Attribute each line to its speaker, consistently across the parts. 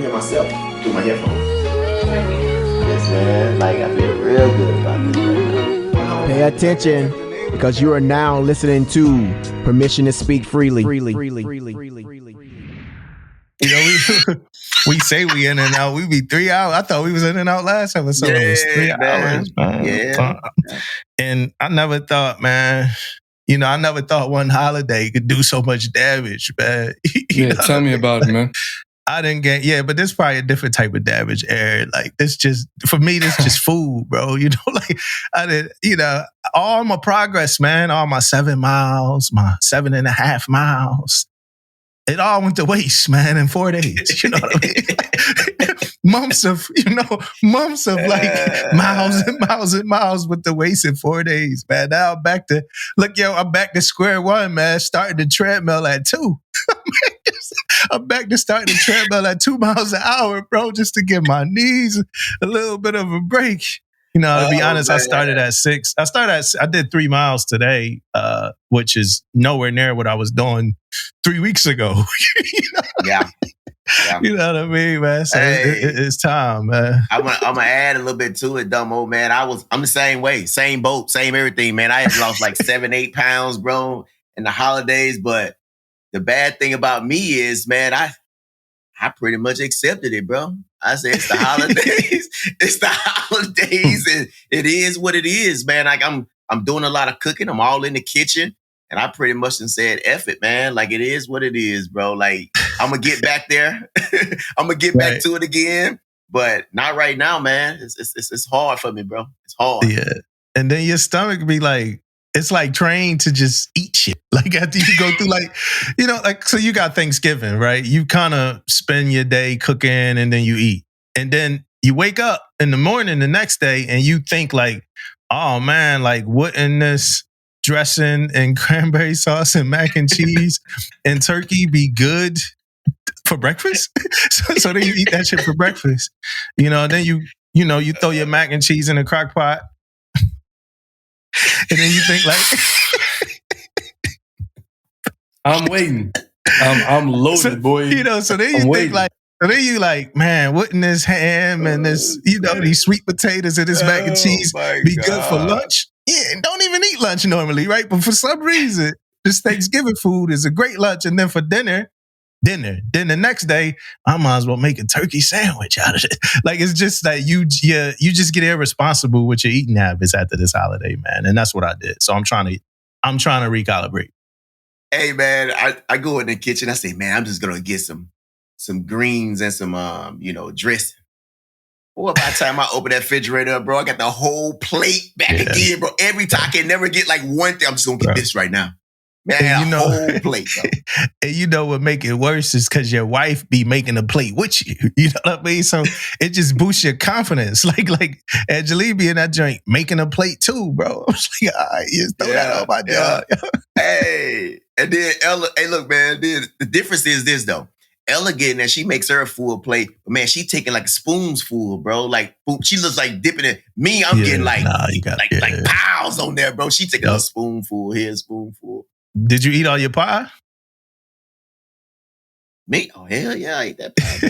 Speaker 1: hear myself through my headphones. Yes, man. Like, I feel real good about this right now.
Speaker 2: Pay attention, because you are now listening to Permission to Speak Freely.
Speaker 3: You know, we say we in and out. We be 3 hours. I thought we was in and out last episode. It was 3 hours, man.
Speaker 1: Yeah.
Speaker 3: And I never thought, man, you know, I never thought one holiday could do so much damage, man.
Speaker 4: Yeah, tell me about it, man.
Speaker 3: I didn't get, but this probably a different type of damage, Eric. Like, this just, for me, this just food, bro. You know, like, I did, you know, all my progress, man, all my 7 miles, my 7.5 miles, it all went to waste, man, in 4 days. You know what I mean? months of like miles and miles and miles with the waste in 4 days, man. Now I'm back to square one, man. Starting the treadmill at 2. I'm back to starting the treadmill at 2 miles an hour, bro, just to give my knees a little bit of a break. You know, to be honest, man. I started at 6. I did 3 miles today, which is nowhere near what I was doing 3 weeks ago. You know?
Speaker 1: Yeah.
Speaker 3: You know what I mean, man? So it's time, man.
Speaker 1: I'm gonna add a little bit to it, Damo, man. I'm the same way, same boat, same everything, man. I had lost like 7-8 pounds, bro, in the holidays. But the bad thing about me is, man, I pretty much accepted it, bro. I said, it's the holidays. It's the holidays, and it is what it is, man. Like, I'm doing a lot of cooking. I'm all in the kitchen. And I pretty much said, F it, man. Like, it is what it is, bro. Like, I'm going to get back there. I'm going to get back to it again. But not right now, man. It's hard for me, bro. It's hard.
Speaker 3: Yeah. And then your stomach be like, it's like trained to just eat shit. Like, after you go through, like, you know, like, so you got Thanksgiving, right? You kind of spend your day cooking and then you eat. And then you wake up in the morning the next day and you think like, oh man, like, wouldn't this dressing and cranberry sauce and mac and cheese and turkey be good for breakfast? so then you eat that shit for breakfast. You know, then you throw your mac and cheese in a crock pot. And then you think like,
Speaker 4: I'm waiting. I'm loaded, boy.
Speaker 3: You know, so then you think like, so then you like, man, wouldn't this ham and this, you know, these sweet potatoes and this mac and cheese be good for lunch? Yeah, and don't even eat lunch normally, right? But for some reason, this Thanksgiving food is a great lunch. And then for dinner, then the next day, I might as well make a turkey sandwich out of it. Like, it's just that you just get irresponsible with your eating habits after this holiday, man. And that's what I did. So I'm trying to recalibrate.
Speaker 1: Hey, man, I go in the kitchen. I say, man, I'm just gonna get some greens and some dressing. Boy, by the time I open that refrigerator up, bro, I got the whole plate back again, bro. Every time I can never get like one thing. I'm just gonna get this right now. Man, whole plate, bro.
Speaker 3: And you know what make it worse is because your wife be making a plate with you. You know what I mean? So it just boosts your confidence. Like Angelique be in that joint making a plate too, bro. I was like, all right, just throw that on my job.
Speaker 1: Hey, and then Ella, hey, look, man, the difference is this, though. Ella getting that, she makes her a full plate, but man, she taking like spoons full, bro. Like, she looks like dipping it. Me, I'm getting like piles on there, bro. She taking a spoonful here, a spoonful.
Speaker 3: Did you eat all your pie?
Speaker 1: Me? Oh, hell yeah, I ate that pie, bro.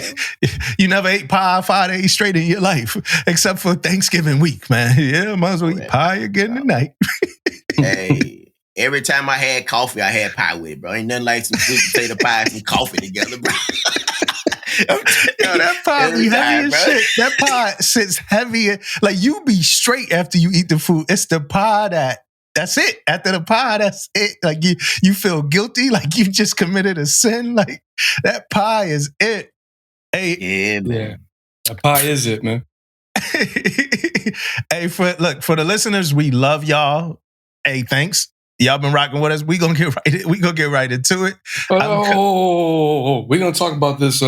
Speaker 3: You never ate pie 5 days straight in your life, except for Thanksgiving week, man. Yeah, might as well eat pie again tonight.
Speaker 1: Hey, every time I had coffee, I had pie with it, bro. Ain't nothing like some sweet potato pie and some coffee together, bro.
Speaker 3: Yo, that pie be heavy as shit. That pie sits heavier. Like, you be straight after you eat the food. It's the pie that's it. After the pie, that's it. Like, you feel guilty, like you just committed a sin. Like, that pie is it. Hey,
Speaker 1: yeah, man.
Speaker 4: Yeah. That pie is it, man.
Speaker 3: Hey, for the listeners, we love y'all. Hey, thanks. Y'all been rocking with us. We gonna get right into it.
Speaker 4: We're gonna talk about this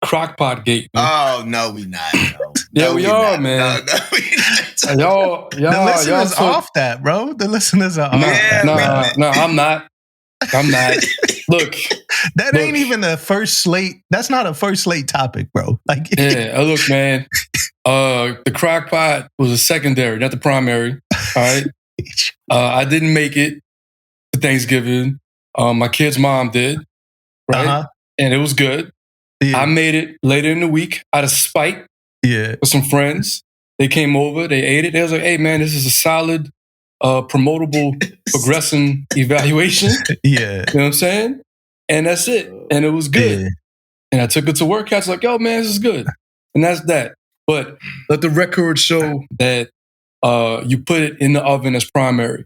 Speaker 4: crockpot gate. Man.
Speaker 1: Oh no, we not. No.
Speaker 4: Yeah, we are, man.
Speaker 1: No, we not.
Speaker 4: Y'all,
Speaker 3: the listeners off that, bro. The listeners are off
Speaker 4: that. No, I'm not. Look,
Speaker 3: ain't even the first slate. That's not a first slate topic, bro. Like,
Speaker 4: yeah, look, man. The crockpot was a secondary, not the primary. All right. I didn't make it to Thanksgiving. My kid's mom did, right? And it was good.
Speaker 3: Yeah.
Speaker 4: I made it later in the week out of spite with some friends. They came over, they ate it. They was like, hey, man, this is a solid, promotable, progressing evaluation.
Speaker 3: Yeah.
Speaker 4: You know what I'm saying? And that's it. And it was good.
Speaker 3: Yeah.
Speaker 4: And I took it to work. I was like, yo, man, this is good. And that's that. But let the record show that you put it in the oven as primary.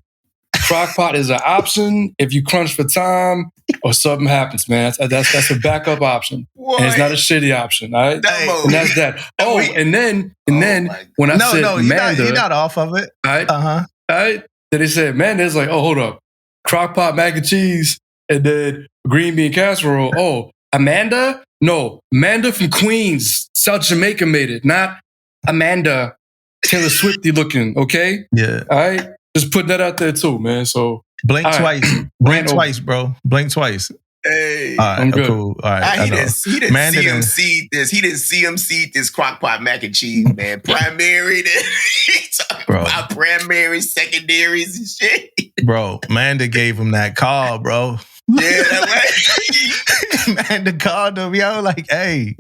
Speaker 4: Crockpot is an option if you crunch for time or something happens, man. That's a backup option.
Speaker 1: What?
Speaker 4: And it's not a shitty option, all right?
Speaker 1: Damo.
Speaker 4: And that's that. Oh, and then when I said Manda,
Speaker 3: you're not off of it.
Speaker 4: All right?
Speaker 3: Uh-huh.
Speaker 4: All right? Then they said, man, there's like, oh, hold up. Crockpot mac and cheese and then green bean casserole. Oh, Amanda? No, Amanda from Queens, South Jamaica made it, not Amanda Taylor Swifty looking, okay?
Speaker 3: Yeah.
Speaker 4: All right? Just put that out there too, man. So
Speaker 3: blink
Speaker 4: right.
Speaker 3: twice. Blink twice, bro. Blink twice.
Speaker 1: Hey,
Speaker 3: all right,
Speaker 4: I'm good.
Speaker 3: Cool. All right,
Speaker 1: he didn't CMC this. He didn't CMC this crockpot mac and cheese, man. Primary, he talking about primaries, secondaries, and shit.
Speaker 3: Bro, Manda gave him that call, bro.
Speaker 1: Yeah, that way.
Speaker 3: Manda called him, yo, like, hey,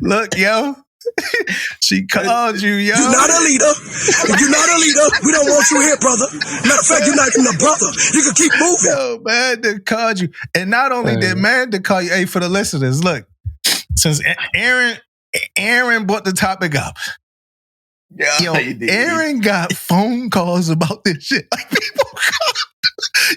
Speaker 3: look, yo. She called you, yo.
Speaker 5: You're not a leader. If you're not a leader, we don't want you here, brother. Matter of fact, you're not even a brother. You can keep moving.
Speaker 3: Yo, Manda called you. And not only did Manda call you, hey, for the listeners, look, since Aaron brought the topic up, yo, Aaron got phone calls about this shit. Like, people called.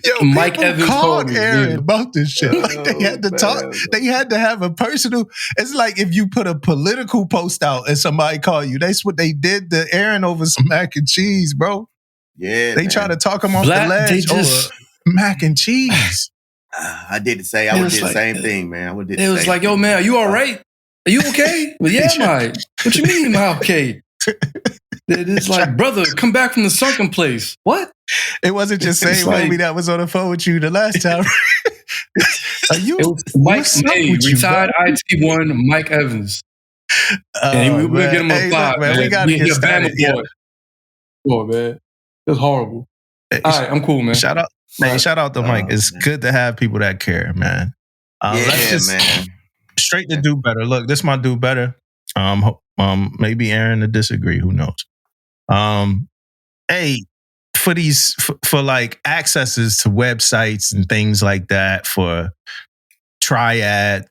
Speaker 3: Yo,
Speaker 4: Mike Evans
Speaker 3: called Aaron about this shit. Like, they had to talk. They had to have a personal. It's like if you put a political post out and somebody call you. That's what they did to Aaron over some mac and cheese, bro.
Speaker 1: Yeah,
Speaker 3: they try to talk him off the ledge over mac and cheese.
Speaker 1: I did the same. I would do the same thing, man. I would do.
Speaker 4: It was like, yo, man, are you all right? Are you okay? Well, yeah, Mike. What you mean, am I okay? It's like, brother, come back from the sunken place. What?
Speaker 3: It wasn't just saying homie that was on the phone with you the last time. Are you?
Speaker 4: It was Mike May, retired IT1, Mike Evans. And we'll get him a five, man.
Speaker 3: We got to get started.
Speaker 4: Oh, man. It was horrible. All right, I'm cool, man.
Speaker 3: Shout out to Mike. It's good to have people that care, man. Let's just straight to do better. Look, this might do better. Maybe Aaron to disagree. Who knows? Hey, for like accesses to websites and things like that for Triad,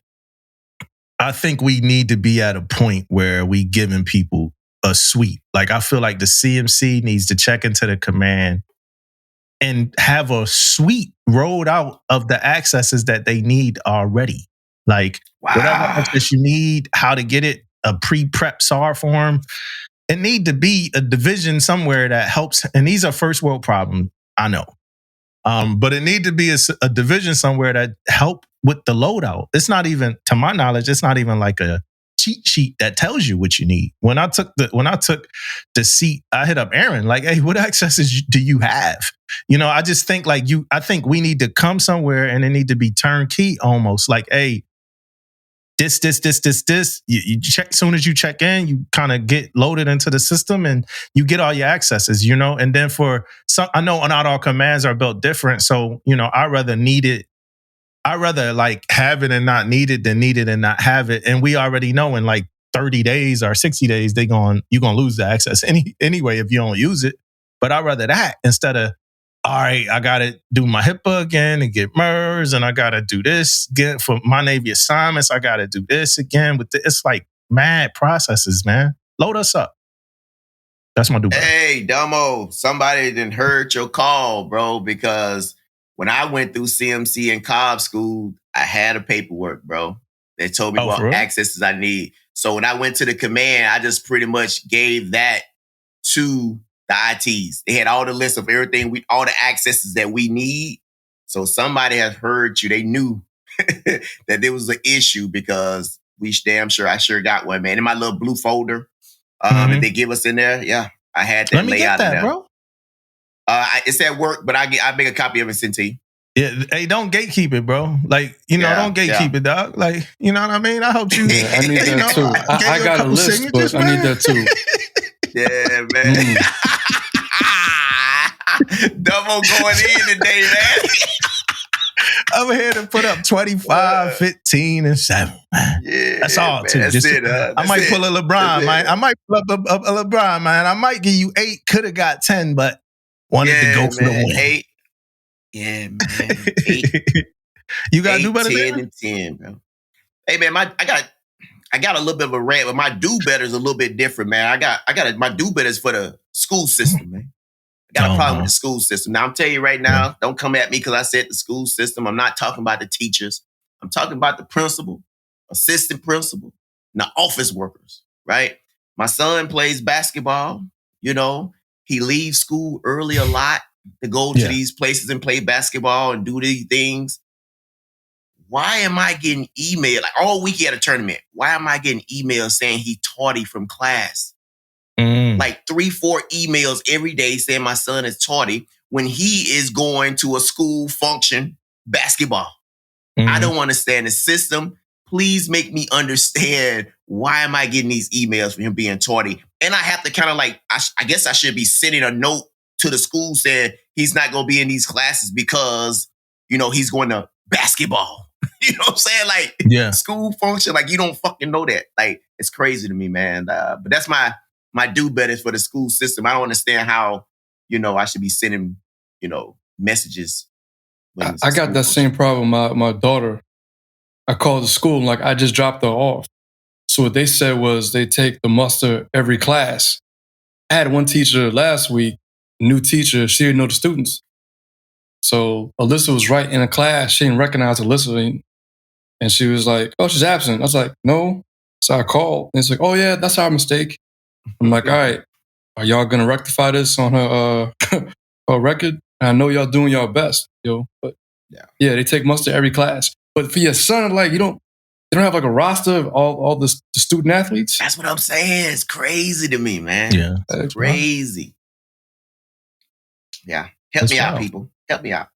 Speaker 3: I think we need to be at a point where we giving people a suite. Like, I feel like the CMC needs to check into the command and have a suite rolled out of the accesses that they need already. Like, whatever access you need, how to get it, a pre-prep SAR form. It need to be a division somewhere that helps. And these are first world problems, I know. But it need to be a division somewhere that help with the loadout. It's not even, to my knowledge, it's not even like a cheat sheet that tells you what you need. When I took the seat, I hit up Aaron, like, hey, what accesses do you have? You know, I just think like I think we need to come somewhere and it need to be turnkey almost. Like, hey, this. You check, as soon as you check in, you kind of get loaded into the system and you get all your accesses, you know? And then for some, I know not all commands are built different. So, you know, I'd rather like have it and not need it than need it and not have it. And we already know in like 30 days or 60 days, you're going to lose the access anyway if you don't use it. But I'd rather that instead of, all right, I got to do my HIPAA again and get MERS, and I got to do this again for my Navy assignments. I got to do this again with it's like mad processes, man. Load us up. That's my dude.
Speaker 1: Hey, Damo, somebody didn't heard your call, bro, because when I went through CMC and Cobb school, I had a paperwork, bro. They told me what accesses I need. So when I went to the command, I just pretty much gave that to the ITs. They had all the list of everything, all the accesses that we need. So somebody has heard you. They knew that there was an issue because I sure got one, man. In my little blue folder that they give us in there. Yeah, I had that layout in there. Bro. It's at work, but I make a copy of it sent to you.
Speaker 3: Yeah, hey, don't gatekeep it, bro. Like, you know, don't gatekeep it, dog. Like, you know what I mean? I hope you.
Speaker 4: Yeah, I need that too. I got a list, but man. I need that too.
Speaker 1: Yeah, man. Damo going in today, man.
Speaker 3: I'm here to put up 25, 15, and 7.
Speaker 1: Yeah,
Speaker 3: That's all,
Speaker 1: man,
Speaker 3: too.
Speaker 1: That's it.
Speaker 3: I might pull a LeBron, man. I might pull up a LeBron, man. I might give you 8. Could have got 10, but wanted to go for the win.
Speaker 1: 8. Yeah, man. 8.
Speaker 3: You got to do
Speaker 1: 8,
Speaker 3: better
Speaker 1: 10,
Speaker 3: than
Speaker 1: and 10, bro. Hey, man, I got a little bit of a rant, but my do better is a little bit different, man. My do better is for the school system, man. I got a problem with the school system. Now, I'm telling you right now, don't come at me because I said the school system. I'm not talking about the teachers. I'm talking about the principal, assistant principal, and the office workers, right? My son plays basketball. You know, he leaves school early a lot to go to these places and play basketball and do these things. Why am I getting email? Like all week he had a tournament. Why am I getting emails saying he tardy from class? Like 3-4 emails every day saying my son is tardy when he is going to a school function basketball. I don't understand the system. Please make me understand why am I getting these emails for him being tardy? And I have to kind of like, I guess I should be sending a note to the school saying he's not going to be in these classes because, you know, he's going to basketball. You know what I'm saying? Like school function, like you don't fucking know that. Like it's crazy to me, man. But that's my do better for the school system. I don't understand how, you know, I should be sending, you know, messages.
Speaker 4: I got that same problem. My daughter, I called the school and like I just dropped her off. So what they said was they take the muster every class. I had one teacher last week, new teacher, she didn't know the students. So Alyssa was right in a class. She didn't recognize Alyssa. And she was like, oh, she's absent. I was like, no. So I called. And it's like, oh, yeah, that's our mistake. I'm like, all right, are y'all going to rectify this on her record? And I know y'all doing y'all best, yo. But yeah, they take muster every class. But for your son, like, they don't have like a roster of all the student athletes?
Speaker 1: That's what I'm saying. It's crazy to me, man.
Speaker 3: Yeah.
Speaker 1: It's crazy. Yeah. Help me out, people. Help me out.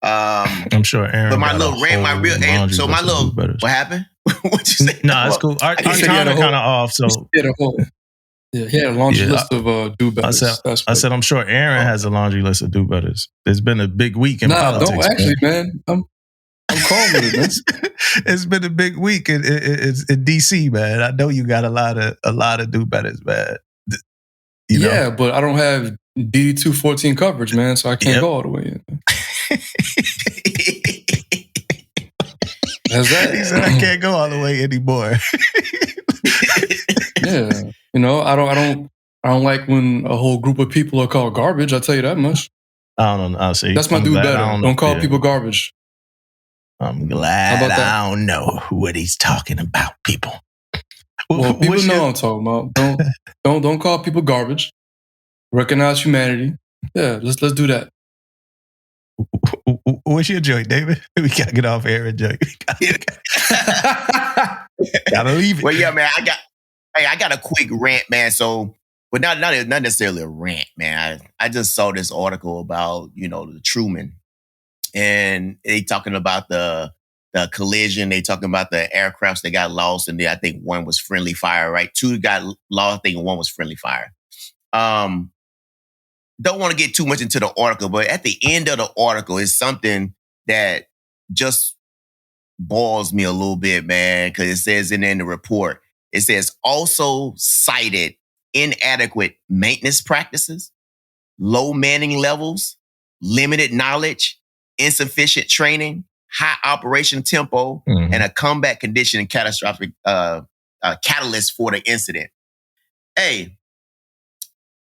Speaker 3: I'm sure Aaron.
Speaker 1: But my little rant, what happened? What you say?
Speaker 3: No, it's cool. Our time is kind of off, so
Speaker 4: he had a laundry list of do-betters.
Speaker 3: I said, I'm sure Aaron has a laundry list of do-betters. It's been a big week in politics.
Speaker 4: Don't actually, man. I'm calm with it, man.
Speaker 3: It's been a big week in DC, man. I know you got a lot of do-betters, man. You know?
Speaker 4: But I don't have DD214 coverage, man, so I can't go all the way in. That's that.
Speaker 3: He said I can't go all the way anymore.
Speaker 4: Yeah, you know, I don't like when a whole group of people are called garbage. I'll tell you that much.
Speaker 3: I don't know. I'll see.
Speaker 4: That's my do better. Don't call people garbage.
Speaker 3: I'm glad I don't know what he's talking about, people.
Speaker 4: Well, people know what I'm talking about. Don't call people garbage. Recognize humanity. Yeah, let's do that.
Speaker 3: What's your joint, David? We gotta get off air and joint. Gotta leave it.
Speaker 1: Well, yeah, man. I got a quick rant, man. So, but not necessarily a rant, man. I just saw this article about, you know, the Truman, and they talking about the collision. They talking about the aircrafts that got lost, and I think one was friendly fire, right? 2 got lost, I think one was friendly fire. Don't want to get too much into the article, but at the end of the article is something that just boils me a little bit, man, because it says in the report, it says also cited inadequate maintenance practices, low manning levels, limited knowledge, insufficient training, high operation tempo, and a combat condition and catastrophic catalyst for the incident. Hey,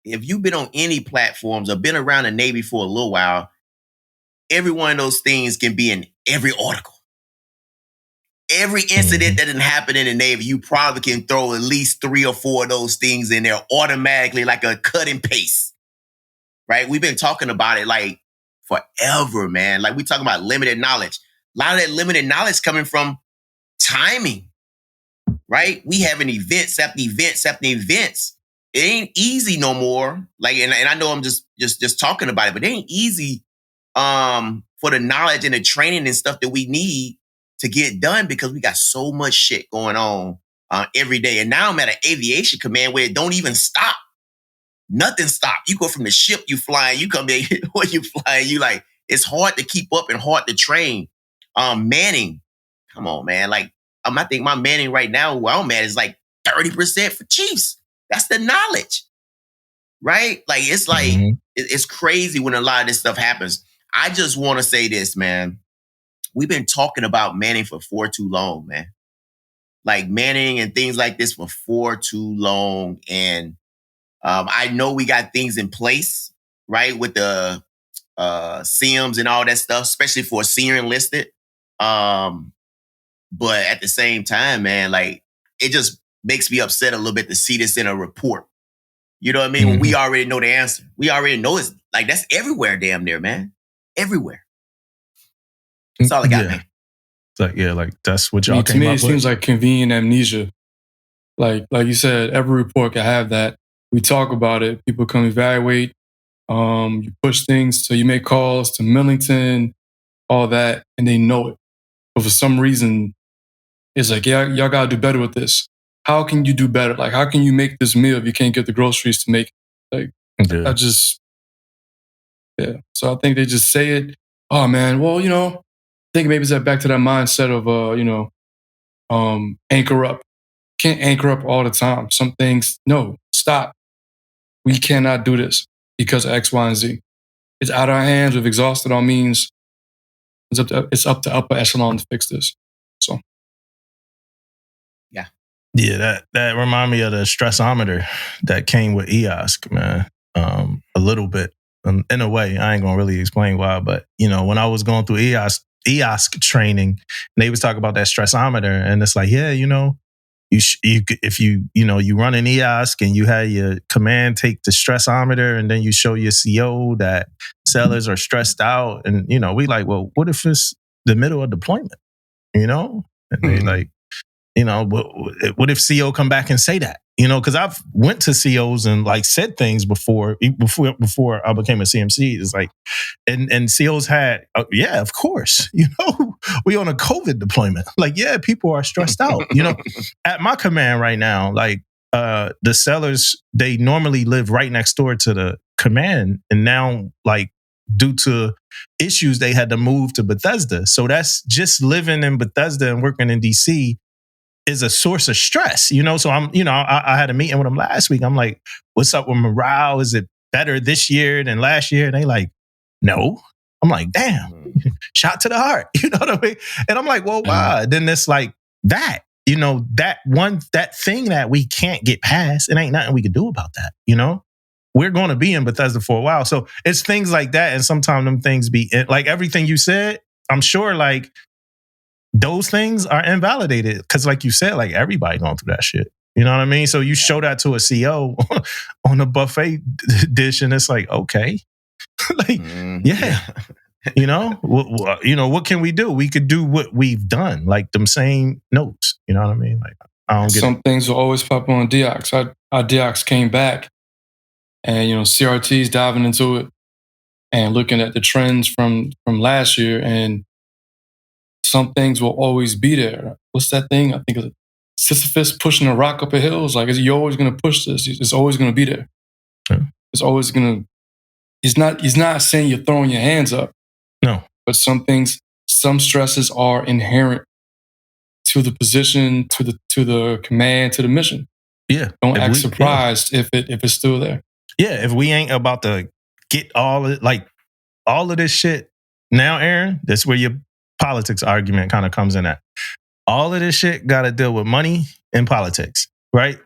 Speaker 1: if you've been on any platforms or been around the Navy for a little while, every one of those things can be in every article. Every incident that didn't happen in the Navy, you probably can throw at least 3 or 4 of those things in there automatically, like a cut and paste. Right? We've been talking about it like forever, man. Like we talking about limited knowledge. A lot of that limited knowledge coming from timing. Right? We having events after events after events. It ain't easy no more. Like, and I know I'm just talking about it, but it ain't easy for the knowledge and the training and stuff that we need to get done because we got so much shit going on every day. And now I'm at an aviation command where it don't even stop. Nothing stop. You go from the ship you flying, you come there, when you flying, you like, it's hard to keep up and hard to train. Manning, come on, man. Like, I think my manning right now, where I'm at, is like 30% for Chiefs. That's the knowledge, right? Like, it's like, it's crazy when a lot of this stuff happens. I just want to say this, man. We've been talking about Manning for too long, man. Like Manning and things like this for too long. And I know we got things in place, right? With the CMs and all that stuff, especially for a senior enlisted. But at the same time, man, like it just makes me upset a little bit to see this in a report. You know what I mean? When we already know the answer. We already know it's like that's everywhere damn near, man. Everywhere. That's all I got, man.
Speaker 3: Like, like that's what y'all
Speaker 4: to me,
Speaker 3: came up
Speaker 4: it seems like convenient amnesia. Like you said, every report can have that. We talk about it. People come evaluate. You push things, so you make calls to Millington, all that, and they know it. But for some reason, it's like, yeah, y'all gotta do better with this. How can you do better? Like, how can you make this meal if you can't get the groceries to make it? Like, So I think they just say it. Oh man, well, I think maybe it's back to that mindset of, anchor up. Can't anchor up all the time. Some things, no, stop. We cannot do this because of X, Y, and Z. It's out of our hands. We've exhausted our means. It's up to upper echelon to fix this. So,
Speaker 3: yeah, that remind me of the stressometer that came with EOSC, man. A little bit, in a way. I ain't gonna really explain why, but when I was going through EOSC training, and they was talking about that stressometer, and it's like, if you run an EOSC and you had your command take the stressometer, and then you show your CO that sellers are stressed out, and we like, well, what if it's the middle of deployment? And they like, what if CO come back and say that? Because I've went to COs and like said things before I became a CMC. It's like, and COs had, yeah, of course, we on a COVID deployment. Like, yeah, people are stressed out. At my command right now, like the sellers, they normally live right next door to the command, and now like due to issues, they had to move to Bethesda. So that's just living in Bethesda and working in DC is a source of stress, So I'm, I had a meeting with them last week. I'm like, what's up with morale? Is it better this year than last year? And they like, no. I'm like, damn, shot to the heart. You know what I mean? And I'm like, well, why? Then it's like that, that thing that we can't get past, it ain't nothing we can do about that. We're going to be in Bethesda for a while. So it's things like that. And sometimes them things be like everything you said, I'm sure like, those things are invalidated because, like you said, like everybody going through that shit. You know what I mean? So you show that to a CO on a buffet dish, and it's like, okay, like, what can we do? We could do what we've done, like them same notes. You know what I mean? Like, I don't get
Speaker 4: some things will always pop on DOX. Our DOX came back, and CRT's diving into it and looking at the trends from last year, and some things will always be there. What's that thing? I think it's Sisyphus pushing a rock up a hill. It's like, you're always going to push this. It's always going to be there. It's always going to. He's not saying you're throwing your hands up.
Speaker 3: No.
Speaker 4: But some stresses are inherent to the position, to the command, to the mission.
Speaker 3: Yeah.
Speaker 4: Don't act surprised if it's still there.
Speaker 3: Yeah. If we ain't about to get all of this shit now, Aaron, that's where your politics argument kind of comes in at. All of this shit got to deal with money and politics, right?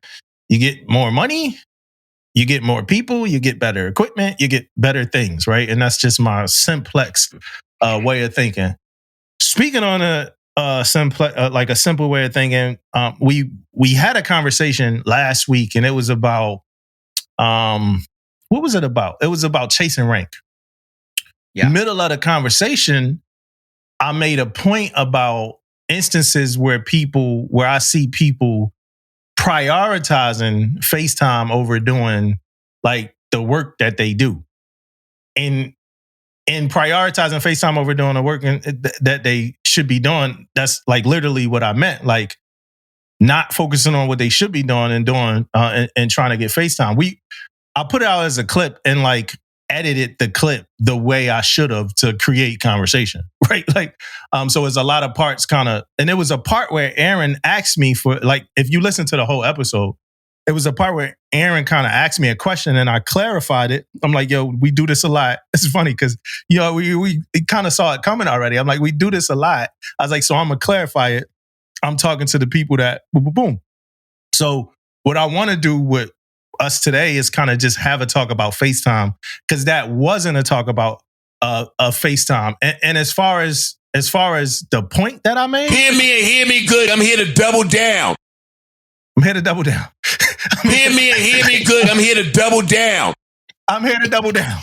Speaker 3: You get more money, you get more people, you get better equipment, you get better things, right? And that's just my simplex way of thinking. Speaking on a simple way of thinking, we had a conversation last week, and it was about what was it about? It was about chasing rank. Yeah. Middle of the conversation, I made a point about instances where I see people prioritizing FaceTime over doing like the work that they do. And prioritizing FaceTime over doing the work that they should be doing, that's like literally what I meant. Like not focusing on what they should be doing and doing and trying to get FaceTime. I put it out as a clip, and like edited the clip the way I should have to create conversation, right? Like, so it's a lot of parts kind of, and there was a part where Aaron asked me for, like, if you listen to the whole episode, it was a part where Aaron kind of asked me a question and I clarified it. I'm like, yo, we do this a lot. It's funny because, you know, we kind of saw it coming already. I'm like, we do this a lot. I was like, so I'm going to clarify it. I'm talking to the people that, boom, boom, boom. So what I want to do with us today is kind of just have a talk about FaceTime, because that wasn't a talk about a FaceTime. And as far as the point that I made,
Speaker 6: hear me and hear me good. I'm here to double down.
Speaker 3: I'm here to double down.
Speaker 6: Hear me and hear me good. I'm here to double down.
Speaker 3: I'm here to double down.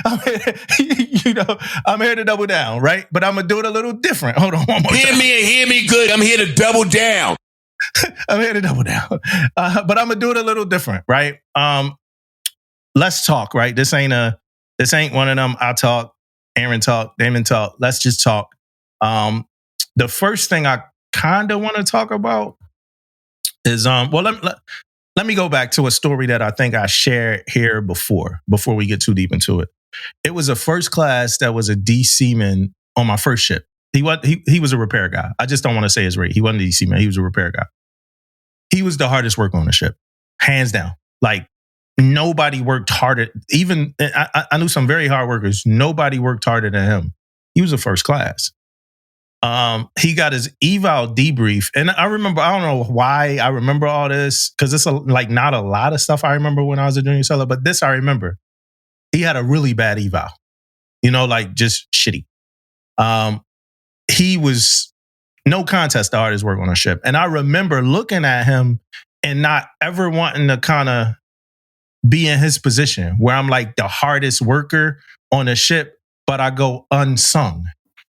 Speaker 3: I'm here to double down, right? But I'm gonna do it a little different. Hold on one more time.
Speaker 6: Hear me and hear me good. I'm here to double down.
Speaker 3: I'm here to double down. But I'm gonna do it a little different, right? Let's talk, right? This ain't one of them. I talk, Aaron talk, Damon talk. Let's just talk. The first thing I kind of want to talk about is let me go back to a story that I think I shared here before we get too deep into it. It was a first class that was a DC man on my first ship. He was a repair guy. I just don't want to say his rate. He wasn't a DC man. He was a repair guy. He was the hardest worker on the ship, hands down. Like, nobody worked harder. Even I knew some very hard workers. Nobody worked harder than him. He was a first class. He got his eval debrief, and I remember, I don't know why I remember all this, because it's not a lot of stuff I remember when I was a junior seller, but this I remember. He had a really bad eval, like just shitty. He was no contest the hardest work on a ship, and I remember looking at him and not ever wanting to kind of be in his position where I'm like the hardest worker on a ship, but I go unsung.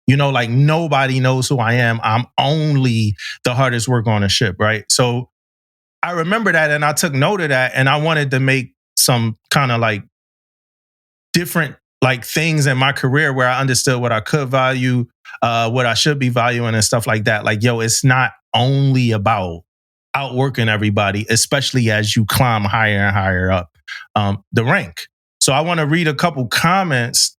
Speaker 3: Like nobody knows who I am. I'm only the hardest worker on a ship, right? So I remember that, and I took note of that, and I wanted to make some kind of like different like things in my career where I understood what I could value, what I should be valuing and stuff like that. Like, yo, it's not only about outworking everybody, especially as you climb higher and higher up the rank. So I want to read a couple comments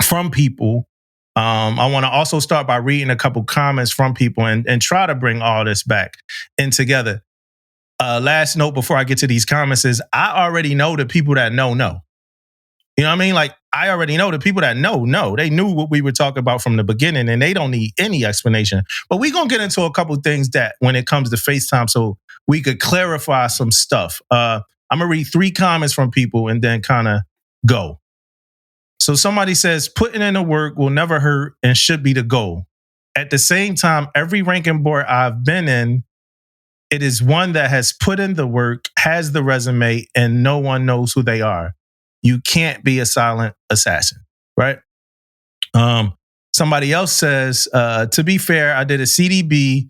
Speaker 3: from people. I want to also start by reading a couple comments from people and try to bring all this back in together. Last note before I get to these comments is I already know the people that know. You know what I mean? Like, I already know the people that know. They knew what we were talking about from the beginning, and they don't need any explanation. But we're going to get into a couple things that when it comes to FaceTime so we could clarify some stuff. I'm going to read 3 comments from people and then kind of go. So somebody says, putting in the work will never hurt and should be the goal. At the same time, every ranking board I've been in, it is one that has put in the work, has the resume, and no one knows who they are. You can't be a silent assassin, right? Somebody else says, to be fair, I did a CDB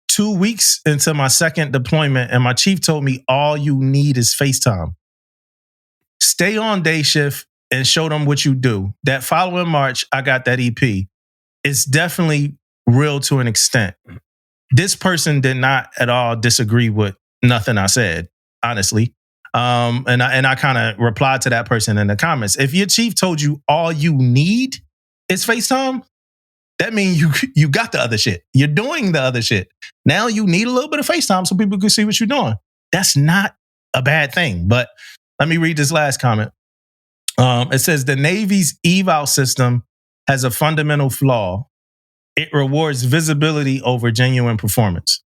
Speaker 3: 2 weeks into my second deployment, and my chief told me all you need is FaceTime. Stay on day shift and show them what you do. That following March, I got that EP. It's definitely real to an extent. This person did not at all disagree with nothing I said, honestly. And I kind of replied to that person in the comments. If your chief told you all you need is FaceTime, that means you got the other shit. You're doing the other shit. Now you need a little bit of FaceTime so people can see what you're doing. That's not a bad thing. But let me read this last comment. It says the Navy's eval system has a fundamental flaw. It rewards visibility over genuine performance.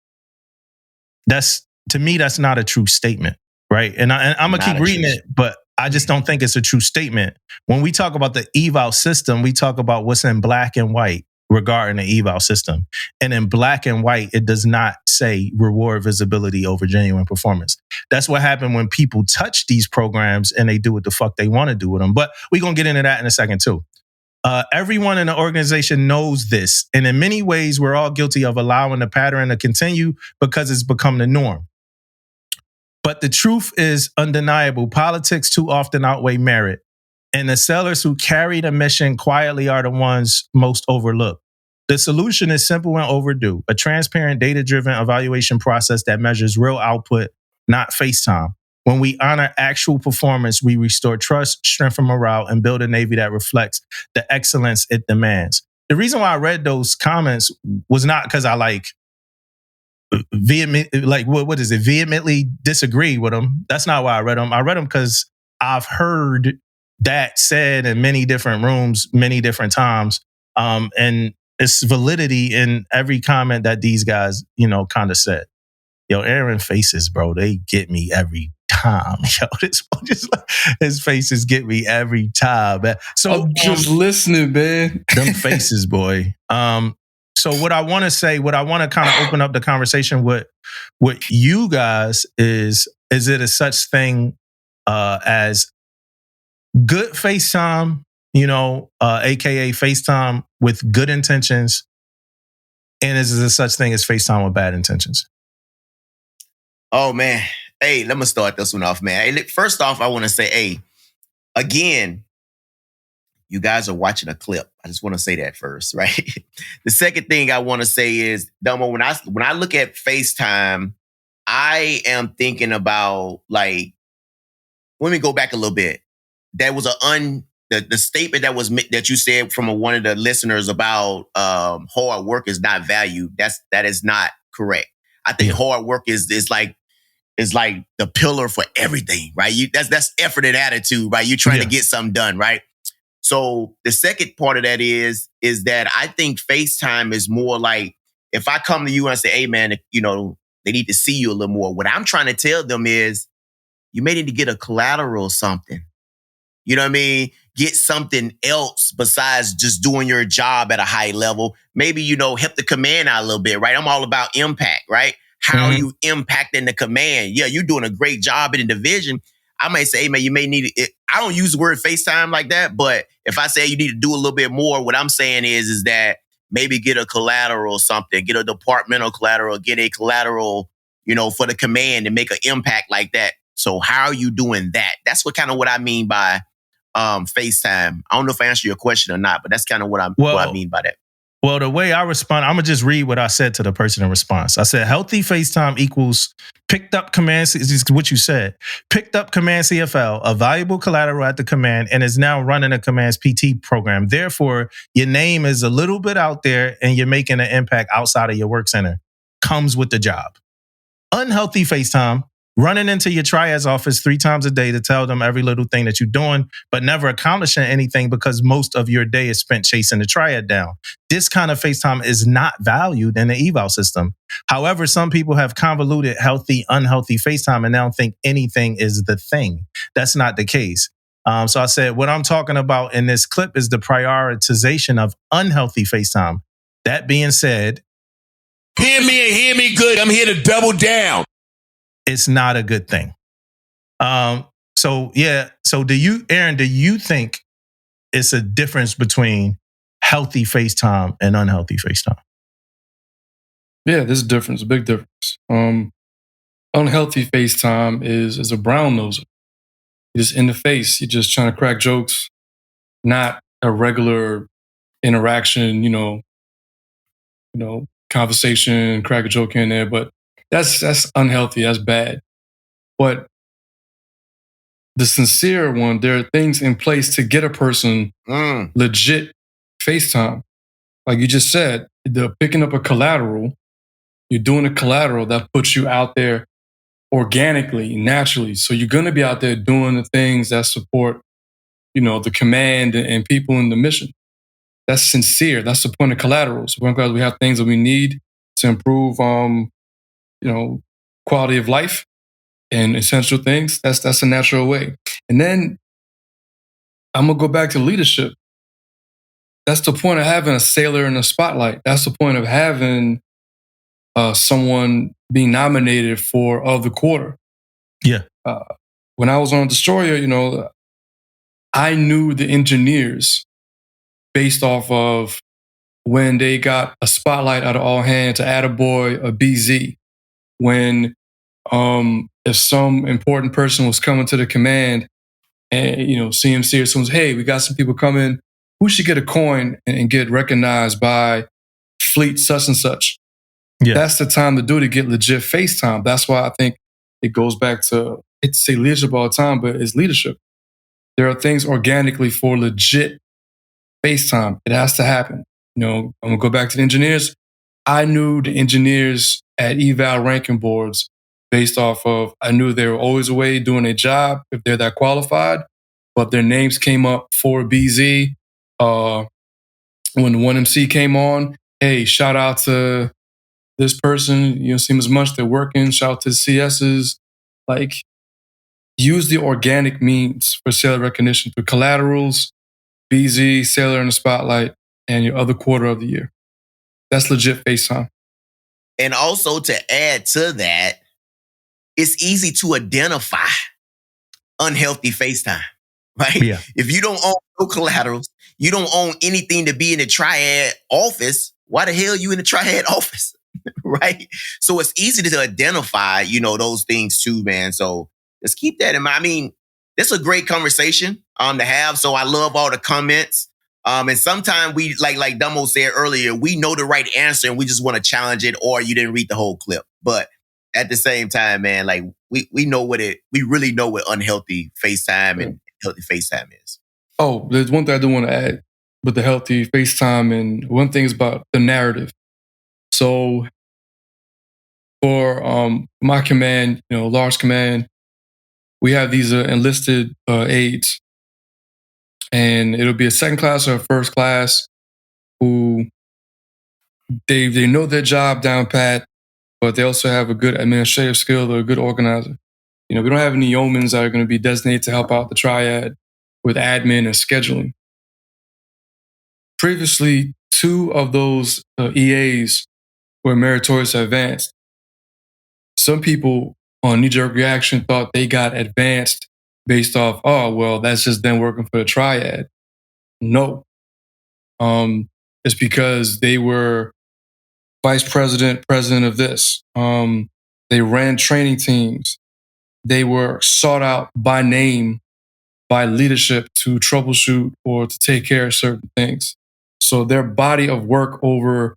Speaker 3: To me, that's not a true statement, right? And I'm gonna keep reading it, but I just don't think it's a true statement. When we talk about the eval system, we talk about what's in black and white regarding the eval system. And in black and white, it does not say reward visibility over genuine performance. That's what happened when people touch these programs and they do what the fuck they want to do with them. But we're going to get into that in a second too. Everyone in the organization knows this. And in many ways, we're all guilty of allowing the pattern to continue because it's become the norm. But the truth is undeniable. Politics too often outweigh merit. And the sellers who carry the mission quietly are the ones most overlooked. The solution is simple and overdue. A transparent, data-driven evaluation process that measures real output, not FaceTime. When we honor actual performance, we restore trust, strengthen morale, and build a Navy that reflects the excellence it demands. The reason why I read those comments was not because I vehemently disagree with them. That's not why I read them. I read them because I've heard that said in many different rooms, many different times. And it's validity in every comment that these guys, kind of said. Yo, Aaron faces, bro, they get me every time. Yo, his faces get me every time, man. So
Speaker 4: I'm just listening, man.
Speaker 3: Them faces, boy. So what I want to kind of open up the conversation with you guys is it a such thing as good FaceTime, aka FaceTime with good intentions, and is there such thing as FaceTime with bad intentions?
Speaker 1: Oh man. Hey, let me start this one off, man. Hey, first off, I want to say, hey, again, you guys are watching a clip. I just want to say that first, right? The second thing I want to say is, Damo, when I look at FaceTime, I am thinking about, like, let me go back a little bit. There was the statement that you said from one of the listeners about hard work is not valued. That is not correct. I think hard work is like the pillar for everything, right? That's effort and attitude, right? You're trying to get something done, right? So the second part of that is that I think FaceTime is more like, if I come to you and I say, hey man, they need to see you a little more. What I'm trying to tell them is, you may need to get a collateral something. You know what I mean? Get something else besides just doing your job at a high level. Maybe, help the command out a little bit, right? I'm all about impact, right? How are you impacting the command? Yeah, you're doing a great job in the division. I may say, hey man, you may need it. I don't use the word FaceTime like that, but if I say you need to do a little bit more, what I'm saying is that maybe get a collateral something, get a departmental collateral, get a collateral, for the command and make an impact like that. So how are you doing that? That's what I mean by FaceTime. I don't know if I answered your question or not, but that's kind of what I mean by that.
Speaker 3: Well, the way I respond, I'm going to just read what I said to the person in response. I said, healthy FaceTime equals picked up command, is what you said. Picked up command CFL, a valuable collateral at the command, and is now running a command's PT program. Therefore, your name is a little bit out there and you're making an impact outside of your work center. Comes with the job. Unhealthy FaceTime, running into your triad's office 3 times a day to tell them every little thing that you're doing, but never accomplishing anything because most of your day is spent chasing the triad down. This kind of FaceTime is not valued in the eval system. However, some people have convoluted healthy, unhealthy FaceTime and now think anything is the thing. That's not the case. So I said, what I'm talking about in this clip is the prioritization of unhealthy FaceTime. That being said,
Speaker 6: hear me and hear me good. I'm here to double down.
Speaker 3: It's not a good thing. So Aaron, do you think it's a difference between healthy FaceTime and unhealthy FaceTime?
Speaker 4: Yeah, there's a difference, a big difference. Unhealthy FaceTime is a brown noser. You're just in the face. You're just trying to crack jokes, not a regular interaction, conversation, crack a joke in there. But that's unhealthy. That's bad. But the sincere one, there are things in place to get a person legit FaceTime. Like you just said, the picking up a collateral, you're doing a collateral that puts you out there organically, naturally. So you're going to be out there doing the things that support, the command and people in the mission. That's sincere. That's the point of collaterals. We have things that we need to improve, quality of life and essential things. That's a natural way. And then I'm going to go back to leadership. That's the point of having a sailor in the spotlight. That's the point of having someone being nominated for of the quarter.
Speaker 3: Yeah.
Speaker 4: When I was on Destroyer, I knew the engineers based off of when they got a spotlight out of all hands to Attaboy, a BZ. When if some important person was coming to the command and, CMC or someone's, hey, we got some people coming, who should get a coin and get recognized by fleet such and such? Yeah. That's the time to do it, to get legit FaceTime. That's why I think it goes back to hate to say leadership all the time, but it's leadership. There are things organically for legit FaceTime. It has to happen. You know, I'm gonna go back to the engineers. I knew the engineers at eval ranking boards based off of, I knew they were always away doing a job if they're that qualified, but their names came up for BZ. When the 1MC came on, hey, shout out to this person, you don't see them as much, they're working, shout out to the CSs. Like, use the organic means for sailor recognition through collaterals, BZ, sailor in the spotlight, and your other quarter of the year. That's legit FaceTime.
Speaker 1: And also to add to that, it's easy to identify unhealthy FaceTime, right?
Speaker 3: Yeah.
Speaker 1: If you don't own no collaterals, you don't own anything to be in the triad office, why the hell you in the triad office, right? So it's easy to identify, those things too, man. So just keep that in mind. I mean, this is a great conversation to have. So I love all the comments. And sometimes we, like Damo said earlier, we know the right answer and we just want to challenge it, or you didn't read the whole clip. But at the same time, man, like we really know what unhealthy FaceTime and healthy FaceTime is.
Speaker 4: Oh, there's one thing I do want to add with the healthy FaceTime, and one thing is about the narrative. So for my command, large command, we have these enlisted aides, and it'll be a second class or a first class who they know their job down pat, but they also have a good administrative skill. They're a good organizer. We don't have any yeomans that are going to be designated to help out the triad with admin and scheduling. Previously, 2 of those EAs were meritorious advanced. Some people on knee-jerk reaction thought they got advanced based off, oh, well, that's just them working for the triad. No. It's because they were vice president, president of this. They ran training teams. They were sought out by name, by leadership to troubleshoot or to take care of certain things. So their body of work over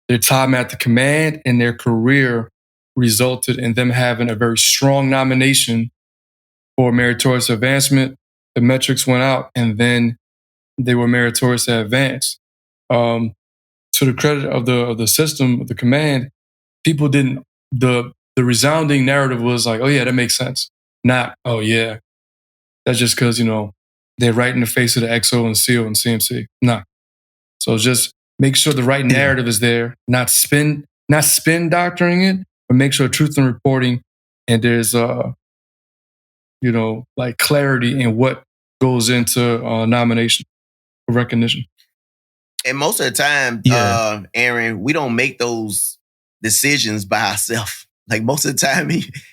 Speaker 4: their time at the command and their career resulted in them having a very strong nomination for meritorious advancement. The metrics went out, and then they were meritorious to advance. To the credit of the system, of the command, people didn't. The resounding narrative was like, "Oh yeah, that makes sense." Not, "Oh yeah, that's just because they're right in the face of the XO and CO and CMC." Nah. So just make sure the right narrative is there, not spin doctoring it, but make sure truth in reporting, and there's like clarity in what goes into nomination or recognition.
Speaker 1: And most of the time, Aaron, we don't make those decisions by ourselves. Like most of the time,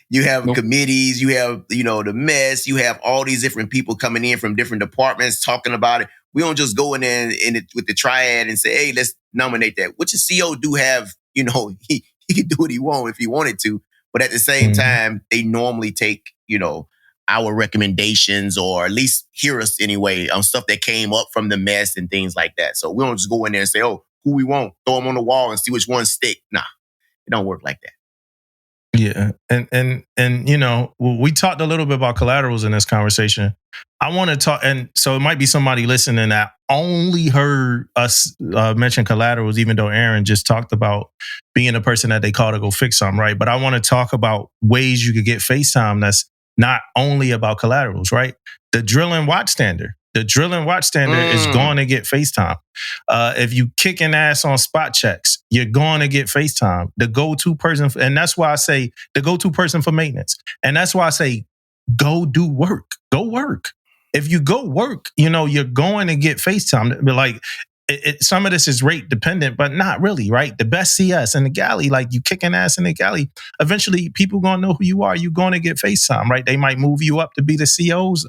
Speaker 1: you have committees, you have, the mess, you have all these different people coming in from different departments talking about it. We don't just go in there with the triad and say, hey, let's nominate that. Which the CO do have, he can do what he wants if he wanted to. But at the same time, they normally take, our recommendations, or at least hear us anyway on stuff that came up from the mess and things like that. So we don't just go in there and say, oh, who we want, throw them on the wall and see which ones stick. Nah, it don't work like that.
Speaker 3: Yeah. And we talked a little bit about collaterals in this conversation. I want to talk, and so it might be somebody listening that only heard us mention collaterals, even though Aaron just talked about being a person that they call to go fix something, right? But I want to talk about ways you could get FaceTime that's not only about collaterals, right? The drill and watch standard. The drill and watch standard is going to get FaceTime. If you kicking ass on spot checks, you're going to get FaceTime. The go-to person, and that's why I say the go-to person for maintenance. And that's why I say, go do work. Go work. If you go work, you're going to get FaceTime. But like, some of this is rate dependent, but not really, right? The best CS in the galley, like you kicking ass in the galley, eventually people going to know who you are. You're going to get FaceTime, right? They might move you up to be the CO's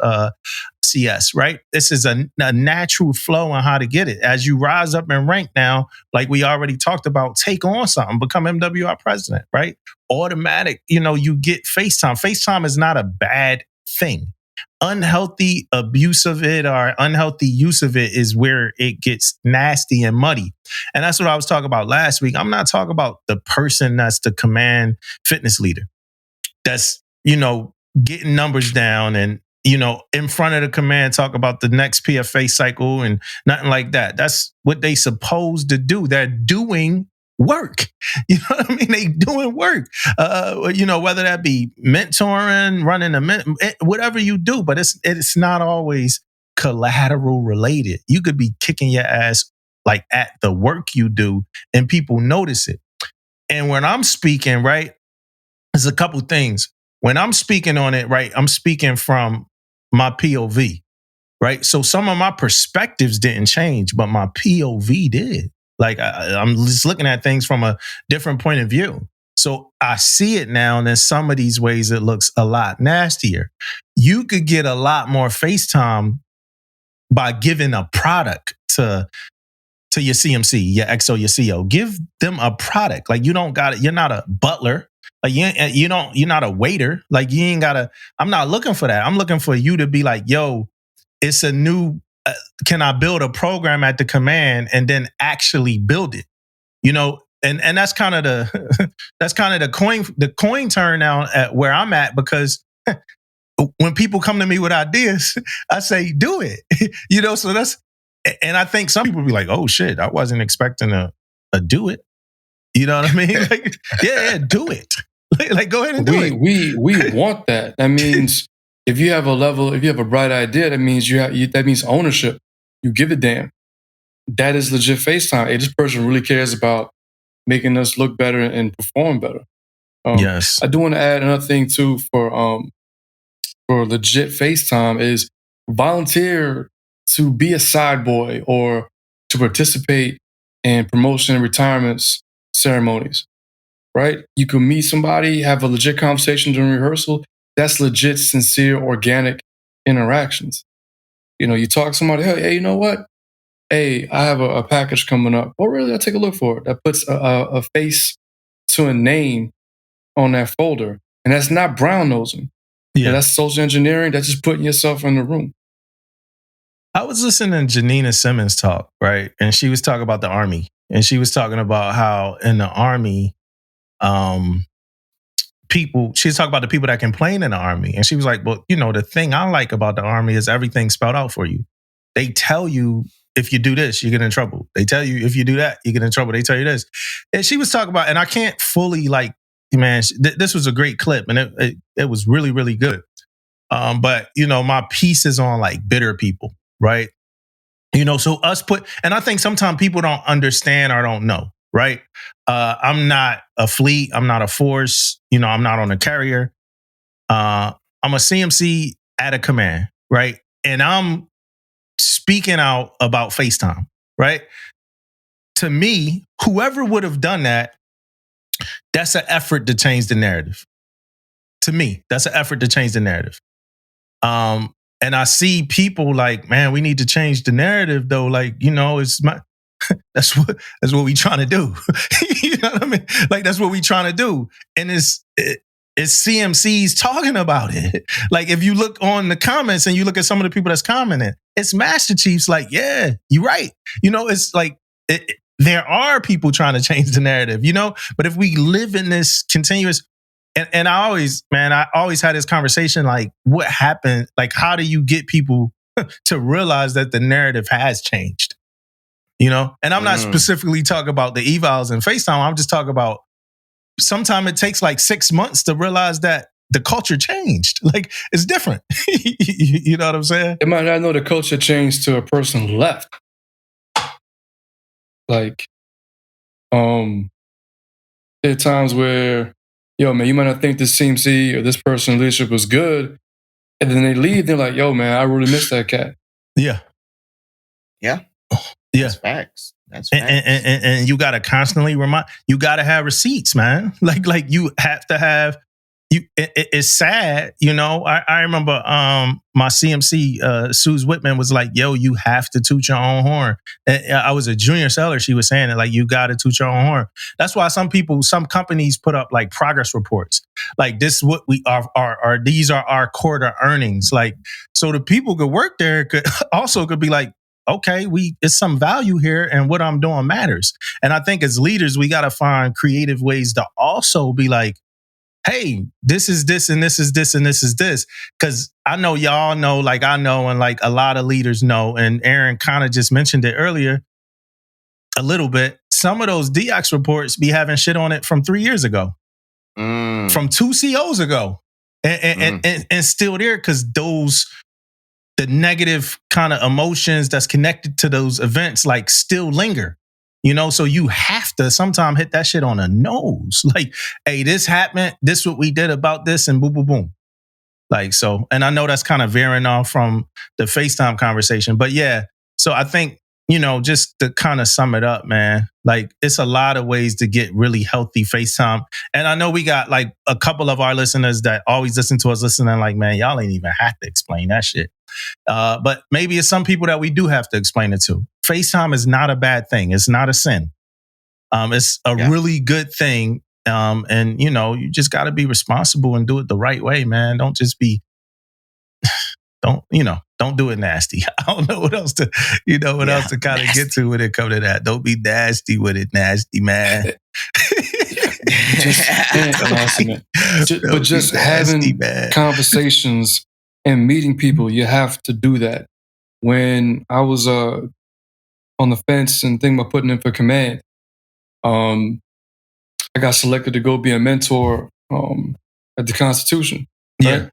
Speaker 3: CS, right? This is a natural flow on how to get it. As you rise up in rank now, like we already talked about, take on something, become MWR president, right? Automatic, you get FaceTime. FaceTime is not a bad thing. Unhealthy abuse of it or unhealthy use of it is where it gets nasty and muddy. And that's what I was talking about last week. I'm not talking about the person that's the command fitness leader. That's, getting numbers down and, in front of the command, talk about the next PFA cycle and nothing like that. That's what they supposed to do. They're doing work. You know what I mean? They doing work. Whether that be mentoring, running whatever you do, but it's not always collateral related. You could be kicking your ass like at the work you do and people notice it. And when I'm speaking, right, there's a couple things. When I'm speaking on it, right, I'm speaking from my POV, right? So some of my perspectives didn't change, but my POV did. Like I'm just looking at things from a different point of view. So I see it now, and in some of these ways it looks a lot nastier. You could get a lot more FaceTime by giving a product to your CMC, your XO, your CO. Give them a product. Like you don't got it. You're not a butler. Like you're not a waiter. Like you ain't gotta. I'm not looking for that. I'm looking for you to be like, yo, it's a new. Can I build a program at the command and then actually build it? And that's kind of the coin turn now at where I'm at, because when people come to me with ideas, I say do it. So that's, and I think some people be like, oh shit, I wasn't expecting a do it. You know what I mean? Like, yeah, do it. Like go ahead and do it.
Speaker 4: We want that. That means if you have a bright idea, that means that means ownership. You give a damn. That is legit FaceTime. Hey, this person really cares about making us look better and perform better.
Speaker 3: Yes.
Speaker 4: I do want to add another thing too for legit FaceTime is volunteer to be a side boy or to participate in promotion and retirements ceremonies. Right? You can meet somebody, have a legit conversation during rehearsal. That's legit, sincere, organic interactions. You talk to somebody, hey, you know what? Hey, I have a package coming up. Oh, really? I'll take a look for it. That puts a face to a name on that folder. And that's not brown nosing. Yeah, that's social engineering. That's just putting yourself in the room.
Speaker 3: I was listening to Janina Simmons talk, right? And she was talking about the Army. And she was talking about how in the Army, she's talking about the people that complain in the Army. And she was like, well, the thing I like about the Army is everything's spelled out for you. They tell you if you do this, you get in trouble. They tell you if you do that, you get in trouble. They tell you this. And she was talking about, and I can't fully this was a great clip and it was really, really good. But my piece is on like bitter people, right? So and I think sometimes people don't understand or don't know. Right. I'm not a fleet. I'm not a force. I'm not on a carrier. I'm a CMC at a command. Right. And I'm speaking out about FaceTime. Right. To me, whoever would have done that, that's an effort to change the narrative. To me, that's an effort to change the narrative. And I see people like, man, we need to change the narrative though. Like, it's my, that's what we trying to do. You know what I mean? Like that's what we trying to do. And it's CMCs talking about it. Like if you look on the comments and you look at some of the people that's commenting, it's Master Chiefs like, yeah, you're right. It's like there are people trying to change the narrative, but if we live in this continuous, and I always had this conversation, like what happened? Like, how do you get people to realize that the narrative has changed? And I'm not specifically talking about the evals and FaceTime. I'm just talking about sometimes it takes like 6 months to realize that the culture changed. Like it's different. You know what I'm saying?
Speaker 4: They might not know the culture changed to a person left. Like, there are times where, yo, man, you might not think this CMC or this person's leadership was good. And then they leave, they're like, yo, man, I really miss that cat.
Speaker 3: Yeah.
Speaker 1: Yeah.
Speaker 3: Yeah.
Speaker 1: That's facts. That's facts.
Speaker 3: And you got to constantly you got to have receipts, man. Like you have to have, it's sad, I remember my CMC, Suze Whitman was like, yo, you have to toot your own horn. And I was a junior seller. She was saying it like, you got to toot your own horn. That's why some companies put up like progress reports. Like this is what we are, these are our quarter earnings. Like, so the people could work there could be like, okay, it's some value here and what I'm doing matters. And I think as leaders, we got to find creative ways to also be like, hey, this is this and this is this and this is this. Because I know y'all know, like I know, and like a lot of leaders know, and Aaron kind of just mentioned it earlier a little bit. Some of those DX reports be having shit on it from 3 years ago, from 2 COs ago, and still there because the negative kind of emotions that's connected to those events like still linger. So you have to sometimes hit that shit on the nose. Like, hey, this happened. This what we did about this, and boom, boom, boom. Like, so, and I know that's kind of veering off from the FaceTime conversation, but yeah. So I think, just to kind of sum it up, man, like it's a lot of ways to get really healthy FaceTime. And I know we got like a couple of our listeners that always listen to us listening like, man, y'all ain't even have to explain that shit. But maybe it's some people that we do have to explain it to. FaceTime is not a bad thing. It's not a sin. It's a really good thing. And you just got to be responsible and do it the right way, man. Don't just be, don't do it nasty. I don't know what else to, else to kind of get to when it comes to that. Don't be nasty with it, nasty man.
Speaker 4: But just having conversations and meeting people, you have to do that. When I was on the fence and thinking about putting in for command, I got selected to go be a mentor at the Constitution. Right?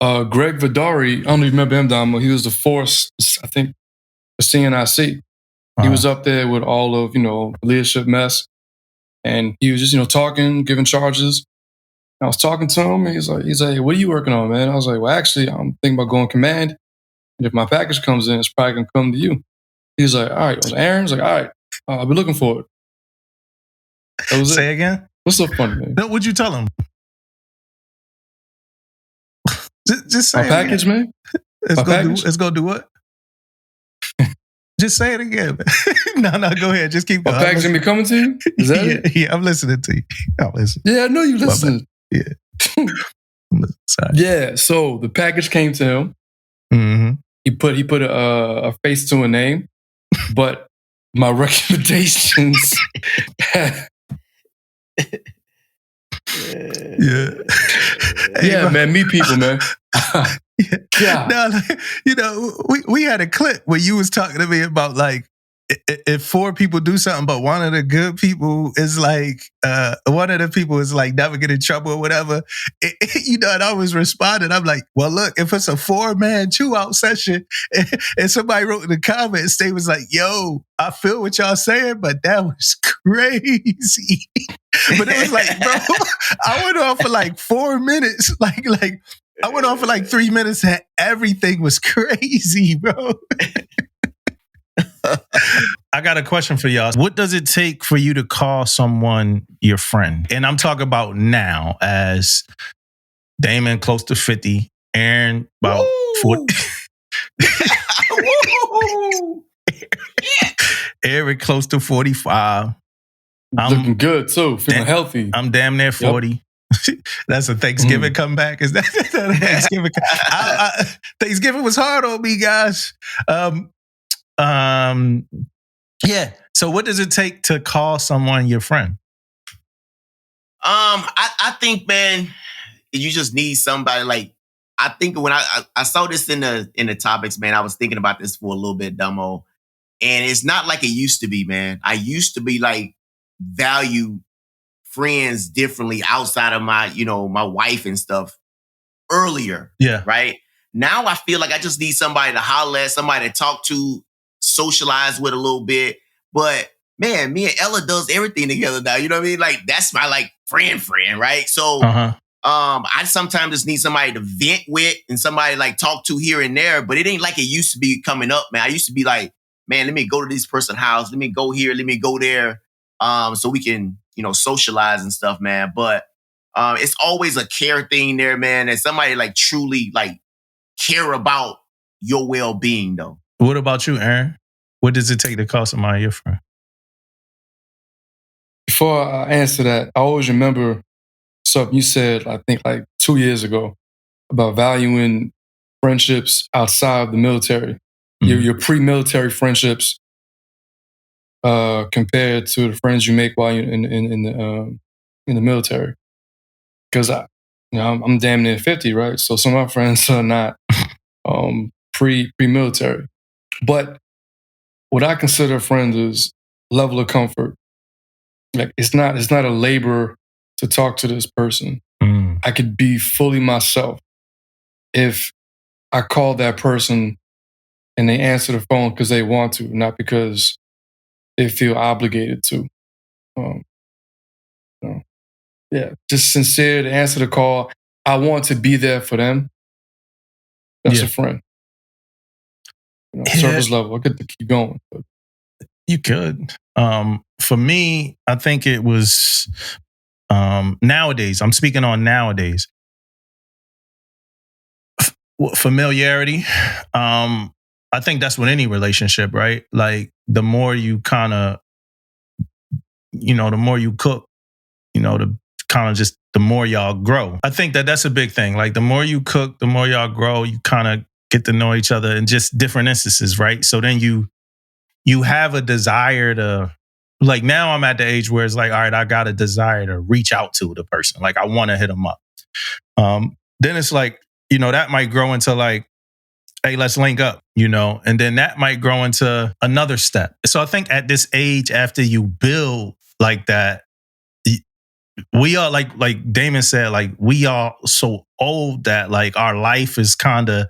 Speaker 3: Yeah.
Speaker 4: Greg Vidari, I don't even remember him, Damo. He was the force, I think, for CNIC. He was up there with all of, leadership mess. And he was just, talking, giving charges. I was talking to him, and he's like, what are you working on, man? I was like, well, actually, I'm thinking about going command. And if my package comes in, it's probably going to come to you. He's like, all right. I was Aaron's like, all right, I'll be looking for it. That was
Speaker 3: Say
Speaker 4: it.
Speaker 3: again?
Speaker 4: What's so funny, man?
Speaker 3: No, what'd you tell him? just say
Speaker 4: my package,
Speaker 3: again.
Speaker 4: Man?
Speaker 3: It's gonna do what? Just say it again. No, go ahead. Just keep going.
Speaker 4: My package gonna be coming to you? Is that it?
Speaker 3: Yeah, I'm listening to you. I'm listening.
Speaker 4: Yeah, I know you listening.
Speaker 3: Yeah. Sorry.
Speaker 4: Yeah, so the package came to him.
Speaker 3: Mm-hmm.
Speaker 4: He put a face to a name, but my recommendations
Speaker 3: Yeah,
Speaker 4: man, meet people, man.
Speaker 3: Yeah. No, we had a clip where you was talking to me about like if 4 people do something, but one of the good people is like one of the people is like never get in trouble or whatever. And I was responding. I'm like, well, look, if it's a 4-man chew out session, and somebody wrote in the comments, they was like, yo, I feel what y'all saying, but that was crazy. But it was like, bro, I went on for like 4 minutes. Like I went on for like 3 minutes and everything was crazy, bro. I got a question for y'all. What does it take for you to call someone your friend? And I'm talking about now as Damon close to 50, Aaron about 40. Eric close to 45. I'm
Speaker 4: looking good too, feeling healthy.
Speaker 3: I'm damn near 40. Yep. That's a Thanksgiving comeback. Is that Thanksgiving? Thanksgiving was hard on me, guys. Yeah. So what does it take to call someone your friend?
Speaker 1: I think, man, you just need somebody like, I think when I saw this in the topics, man, I was thinking about this for a little bit, Damo. And it's not like it used to be, man. I used to be like value friends differently outside of my, my wife and stuff earlier.
Speaker 3: Yeah.
Speaker 1: Right. Now I feel like I just need somebody to holler at, somebody to talk to, socialize with a little bit. But man, me and Ella does everything together now. You know what I mean? Like that's my like friend, right? So I sometimes just need somebody to vent with and somebody like talk to here and there, but it ain't like it used to be coming up, man. I used to be like, man, let me go to this person's house, let me go here, let me go there. So we can, socialize and stuff, man. But it's always a care thing there, man. And somebody like truly like care about your well-being though.
Speaker 3: What about you, Aaron? What does it take to call somebody your friend?
Speaker 4: Before I answer that, I always remember something you said, I think like 2 years ago, about valuing friendships outside of the military. Mm-hmm. Your pre-military friendships compared to the friends you make while you're in the military. because I'm damn near 50, right? So some of my friends are not pre-military. But what I consider friends is level of comfort. Like it's not a labor to talk to this person. I could be fully myself if I call that person and they answer the phone because they want to, not because they feel obligated to. Yeah, just sincere to answer the call. I want to be there for them. That's a friend. Service level. I get to keep going. But.
Speaker 3: You could. For me, I think it was nowadays. I'm speaking on nowadays. Familiarity. I think that's with any relationship, right? Like the more you kind of, the more you cook, the kind of just the more y'all grow. I think that's a big thing. Like the more you cook, the more y'all grow. You kind of get to know each other in just different instances, right? So then you have a desire to, like now I'm at the age where it's like, all right, I got a desire to reach out to the person. Like I want to hit them up. Then it's like, that might grow into like, hey, let's link up, and then that might grow into another step. So I think at this age, after you build like that, we are like Damon said, like we are so old that like our life is kind of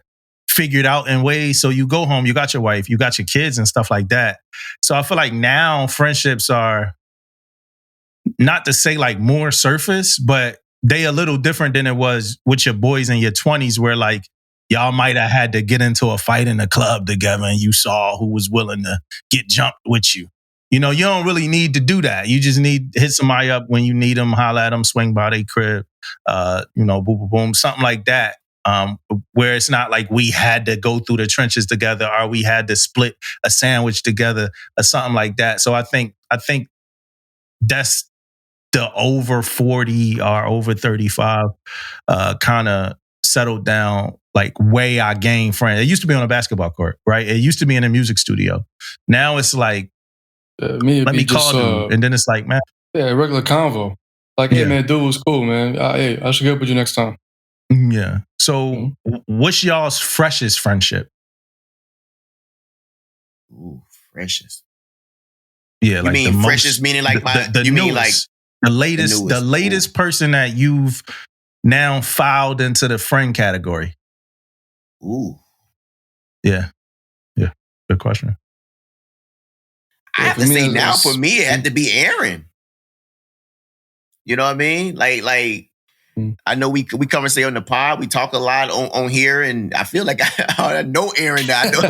Speaker 3: figured out in ways. So you go home, you got your wife, you got your kids and stuff like that. So I feel like now friendships are, not to say like more surface, but they a little different than it was with your boys in your 20s where like y'all might have had to get into a fight in a club together and you saw who was willing to get jumped with you. You don't really need to do that. You just need to hit somebody up when you need them, holler at them, swing by their crib, boom, boom, boom, something like that. Where it's not like we had to go through the trenches together or we had to split a sandwich together or something like that. So I think that's the over 40 or over 35 kind of settled down, like way I gain friends. It used to be on a basketball court, right? It used to be in a music studio. Now it's like, let me call you. And then it's like, man.
Speaker 4: Yeah, regular convo. Like, hey, man, dude was cool, man. Hey, I should get up with you next time.
Speaker 3: Yeah. So what's y'all's freshest friendship?
Speaker 1: Ooh, freshest.
Speaker 3: Yeah,
Speaker 1: you
Speaker 3: like
Speaker 1: mean
Speaker 3: the
Speaker 1: freshest,
Speaker 3: most,
Speaker 1: meaning like
Speaker 3: the latest person that you've now filed into the friend category?
Speaker 1: Ooh.
Speaker 3: Yeah. Good question.
Speaker 1: I have to say now for me, it had to be Aaron. You know what I mean? Like I know we conversate on the pod. We talk a lot on here, and I feel like I know Aaron now. I know,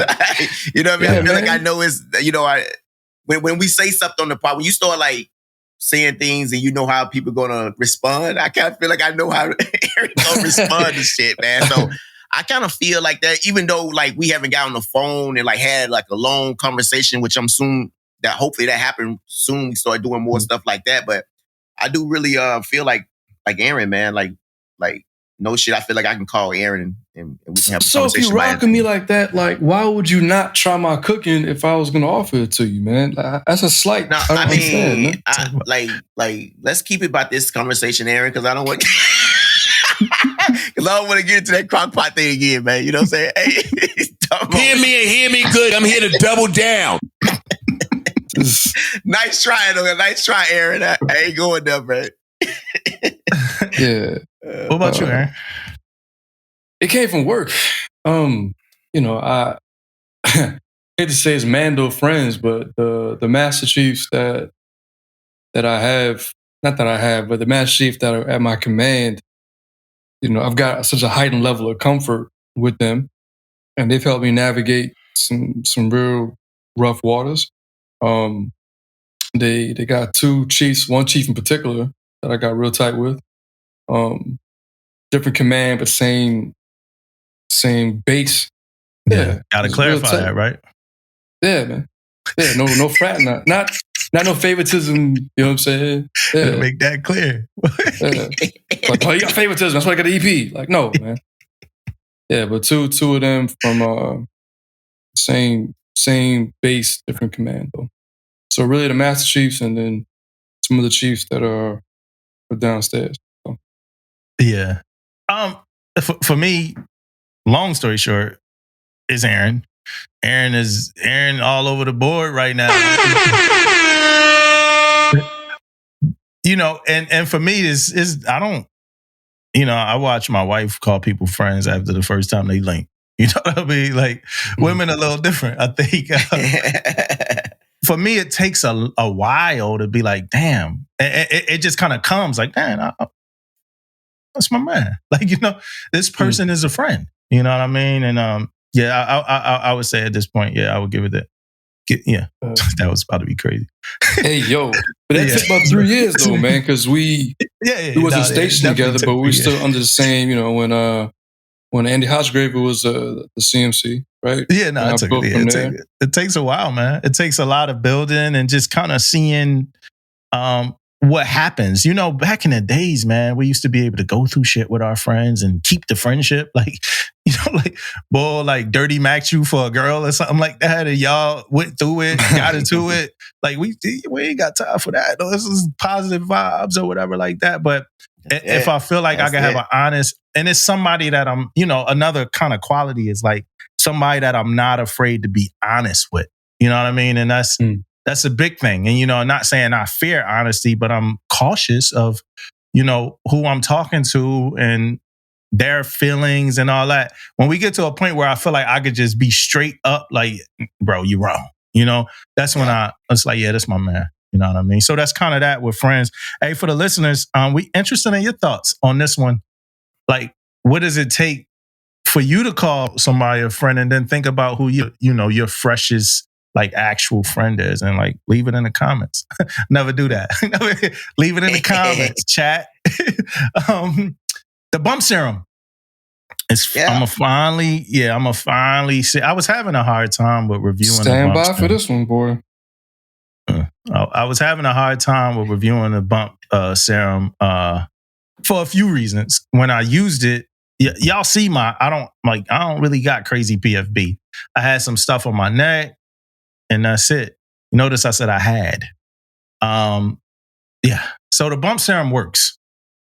Speaker 1: you know what I mean?
Speaker 4: Yeah,
Speaker 1: I feel
Speaker 4: man.
Speaker 1: like I know his. When we say something on the pod, when you start like saying things and you know how people gonna respond, I kind of feel like I know how Aaron gonna respond to shit, man. So I kind of feel like that, even though like we haven't got on the phone and like had like a long conversation, which I'm soon that hopefully that happened soon. We start doing more stuff like that, but I do really feel like Aaron, man, like no shit. I feel like I can call Aaron and we can have a
Speaker 4: So if
Speaker 1: conversation.
Speaker 4: you rocking me like that, like why would you not try my cooking if I was gonna offer it to you, man? Like, that's a slight.
Speaker 1: No,
Speaker 4: I don't understand, man.
Speaker 1: Like let's keep it about this conversation, Aaron, because I don't want because I don't want to get into that crockpot thing again, man. You know what I'm saying? Hey,
Speaker 6: hear me and hear me good. I'm here to double down.
Speaker 1: Nice try, though. Nice try, Aaron. I ain't going there, man.
Speaker 4: Yeah.
Speaker 3: What about you, Aaron?
Speaker 4: It came from work. I hate to say it's Mando friends, but the Master Chiefs that I have, not that I have, but the Master Chiefs that are at my command, I've got such a heightened level of comfort with them, and they've helped me navigate some real rough waters. They got two chiefs, one chief in particular that I got real tight with. Different command, but same base. Yeah,
Speaker 3: gotta clarify that, right?
Speaker 4: Yeah, man. Yeah, no frat, not no favoritism. You know what I'm saying? Yeah,
Speaker 3: make that clear.
Speaker 4: Yeah. Like, oh, you got favoritism. That's why I got the EP. Like, no, man. Yeah, but two of them from same base, different command though. So really, the Master Chiefs, and then some of the chiefs that are downstairs. So.
Speaker 3: Yeah. For me, long story short, is Aaron. Aaron all over the board right now. And for me, is I don't. I watch my wife call people friends after the first time they link. You know what I mean? Like women are a little different. I think for me, it takes a while to be like, damn. It just kind of comes like, damn, that's my man. Like, this person is a friend. You know what I mean? And I would say at this point, I would give it that. That was about to be crazy.
Speaker 4: Hey, yo. But that took about 3 years, though, man, because we wasn't stationed together, but we were still under the same, when Andy Hosgrave was the CMC, right?
Speaker 3: Yeah, no, it takes a while, man. It takes a lot of building and just kind of seeing what happens. Back in the days, man, we used to be able to go through shit with our friends and keep the friendship. Like, like Dirty Max you for a girl or something like that. And y'all went through it, got into it. Like, we ain't got time for that. This is positive vibes or whatever like that. But if I feel like I can have an honest, and it's somebody that I'm, another kind of quality is like somebody that I'm not afraid to be honest with. You know what I mean? And that's a big thing. And, I'm not saying I fear honesty, but I'm cautious of, who I'm talking to and their feelings and all that. When we get to a point where I feel like I could just be straight up like, bro, you wrong. That's when it's like, that's my man. You know what I mean? So that's kind of that with friends. Hey, for the listeners, we interested in your thoughts on this one. Like, what does it take for you to call somebody a friend and then think about who your freshest like actual friend is and like leave it in the comments. Never do that. Leave it in the comments, chat. The Bump Serum. I'm gonna finally see. I was having a hard time with reviewing.
Speaker 4: Stand by for this one, boy.
Speaker 3: I was having a hard time with reviewing the Bump Serum for a few reasons. When I used it, y'all see I don't really got crazy PFB. I had some stuff on my neck, and that's it. You notice I said I had. So the Bump Serum works.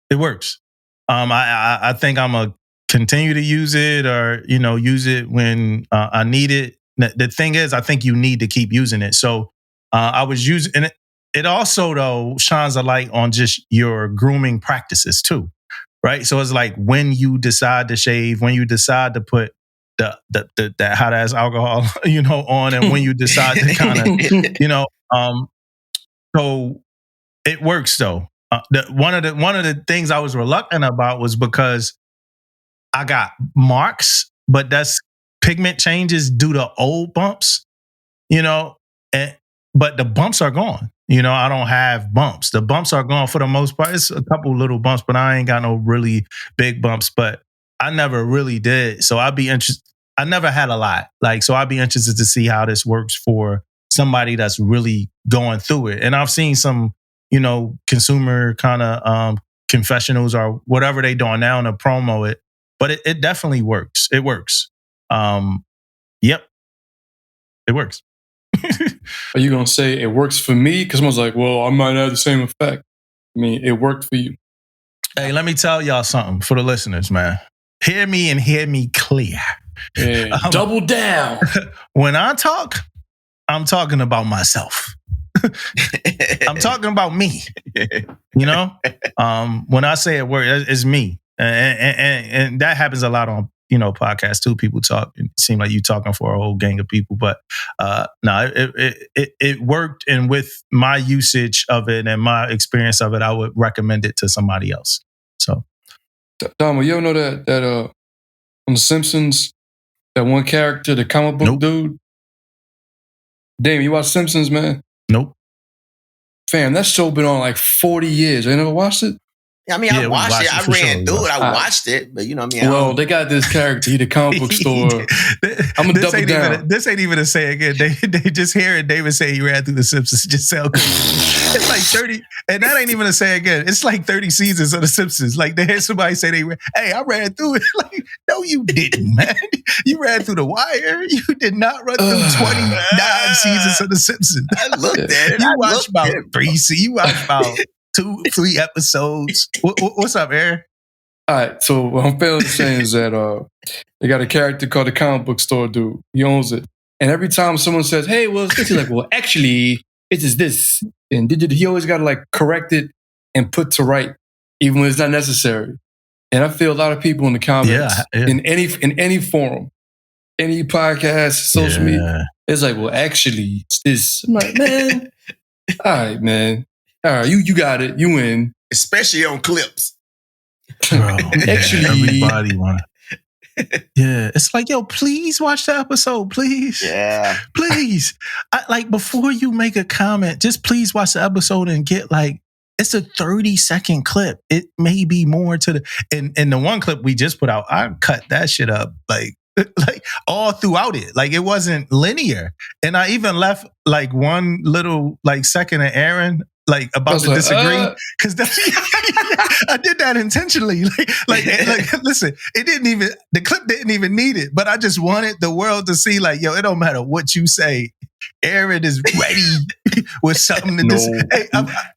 Speaker 3: It works. I think I'm gonna continue to use it, or use it when I need it. The thing is, I think you need to keep using it. So I was using it. It also though shines a light on just your grooming practices too, right? So it's like when you decide to shave, when you decide to put the hot ass alcohol, on, and when you decide to kind of, so it works though. One of the things I was reluctant about was because I got marks, but that's pigment changes due to old bumps, but the bumps are gone. I don't have bumps. The bumps are gone for the most part. It's a couple little bumps, but I ain't got no really big bumps, but I never really did. So I'd be interested. I never had a lot. So I'd be interested to see how this works for somebody that's really going through it. And I've seen some, consumer kind of confessionals or whatever they doing now to promo it, but it definitely works. It works. Yep. It works.
Speaker 4: Are you going to say it works for me? Because someone's like, well, I might have the same effect. I mean, it worked for you.
Speaker 3: Hey, let me tell y'all something for the listeners, man. Hear me and hear me clear.
Speaker 4: Yeah, double down.
Speaker 3: When I talk, I'm talking about myself. I'm talking about me. When I say it works, it's me. And that happens a lot on podcasts too. People talk. It seems like you talking for a whole gang of people, but no, it worked. And with my usage of it and my experience of it, I would recommend it to somebody else. So,
Speaker 4: Damo, you ever know that on The Simpsons, that one character, the comic book dude? Damon, you watch Simpsons, man?
Speaker 3: Nope.
Speaker 4: Fam, that show been on like 40 years. You never watched it?
Speaker 1: I mean, I watched it. I ran through it. I watched it, but
Speaker 4: well, they got this character. He the comic book store. I'm gonna double down.
Speaker 3: This ain't even a say again. They just hearing David say he ran through The Simpsons just sound good. It's like 30, and that ain't even a say again. It's like 30 seasons of The Simpsons. Like they had somebody say hey, I ran through it. Like, no, you didn't, man. You ran through The Wire. You did not run through 29 seasons of The Simpsons.
Speaker 1: I looked at it.
Speaker 3: You watched about 3 seasons. You watched about 2-3 episodes. What's up, Aaron?
Speaker 4: All right, so what I'm failing to say is that they got a character called the comic book store dude. He owns it. And every time someone says, hey, well, it's this, he's like, well, actually, it is this. And he always got to like correct it and put to right, even when it's not necessary. And I feel a lot of people in the comments, in any forum, any podcast, social media, it's like, well, actually, it's this. I'm like, man, all right, man. All right, you got it. You win.
Speaker 1: Especially on clips.
Speaker 3: Bro,
Speaker 4: actually,
Speaker 3: everybody want. Yeah, it's like, yo, please watch the episode, please.
Speaker 1: Yeah,
Speaker 3: please. Like before you make a comment, just please watch the episode and get like, it's a 30-second clip. It may be more to the and the one clip we just put out. I cut that shit up like all throughout it. Like it wasn't linear, and I even left like one little like second of Aaron. Like about to disagree because I did that intentionally. Like, listen, the clip didn't even need it, but I just wanted the world to see, like, yo, it don't matter what you say, Aaron is ready with something to disagree. Hey,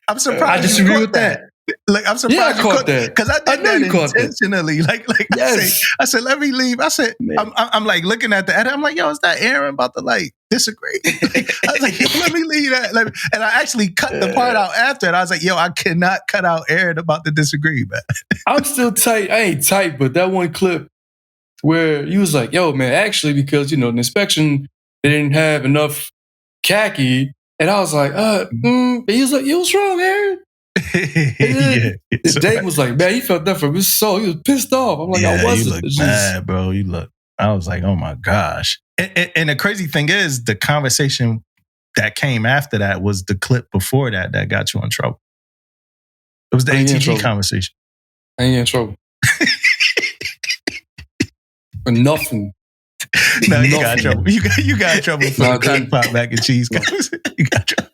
Speaker 3: I'm surprised.
Speaker 4: I disagree with that.
Speaker 3: Like I'm surprised
Speaker 4: I caught that
Speaker 3: because I did that intentionally. Like yes. I said, let me leave. I said, I'm like looking at the edit. I'm like, yo, is that Aaron about to like disagree? I was like, yo, let me leave that. And I actually cut the part out after it. I was like, yo, I cannot cut out Aaron about to disagree, man.
Speaker 4: I'm still tight. I ain't tight, but that one clip where you was like, yo, man, actually, because the inspection they didn't have enough khaki, and I was like, and he was like, you was wrong, Aaron. Damon was like, man, he felt that from his soul. He was pissed off. I'm like, I wasn't.
Speaker 3: You look mad, bro. You look. I was like, oh my gosh. And the crazy thing is, the conversation that came after that was the clip before that got you in trouble. It was the ATG conversation.
Speaker 4: I ain't in trouble. For nothing.
Speaker 3: No, you got trouble. You got trouble for the crockpot mac and cheese. You got trouble.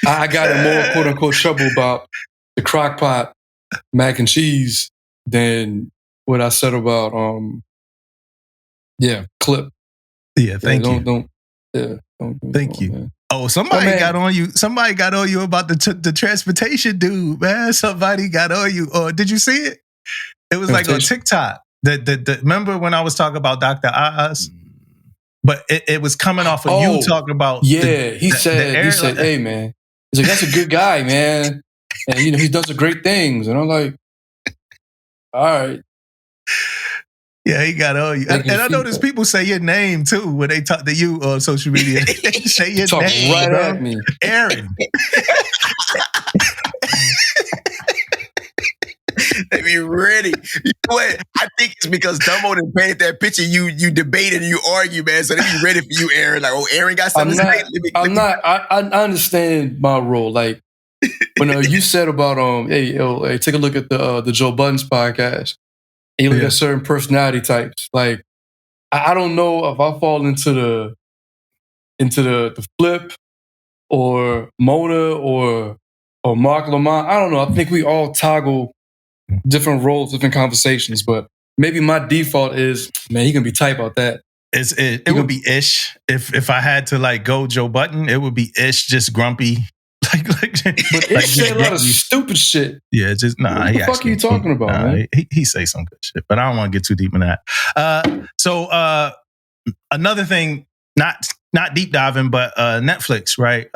Speaker 4: I got in more quote unquote trouble about the crockpot mac and cheese than what I said about clip.
Speaker 3: Yeah, thank you. Thank you. Man. Oh, somebody got on you. Somebody got on you about the transportation dude, man. Somebody got on you. Or did you see it? It was like on TikTok. The remember when I was talking about Dr. Oz? But it was coming off of you talking about.
Speaker 4: Yeah, he said, hey, man. He's like, that's a good guy, man. And, he does the great things. And I'm like, all right.
Speaker 3: Yeah, he got on you. And I notice people say your name, too, when they talk to you on social media. They say your
Speaker 4: talk
Speaker 3: name.
Speaker 4: Right at me.
Speaker 3: Aaron.
Speaker 1: They be ready. You know what? I think it's because Damo done painted that picture. You debated and you argue, man. So they be ready for you, Aaron. Like, oh, Aaron got something to say.
Speaker 4: I understand my role. Like when you said about hey, take a look at the Joe Budden's podcast. And you look at certain personality types. Like I don't know if I fall into the Flip or Mona or Mark Lamont. I don't know. I think we all toggle different roles, different conversations, but maybe my default is, man, he can be tight about that.
Speaker 3: It would be Ish. If I had to like go Joe Budden, it would be Ish, just grumpy.
Speaker 4: But Ish say a lot of stupid shit.
Speaker 3: Yeah, just nah.
Speaker 4: What the fuck are you talking about, man?
Speaker 3: He say some good shit, but I don't want to get too deep in that. So another thing, not deep diving, but Netflix, right?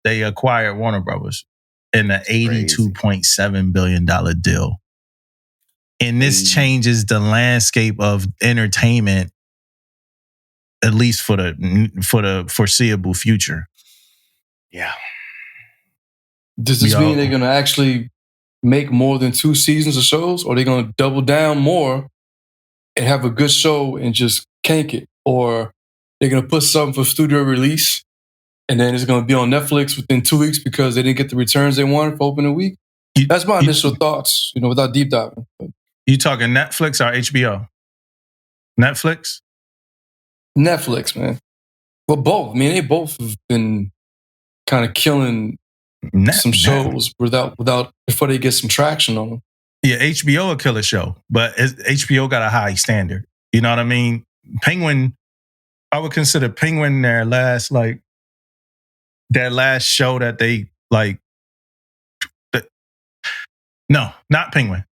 Speaker 3: They acquired Warner Brothers in an $82.7 billion deal. And this changes the landscape of entertainment, at least for the foreseeable future.
Speaker 1: Yeah.
Speaker 4: Does this mean they're going to actually make more than 2 seasons of shows? Or are they going to double down more and have a good show and just cank it? Or they're going to put something for studio release and then it's going to be on Netflix within 2 weeks because they didn't get the returns they wanted for opening week? That's my initial thoughts, without deep diving.
Speaker 3: You talking Netflix or HBO? Netflix?
Speaker 4: Netflix, man. Well, both. I mean, they both have been kind of killing some shows without before they get some traction on them.
Speaker 3: Yeah, HBO a killer show, but HBO got a high standard. You know what I mean? Penguin, I would consider Penguin their last show that they like. No, not Penguin.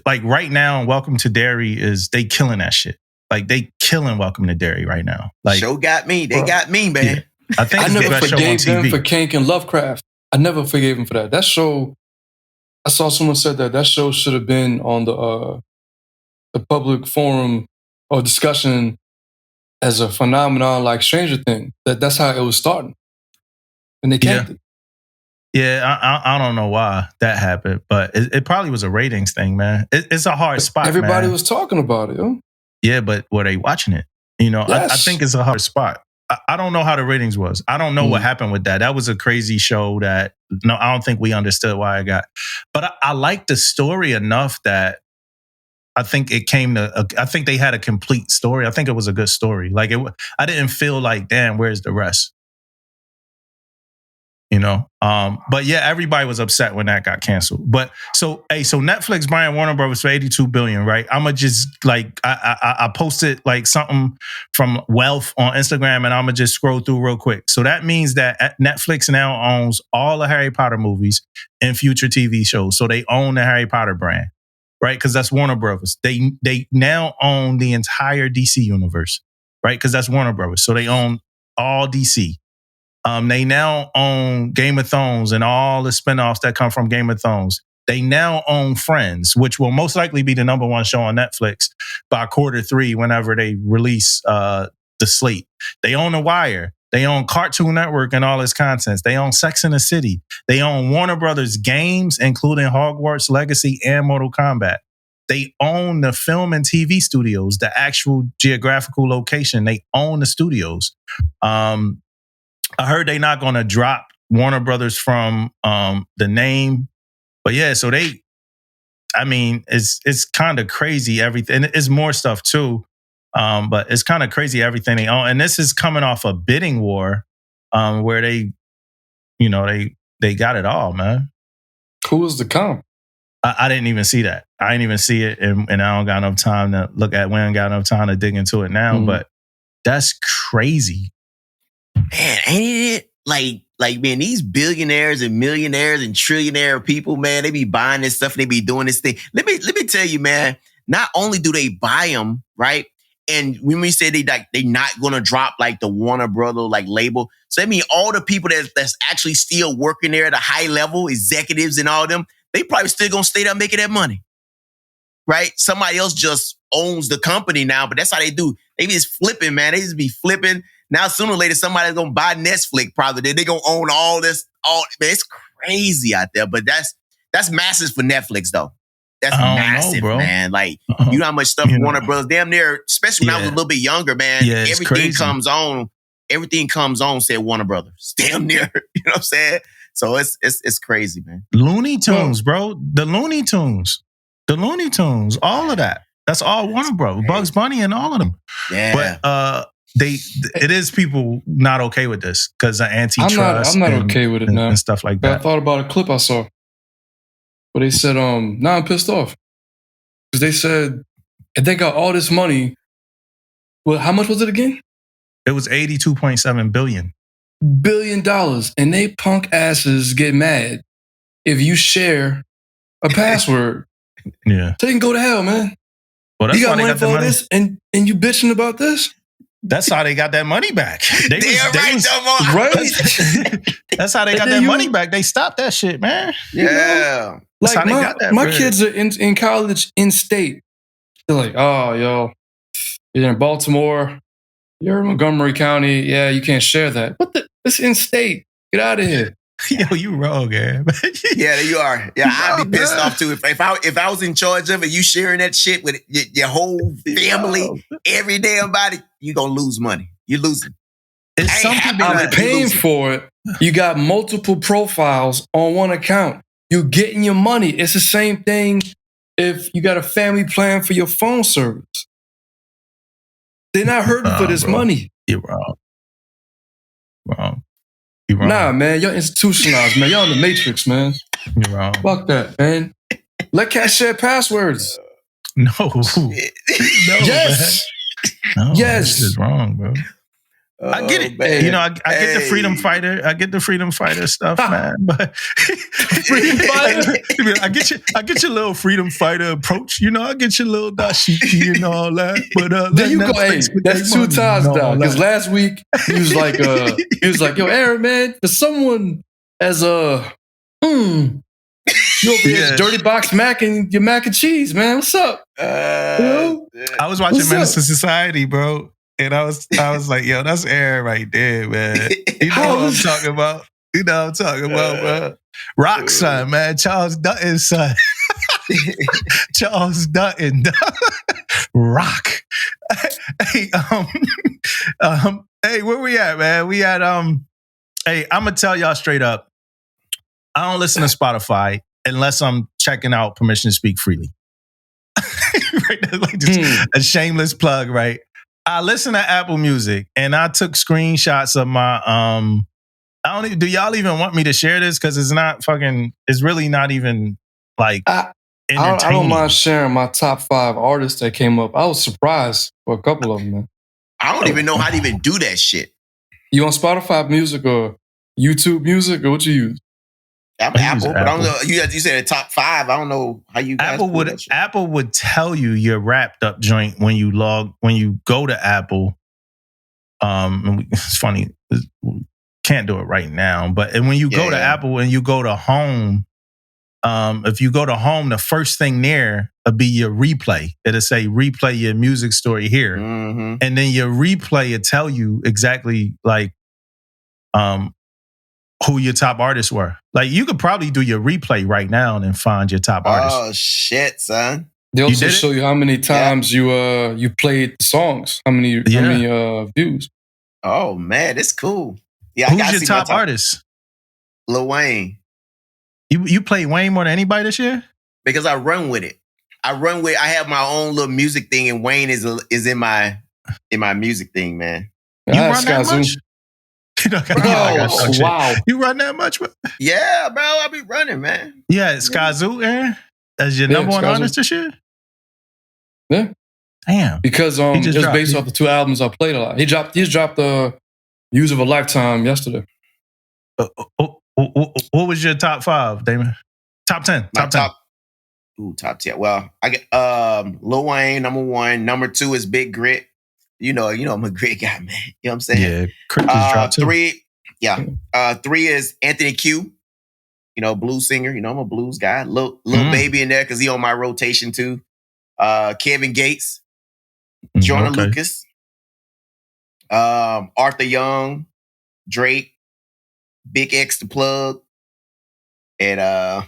Speaker 3: like right now, Welcome to Dairy they killing that shit. Like they killing Welcome to Dairy right now. Like
Speaker 1: show got me. They got me, man.
Speaker 3: Yeah. I think
Speaker 4: I
Speaker 3: it's the
Speaker 4: never
Speaker 3: best show on
Speaker 4: forgave them
Speaker 3: TV.
Speaker 4: for Kank and Lovecraft. I never forgave them for that. That show, I saw someone said that show should have been on the public forum or discussion as a phenomenon like Stranger Things. That's how it was starting. And they canked it.
Speaker 3: Yeah, I don't know why that happened, but it probably was a ratings thing, man. It's a hard spot.
Speaker 4: Everybody
Speaker 3: man.
Speaker 4: was talking about it. Yo.
Speaker 3: Yeah, but were they watching it? You know,
Speaker 4: Yes.
Speaker 3: I think it's a hard spot. I don't know how the ratings was. I don't know what happened with that. That was a crazy show that I don't think we understood why it got. But I liked the story enough that I think it came to. I think they had a complete story. I think it was a good story. Like I didn't feel like, damn, where's the rest? You know, but yeah, everybody was upset when that got canceled. But so Netflix buying Warner Brothers for $82 billion, right? I'ma just like I posted like something from Wealth on Instagram, and I'ma just scroll through real quick. So that means that Netflix now owns all the Harry Potter movies and future TV shows. So they own the Harry Potter brand, right? Because that's Warner Brothers. They now own the entire DC universe, right? Because that's Warner Brothers. So they own all DC. They now own Game of Thrones and all the spinoffs that come from Game of Thrones. They now own Friends, which will most likely be the number one show on Netflix by Q3 whenever they release the slate. They own The Wire. They own Cartoon Network and all its contents. They own Sex and the City. They own Warner Brothers games, including Hogwarts Legacy and Mortal Kombat. They own the film and TV studios, the actual geographical location. They own the studios. I heard they're not going to drop Warner Brothers from the name, but yeah. So it's kind of crazy everything. It's more stuff too, but it's kind of crazy everything they own. And this is coming off a bidding war, where they got it all, man.
Speaker 4: Who was the comp?
Speaker 3: I didn't even see that. I didn't even see it, and I don't got enough time to look at. We ain't got enough time to dig into it now, but that's crazy.
Speaker 1: Man, ain't it like man, these billionaires and millionaires and trillionaire people, man, they be buying this stuff and they be doing this thing. Let me tell you, man, not only do they buy them, right? And when we say they not gonna drop like the Warner Brother like label, so that means all the people that's actually still working there at a high level, executives and all them, they probably still gonna stay there making that money. Right? Somebody else just owns the company now, but that's how they do. They be just flipping, man. They just be flipping. Now, sooner or later, somebody's going to buy Netflix probably. They're going to own all this. Man, it's crazy out there. But that's massive for Netflix, though. That's massive,
Speaker 3: bro.
Speaker 1: Man. Like, you know how much stuff Warner Brothers, damn near, especially when I was a little bit younger, man.
Speaker 3: Yeah,
Speaker 1: everything comes on, said Warner Brothers. Damn near. You know what I'm saying? So it's crazy, man.
Speaker 3: Looney Tunes, bro. The Looney Tunes. All of that. That's all Warner Brothers. Bugs Bunny and all of them.
Speaker 1: Yeah.
Speaker 3: But it is people not okay with this because of antitrust.
Speaker 4: I'm not okay with it now
Speaker 3: and stuff like
Speaker 4: but
Speaker 3: that.
Speaker 4: I thought about a clip I saw where they said, now I'm pissed off because they said if they got all this money, well, how much was it again?
Speaker 3: It was $82.7 billion.
Speaker 4: $1 billion, and they punk asses get mad if you share a password.
Speaker 3: Yeah,
Speaker 4: so they can go to hell, man.
Speaker 3: Well, that's
Speaker 4: you
Speaker 3: why
Speaker 4: got
Speaker 3: they
Speaker 4: money
Speaker 3: got
Speaker 4: for
Speaker 3: the
Speaker 4: all
Speaker 3: money.
Speaker 4: this, and you bitching about this.
Speaker 3: That's how they got that money back.
Speaker 4: Right?
Speaker 3: That's how they got that money back. They stopped that shit, man.
Speaker 1: Yeah.
Speaker 4: Like my kids are in college in state. They're like, oh, yo, you're in Baltimore, you're in Montgomery County. Yeah, you can't share that. It's in state. Get out of here.
Speaker 3: Yo, you wrong, man.
Speaker 1: Yeah, you are. Yeah, I'd be pissed off too. If I was in charge of it, you sharing that shit with your whole family, every damn body, you gonna lose money. You're losing.
Speaker 4: I'm paying for it. You got multiple profiles on one account. You're getting your money. It's the same thing if you got a family plan for your phone service. They're not hurting for this money.
Speaker 3: You're wrong. Wrong.
Speaker 4: Nah, man, y'all institutionalized, man. Y'all in the Matrix, man.
Speaker 3: You're wrong.
Speaker 4: Fuck that, man. Let cats share passwords.
Speaker 3: No.
Speaker 4: Yes.
Speaker 3: No,
Speaker 4: yes.
Speaker 3: this is wrong, bro. I get it.
Speaker 1: Man.
Speaker 3: You know, I get the freedom fighter. I get the freedom fighter stuff, man. But
Speaker 4: Freedom fighter?
Speaker 3: I get your little freedom fighter approach. You know, I get your little dashiki and all that. But
Speaker 4: there you go. Hey, that's 2 times down. Because last week he was like, yo, Aaron, man, for someone as a you over here dirty box mac and your mac and cheese, man. What's up?
Speaker 3: I was watching Menace to Society, bro. And I was like, yo, that's Aaron right there, man. You know what I'm talking about? You know what I'm talking about, bro. Rock's son, man. Charles Dutton's son. Charles Dutton. Rock. Hey, hey, where we at, man? We at hey, I'm gonna tell y'all straight up. I don't listen to Spotify unless I'm checking out Permission to Speak Freely. Right? That's like just a shameless plug, right? I listen to Apple Music and I took screenshots of my I don't even, do y'all even want me to share this? Because it's really not even like entertaining.
Speaker 4: I don't mind sharing my top 5 artists that came up. I was surprised for a couple of them, man.
Speaker 1: I don't even know how to even do that shit.
Speaker 4: You on Spotify Music or YouTube Music or what you use?
Speaker 1: Apple, but I don't know. You said the top 5. I don't know how you guys
Speaker 3: Apple would tell you your wrapped up joint when you go to Apple. It's funny, we can't do it right now, but when you go to Apple and you go to home, if you go to home, the first thing there will be your replay. It'll say replay your music story here, and then your replay will tell you exactly like who your top artists were. Like you could probably do your replay right now and then find your top artists.
Speaker 1: Oh shit, son!
Speaker 4: They also show you how many times you played the songs, how many views.
Speaker 1: Oh man, that's cool. Yeah,
Speaker 3: who's your top artist?
Speaker 1: Lil Wayne.
Speaker 3: You played Wayne more than anybody this year?
Speaker 1: Because I run with it. I have my own little music thing, and Wayne is in my music thing, man.
Speaker 3: You run that much? Wow. You run that much, bro?
Speaker 1: Yeah, bro. I be running, man.
Speaker 3: Yeah, Skyzoo, Aaron, as your number one artist this year?
Speaker 4: Yeah.
Speaker 3: Damn.
Speaker 4: Because it was based off the 2 albums I played a lot. He just dropped the Views of a Lifetime yesterday.
Speaker 3: What was your top 5, Damon? Top 10. Top 10.
Speaker 1: Top 10. Well, I get Lil Wayne, number 1. Number 2 is Big Grit. You know I'm a great guy, man. You know what I'm saying?
Speaker 3: Yeah, Crit just dropped too.
Speaker 1: 3 is Anthony Q. You know, blues singer. You know, I'm a blues guy. Little Baby in there because he on my rotation too. Kevin Gates, Jordan Lucas, Arthur Young, Drake, Big X the Plug, and I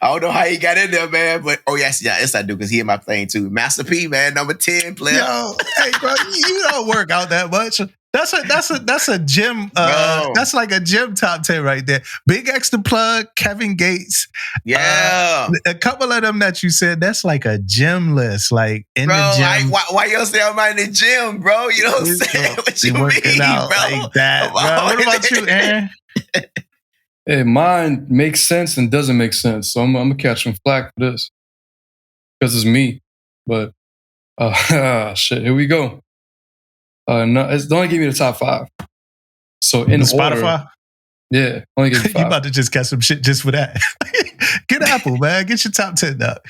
Speaker 1: don't know how he got in there, man. But yes, I do because he in my thing too. Master P, man, number 10 player.
Speaker 3: Yo, hey, bro, you don't work out that much. That's a gym. That's like a gym top 10 right there. Big X the Plug, Kevin Gates.
Speaker 1: Yeah,
Speaker 3: a couple of them that you said. That's like a gym list. Like in the gym.
Speaker 1: Why you say I'm in the gym, bro? You know what I'm saying? What you mean,
Speaker 3: out
Speaker 1: bro?
Speaker 3: Like that, bro. What about you, Aaron?
Speaker 4: Hey, mine makes sense and doesn't make sense. So I'm gonna catch some flack for this because it's me. But shit, here we go. No, it's only give me the top 5. So in
Speaker 3: Spotify,
Speaker 4: order, only give me 5.
Speaker 3: You about to just catch some shit just for that? Get Apple, man. Get your top 10 up.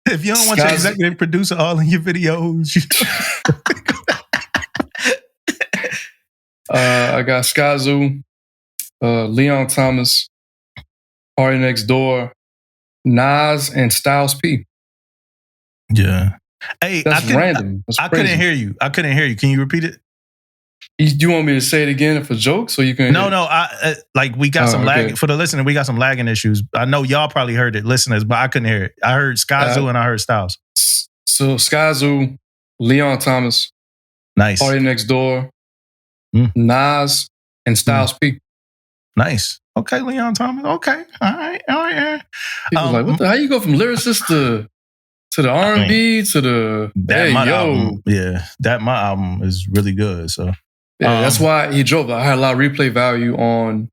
Speaker 3: If you don't want your executive producer all in your videos,
Speaker 4: I got Skyzoo, Leon Thomas, Party Next Door, Nas, and Styles P.
Speaker 3: Yeah. Hey,
Speaker 4: that's random. That's
Speaker 3: I couldn't hear you. Can you repeat it?
Speaker 4: You want me to say it again for jokes, so you can?
Speaker 3: No. We got some lag for the listener. We got some lagging issues. I know y'all probably heard it, listeners, but I couldn't hear it. I heard Skyzoo and I heard Styles.
Speaker 4: So Skyzoo, Leon Thomas,
Speaker 3: nice.
Speaker 4: Party Next Door, Nas, and Styles P.
Speaker 3: Nice. Okay, Leon Thomas. Okay. All right.
Speaker 4: People like, how you go from lyricist to the R&B to the
Speaker 3: album. Yeah, my album is really good. So
Speaker 4: that's why he drove. I had a lot of replay value on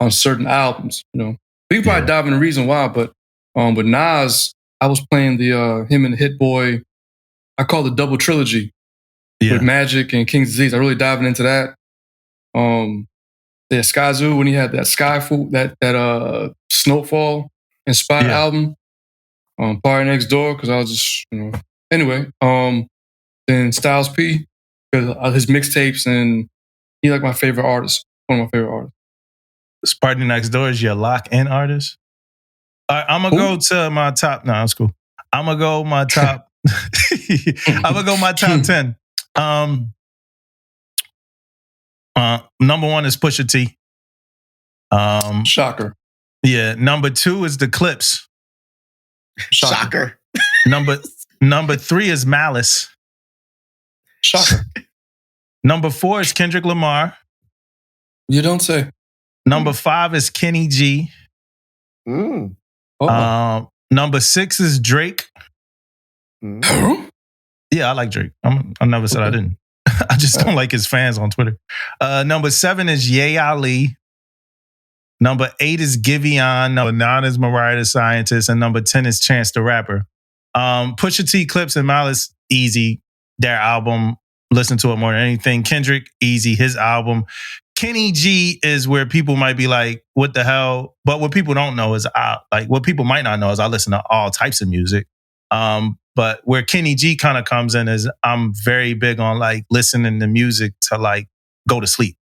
Speaker 4: certain albums. You know, we can probably dive into the reason why, but with Nas, I was playing the him and Hit Boy. I call it the double trilogy. with Magic and King's Disease. I really diving into that. Yeah, Sky Zoo, when he had that Skyfall, that Snowfall inspired album. Party Next Door, because I was just, anyway. Then Styles P, because his mixtapes, and he like my favorite artist, one of my favorite artists.
Speaker 3: Party Next Door is your lock-in artist? All right, I'm going to go to my top. No, that's cool. I'm going to go my top. I'm going to go my top 10. Number 1 is Pusha T.
Speaker 4: Shocker.
Speaker 3: Yeah. Number 2 is The Clips.
Speaker 1: Shocker.
Speaker 3: Number 3 is Malice.
Speaker 4: Shocker.
Speaker 3: Number 4 is Kendrick Lamar.
Speaker 4: You don't say.
Speaker 3: Number 5 is Kenny G. Number 6 is Drake. Yeah, I like Drake. I never said I didn't. I just don't like his fans on Twitter. Number 7 is Ye Ali. Number 8 is Giveon. Number 9 is Mariah the Scientist. And number 10 is Chance the Rapper. Pusha T, Clips, and Malice, easy. Their album, listen to it more than anything. Kendrick, easy. His album. Kenny G is where people might be like, what the hell? But what people don't know is, what people might not know is I listen to all types of music. But where Kenny G kind of comes in is I'm very big on like listening to music to like go to sleep.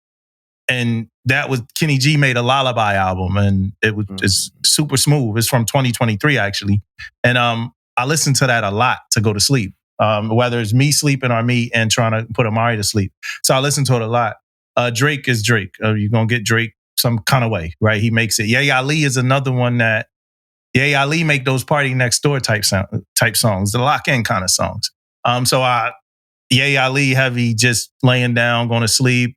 Speaker 3: And that was Kenny G made a Lullaby album, and it's super smooth. It's from 2023 actually. And I listen to that a lot to go to sleep. Whether it's me sleeping or me and trying to put Amari to sleep. So I listen to it a lot. Drake is Drake. You're going to get Drake some kind of way, right? He makes it. Ye Ali is another one that Ye Ali make those Party Next Door type songs, the lock-in kind of songs. Ye Ali heavy, just laying down, going to sleep,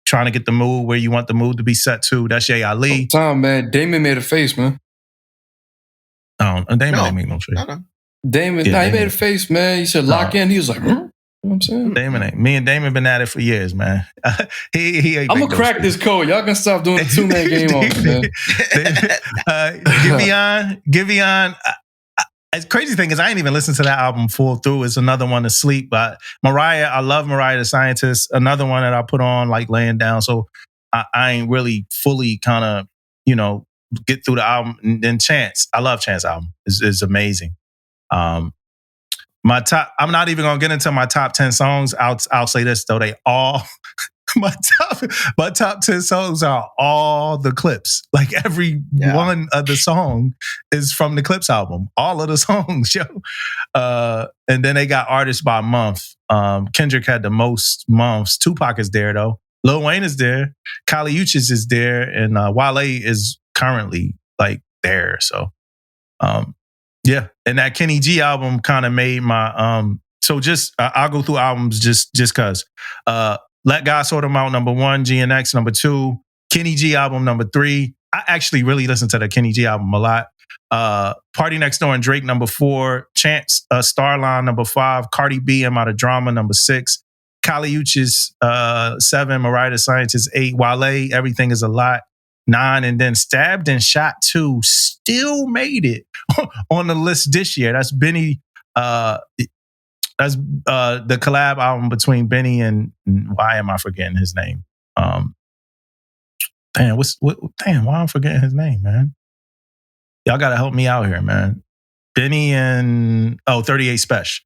Speaker 3: trying to get the mood where you want the mood to be set to. That's Ye Ali.
Speaker 4: Time, man. Damon made a face, man.
Speaker 3: Damon didn't make no face.
Speaker 4: Damon, he made a face, man. He said lock in. He was like, You know what I'm saying?
Speaker 3: Damon ain't. Me and Damon been at it for years, man. he ain't.
Speaker 4: I'm gonna crack this code. Y'all can stop doing the 2-man game on, man.
Speaker 3: Giveon. The crazy thing is, I ain't even listened to that album full through. It's another one to sleep. But Mariah, I love Mariah the Scientist. Another one that I put on like laying down. So I ain't really fully kind of get through the album. And then Chance, I love Chance album. It's amazing. My top, I'm not even gonna get into my top 10 songs. I'll say this though, they all my top 10 songs are all the Clips. Like every one of the song is from the Clips album. All of the songs, yo. And then they got artists by month. Kendrick had the most months. Tupac is there though. Lil Wayne is there. Kali Uchis is there, and Wale is currently like there. So yeah, and that Kenny G album kind of made my so just I'll go through albums just cause. Let God Sort Them Out, number 1, GNX, number 2, Kenny G album, number 3. I actually really listen to the Kenny G album a lot. Party Next Door and Drake, number 4, Chance Starline, number 5, Cardi B and Out of Drama, number 6, Kali Uchis, 7, Mariah the Scientist, 8, Wale, Everything Is a Lot, 9, and then Stabbed and Shot 2 still made it on the list this year. That's Benny. That's the collab album between Benny and why am I forgetting his name? Damn, why am I forgetting his name, man? Y'all gotta help me out here, man. Benny and 38 Special.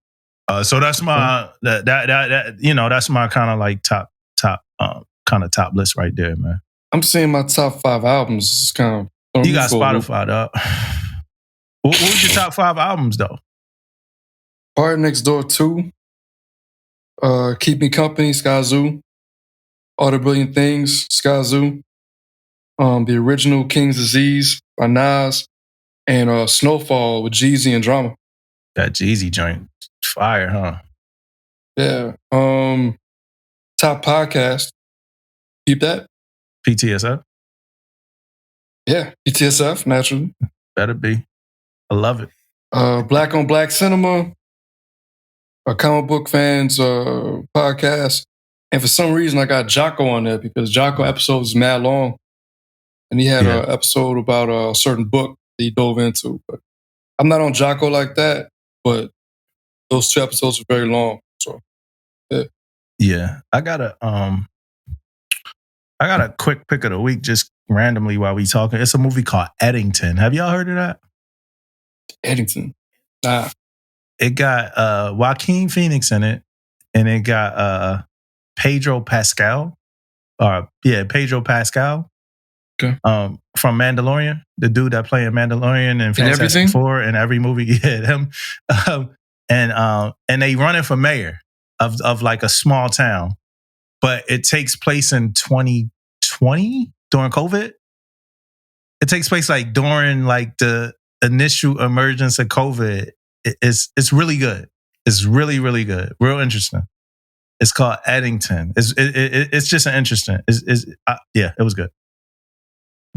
Speaker 3: So that's my that's my kind of like top kind of top list right there, man.
Speaker 4: I'm saying my top 5 albums is kind of.
Speaker 3: You got Spotify up. What was your top 5 albums though?
Speaker 4: Party Next Door 2, Keep Me Company, Sky Zoo, All the Brilliant Things, Sky Zoo, the original King's Disease by Nas, and Snowfall with Jeezy and Drama.
Speaker 3: That Jeezy joint, fire, huh?
Speaker 4: Yeah. Top podcast, keep that.
Speaker 3: PTSF?
Speaker 4: Yeah, PTSF, naturally.
Speaker 3: Better be. I love it.
Speaker 4: Black on Black Cinema, a comic book fans podcast. And for some reason, I got Jocko on there because Jocko episodes is mad long. And he had an episode about a certain book that he dove into. But I'm not on Jocko like that, but those 2 episodes are very long. So, yeah.
Speaker 3: Yeah, I got a quick pick of the week just randomly while we talking. It's a movie called Eddington. Have y'all heard of that?
Speaker 4: Eddington. Nah.
Speaker 3: It got Joaquin Phoenix in it, and it got Pedro Pascal. Pedro Pascal.
Speaker 4: Okay.
Speaker 3: From Mandalorian, the dude that played Mandalorian and Fantastic Four in every movie. Yeah, him. And they running for mayor of like a small town, but it takes place in 2020 during COVID. It takes place like during like the initial emergence of COVID. It's really good. It's really, really good. Real interesting. It's called Eddington. It's just an interesting. It was good.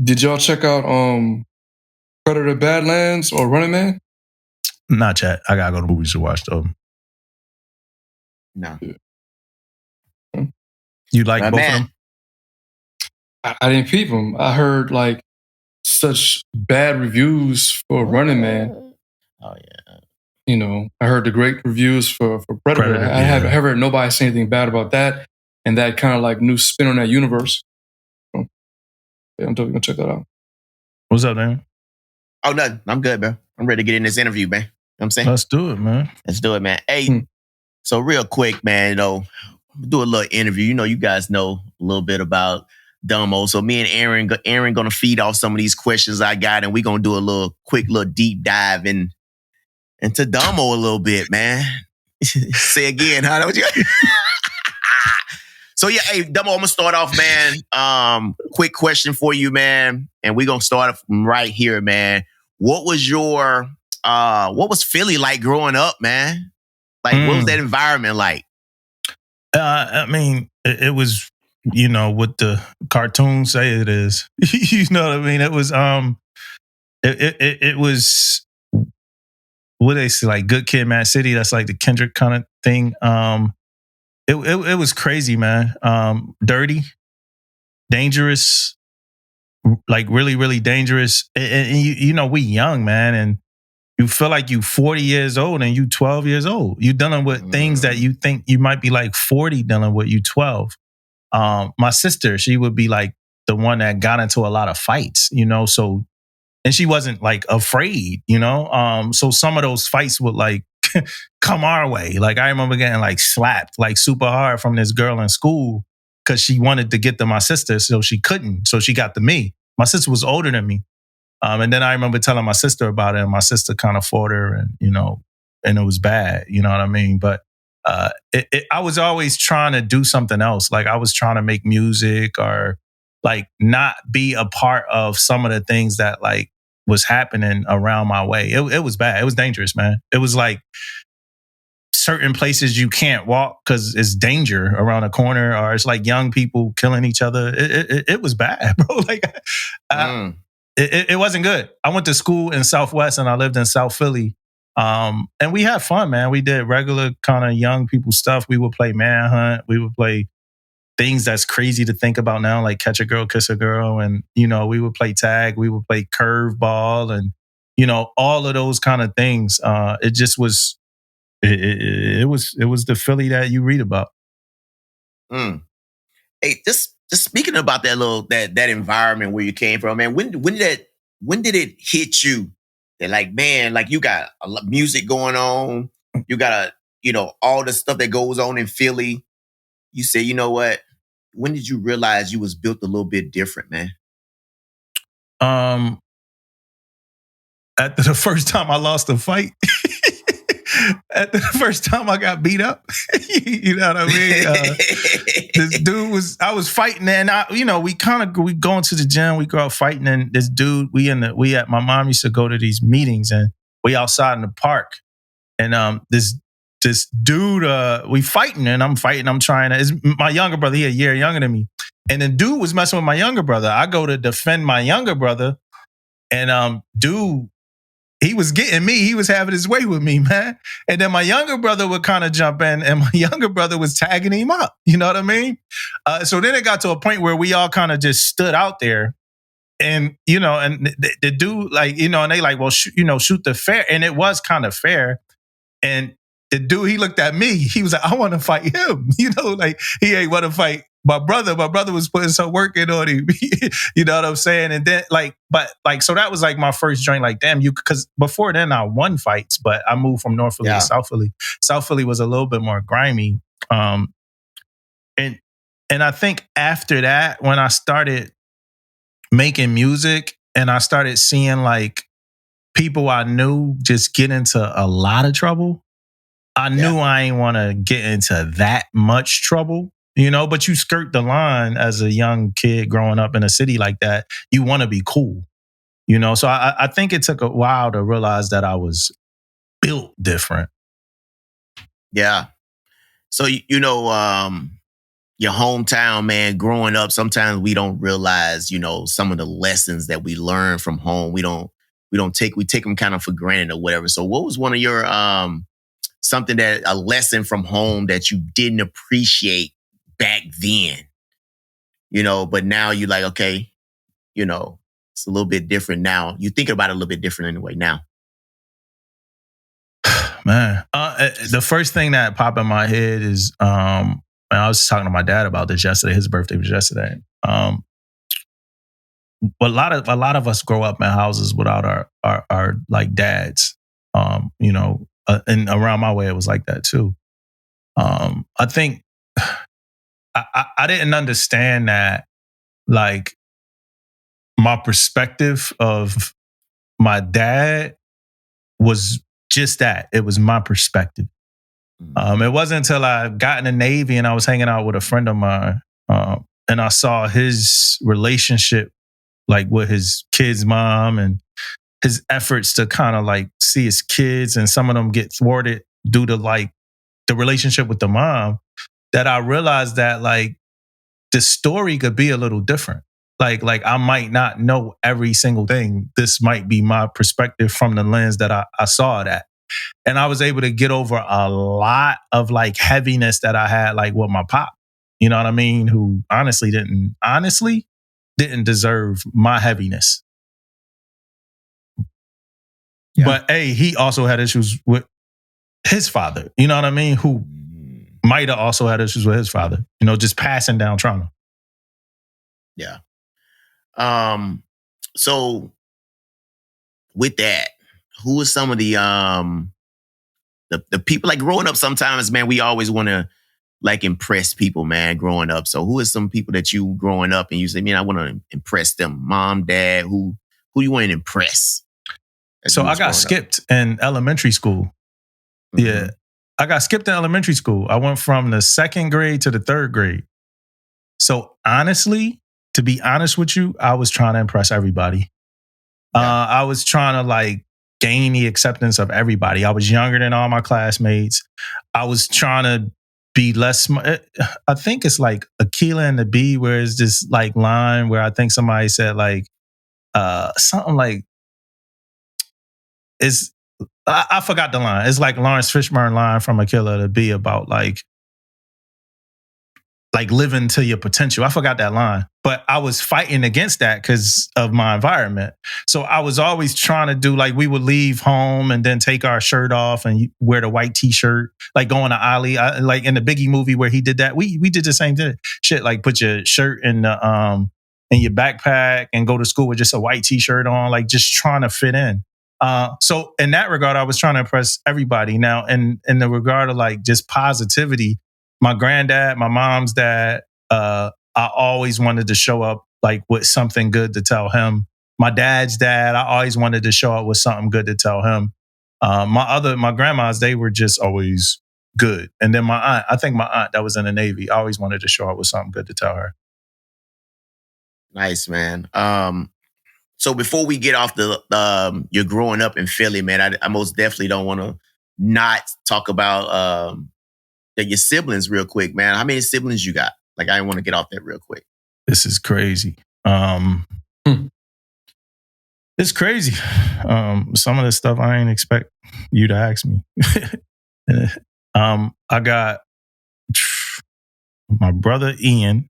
Speaker 4: Did y'all check out Predator Badlands or Running Man?
Speaker 3: Not yet. I gotta go to movies to watch them.
Speaker 1: No.
Speaker 3: You like both of them?
Speaker 4: I didn't peep them. I heard like such bad reviews for Running Man.
Speaker 1: Oh yeah.
Speaker 4: You know, I heard the great reviews for Predator. I haven't heard nobody say anything bad about that, and that kind of like new spin on that universe. So, yeah, I'm definitely gonna check that out.
Speaker 3: What's up, Damon?
Speaker 1: Oh, nothing. I'm good, bro. I'm ready to get in this interview, man. You know what I'm saying?
Speaker 3: Let's do it, man.
Speaker 1: Let's do it, man. Hey, so real quick, man, do a little interview. You guys know a little bit about Damo. So me and Aaron gonna feed off some of these questions I got, and we're gonna do a quick deep dive into Damo a little bit, man. Say again, huh? What you So yeah, hey, Damo, I'm gonna start off, man. Quick question for you, man. And we're gonna start from right here, man. What was Philly like growing up, man? Like, what was that environment like?
Speaker 3: I mean, it was, what the cartoons say it is. You know what I mean? It was, it was, what they say, like Good Kid, Mad City. That's like the Kendrick kind of thing. It was crazy, man. Dirty, dangerous, like really, really dangerous. And we young, man, and you feel like you 40 years old and you 12 years old. You dealing with things that you think you might be like 40 dealing with, you 12. My sister, she would be like the one that got into a lot of fights, so, and she wasn't like afraid, so some of those fights would like come our way. Like I remember getting like slapped like super hard from this girl in school because she wanted to get to my sister, so she couldn't. So she got to me. My sister was older than me. And then I remember telling my sister about it, and my sister kind of fought her, and and it was bad. You know what I mean? But I was always trying to do something else. Like I was trying to make music or like not be a part of some of the things that like was happening around my way. It was bad. It was dangerous, man. It was like certain places you can't walk because it's danger around a corner, or it's like young people killing each other. It was bad, bro. Like. It wasn't good. I went to school in Southwest and I lived in South Philly. And we had fun, man. We did regular kind of young people stuff. We would play manhunt. We would play things that's crazy to think about now, like catch a girl, kiss a girl. And, we would play tag. We would play curveball and, all of those kind of things. It just was, it was the Philly that you read about.
Speaker 1: Hey, just speaking about that environment where you came from, man. When did it hit you that like, man, like you got music going on, you got all the stuff that goes on in Philly. You say, you know what? When did you realize you was built a little bit different, man?
Speaker 3: At the first time I lost a fight. At the first time I got beat up, you know what I mean? This dude I was fighting, and we go into the gym, we go out fighting, and this dude, my mom used to go to these meetings, and we outside in the park, and this dude, we fighting, and I'm fighting, it's my younger brother, he a year younger than me, and the dude was messing with my younger brother. I go to defend my younger brother, and dude, he was getting me. He was having his way with me, man. And then my younger brother would kind of jump in, and my younger brother was tagging him up. You know what I mean? So then it got to a point where we all kind of just stood out there, and and the dude, like, and they like, well, shoot the fair, and it was kind of fair. And the dude, he looked at me. He was like, I want to fight him. You know, like he ain't want to fight my brother. My brother was putting some work in on him. You know what I'm saying? And then so that was like my first joint. Like, damn, because before then I won fights, but I moved from North Philly to South Philly. South Philly was a little bit more grimy. And I think after that, when I started making music and I started seeing like people I knew just get into a lot of trouble, I knew I ain't want to get into that much trouble, you know, but you skirt the line as a young kid growing up in a city like that. You want to be cool, you know? So I think it took a while to realize that I was built different.
Speaker 1: Yeah. So, you know, your hometown, man, growing up, sometimes we don't realize, you know, some of the lessons that we learn from home. We take them kind of for granted or whatever. So what was one of your, a lesson from home that you didn't appreciate back then, you know, but now you're like, okay, you know, it's a little bit different now. You think about it a little bit different anyway now.
Speaker 3: Man, the first thing that popped in my head is, I was talking to my dad about this yesterday. His birthday was yesterday. A lot of us grow up in houses without our like dads. You know, and around my way it was like that too. I think I didn't understand that, like, my perspective of my dad was just that. It was my perspective. It wasn't until I got in the Navy and I was hanging out with a friend of mine, and I saw his relationship, like with his kid's mom, and his efforts to kind of like see his kids, and some of them get thwarted due to like the relationship with the mom, that I realized that like the story could be a little different. Like I might not know every single thing. This might be my perspective from the lens that I saw that. And I was able to get over a lot of like heaviness that I had like with my pop. You know what I mean? Who honestly didn't deserve my heaviness. Yeah. But he also had issues with his father. You know what I mean? Who might have also had issues with his father. You know, just passing down trauma.
Speaker 1: Yeah. So with that, who are some of the people, like growing up sometimes, man, we always want to like impress people, man, growing up. So who are some people that you growing up and you say, man, I want to impress them? Mom, dad, who you want to impress?
Speaker 3: So I got skipped in elementary school. Mm-hmm. Yeah. I got skipped in elementary school. I went from the second grade to the third grade. So honestly, to be honest with you, I was trying to impress everybody. Yeah. I was trying to like gain the acceptance of everybody. I was younger than all my classmates. I was trying to be less smart. I think it's like Aquila and the Bee, where it's this like line where I think somebody said like something like, I forgot the line. It's like Lawrence Fishburne line from Aquila and the Bee about like living to your potential. I forgot that line, but I was fighting against that because of my environment. So I was always trying to do like, we would leave home and then take our shirt off and wear the white t-shirt, like going to Ali, like in the Biggie movie where he did that. We did the same shit, like put your shirt in your backpack and go to school with just a white t-shirt on, like just trying to fit in. So in that regard, I was trying to impress everybody. Now, in the regard of like just positivity, my granddad, my mom's dad, I always wanted to show up like with something good to tell him. My dad's dad, I always wanted to show up with something good to tell him. My grandmas, they were just always good. And then my aunt that was in the Navy, I always wanted to show up with something good to tell her.
Speaker 1: Nice, man. So before we get off you're growing up in Philly, man, I most definitely don't want to not talk about your siblings real quick, man. How many siblings you got? Like, I want to get off that real quick.
Speaker 3: This is crazy. It's crazy. Some of the stuff I ain't expect you to ask me. I got my brother Ian.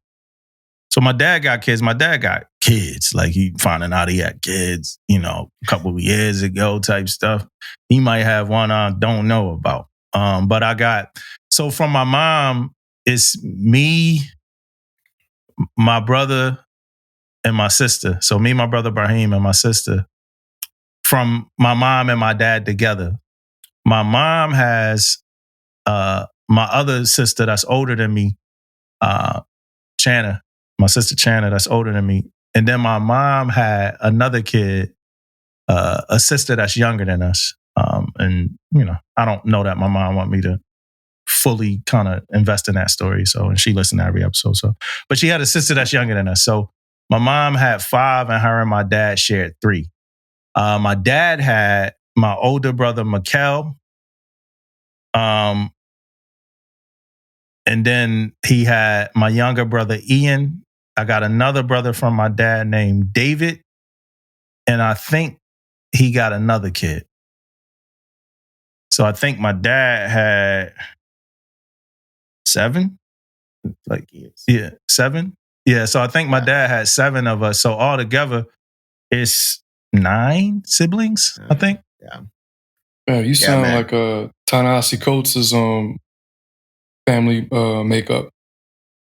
Speaker 3: So my dad got kids. My dad got kids. Like he finding out he had kids, you know, a couple of years ago type stuff. He might have one I don't know about. But so from my mom, it's me, my brother, and my sister. So me, my brother Brahim, and my sister. From my mom and my dad together. My mom has my other sister that's older than me, Chana. My sister Chana, that's older than me. And then my mom had another kid, a sister that's younger than us. And I don't know that my mom want me to fully kind of invest in that story. So, and she listened to every episode. So, but she had a sister that's younger than us. So my mom had 5 and her and my dad shared 3. My dad had my older brother, Mikkel. And then he had my younger brother, Ian. I got another brother from my dad named David. And I think he got another kid. So I think my dad had 7. Yeah, 7. Yeah, so I think my dad had 7 of us. So altogether, it's 9 siblings, I think.
Speaker 1: Yeah.
Speaker 4: You sound like Ta-Nehisi Coates' family makeup.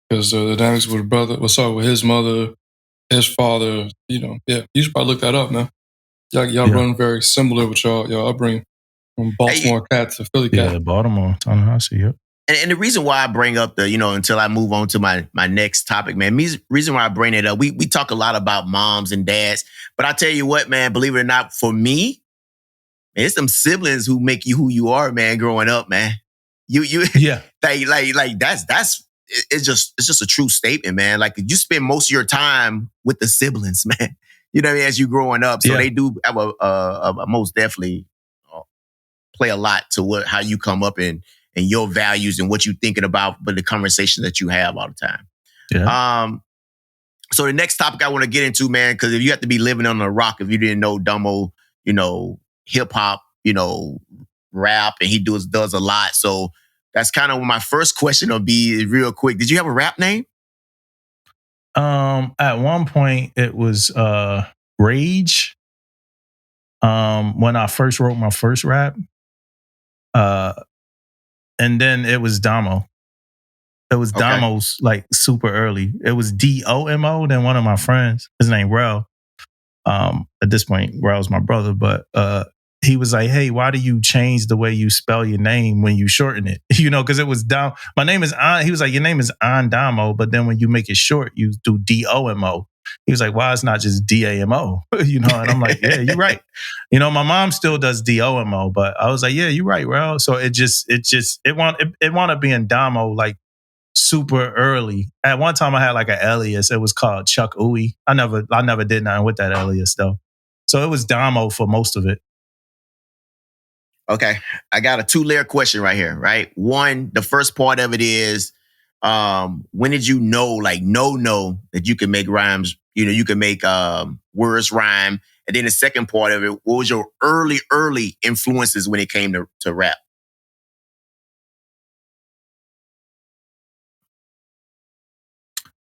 Speaker 4: Because the dynamics with brother, with his mother, his father, you should probably look that up, man. Y'all run very similar with y'all upbringing from Baltimore cat to Philly cat.
Speaker 3: Yeah, Baltimore, Ta-Nehisi, yep.
Speaker 1: And the reason why I bring up until I move on to my next topic, man, reason why I bring it up, we talk a lot about moms and dads, but I tell you what, man, believe it or not, for me, man, it's them siblings who make you who you are, man, growing up, man.
Speaker 3: Yeah.
Speaker 1: like that's it's just a true statement, man. Like you spend most of your time with the siblings, man. You know what I mean, as you growing up. So they do have a most definitely play a lot to how you come up and your values and what you're thinking about, but the conversation that you have all the time.
Speaker 3: Yeah.
Speaker 1: So the next topic I want to get into, man, because if you have to be living on a rock, if you didn't know Damo, hip hop, rap, and he does a lot. So that's kind of what my first question will be real quick. Did you have a rap name?
Speaker 3: At one point it was Rage. When I first wrote my first rap. And then it was Damo. It was Damo's like super early. It was Domo. Then one of my friends, his name Rel. At this point, Rel's my brother, but he was like, "Hey, why do you change the way you spell your name when you shorten it?" Because it was Dam. My name is On. He was like, "Your name is On Damo, but then when you make it short, you do Domo." He was like, "Why it's not just Damo?" And I'm like, "Yeah, you're right." My mom still does Domo, but I was like, "Yeah, you're right, Rel." So it wound up being Damo like super early. At one time, I had like an alias. It was called Chuck Uwe. I never did nothing with that alias though. So it was Damo for most of it.
Speaker 1: Okay, I got a 2-layer question right here. Right, one, the first part of it is, when did you know, that you can make rhymes? You can make words rhyme. And then the second part of it, what was your early influences when it came to rap?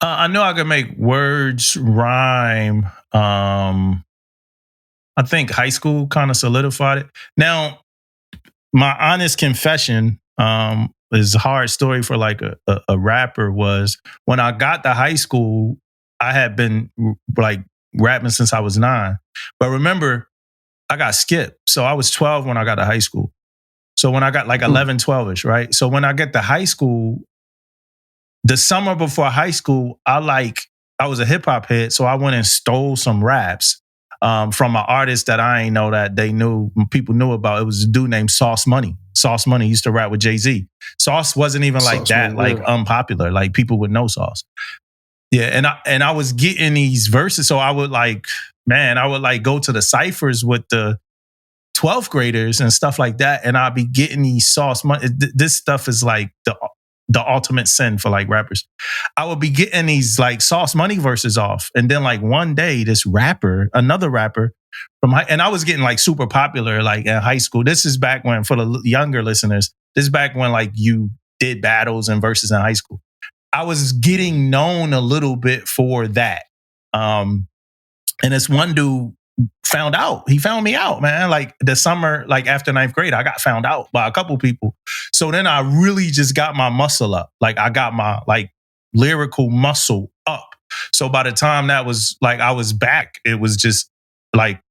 Speaker 3: I know I could make words rhyme. I think high school kind of solidified it. Now, my honest confession is a hard story for like a rapper was when I got to high school, I had been like rapping since I was 9. But remember, I got skipped. So I was 12 when I got to high school. So when I got like 11, 12-ish, right? So when I get to high school, the summer before high school, I was a hip hop head. So I went and stole some raps from an artist that I ain't know that people knew about. It was a dude named Sauce Money. Sauce Money used to rap with Jay-Z. Sauce wasn't even like
Speaker 4: Sauce
Speaker 3: that,
Speaker 4: Money,
Speaker 3: unpopular. Like people would know Sauce. Yeah, and I was getting these verses. So I would go to the ciphers with the 12th graders and stuff like that. And I'd be getting these Sauce Money. This stuff is like the ultimate sin for like rappers. I would be getting these like Sauce Money verses off. And then like one day, another rapper and I was getting like super popular like in high school. This is back when, for the younger listeners, this is back when like you did battles and verses in high school. I was getting known a little bit for that. And this one dude found out. He found me out, man. Like the summer, like after 9th grade, I got found out by a couple people. So then I really just got my muscle up. Like I got my like lyrical muscle up. So by the time that was like I was back, it was like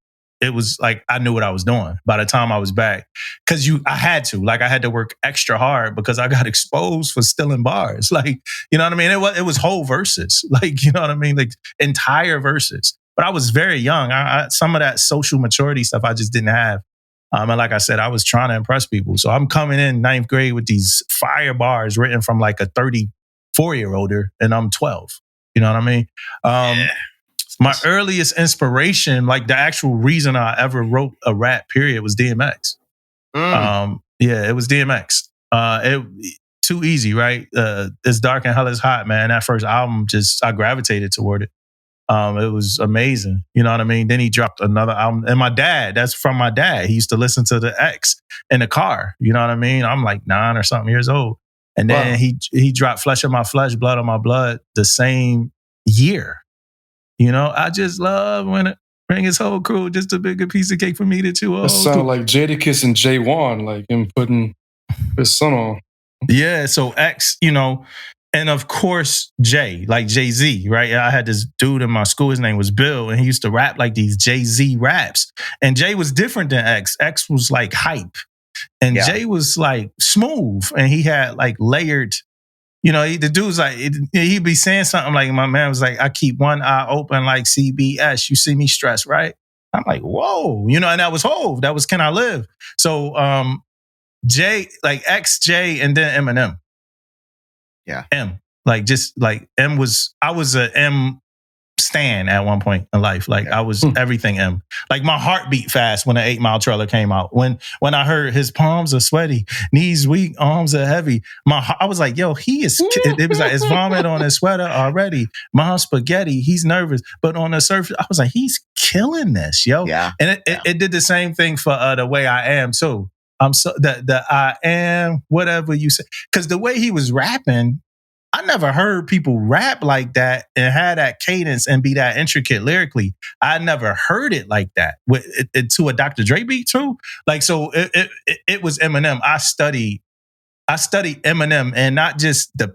Speaker 3: I knew what I was doing by the time I was back. Cause I had to work extra hard because I got exposed for stealing bars. Like, you know what I mean? It was whole verses. Like, you know what I mean? Like entire verses. But I was very young. I some of that social maturity stuff I just didn't have. And like I said, I was trying to impress people. So I'm coming in 9th grade with these fire bars written from like a 34-year-older and I'm 12. You know what I mean? My earliest inspiration, like the actual reason I ever wrote a rap period was DMX. It was DMX. Too easy, right? It's Dark and Hell is Hot, man. That first album, I gravitated toward it. It was amazing. You know what I mean? Then he dropped another album. And that's from my dad. He used to listen to the X in the car. You know what I mean? I'm like 9 or something years old. And then he dropped Flesh of My Flesh, Blood of My Blood the same year. You know, I just love when it bring his whole crew, just a bigger piece of cake for me to chew on.
Speaker 4: That sound like Jadakiss and J1, like him putting his son on.
Speaker 3: Yeah, so X, you know, and of course Jay, like Jay-Z, right? I had this dude in my school, his name was Bill, and he used to rap like these Jay-Z raps. And Jay was different than X. X was like hype. And Jay was like smooth, and he had like layered. You know, the dude's like, he'd be saying something like, my man was like, I keep one eye open like CBS. You see me stressed, right? I'm like, whoa. You know, and that was Hov. That was Can I Live? So Jay, like XJ, and then Eminem.
Speaker 1: Yeah.
Speaker 3: M. Like, just like I was a M stan at one point in life. Like I was everything M. Like my heart beat fast when the 8 Mile trailer came out. When I heard his palms are sweaty, knees weak, arms are heavy. I was like, yo, he is. It was like it's vomit on his sweater already. Mom's spaghetti. He's nervous, but on the surface, I was like, he's killing this, yo.
Speaker 1: Yeah.
Speaker 3: And it did the same thing for The Way I Am too. I'm so the I am whatever you say, because the way he was rapping. I never heard people rap like that and have that cadence and be that intricate lyrically. I never heard it like that to a Dr. Dre beat too. Like, so it was Eminem. I studied Eminem, and not just the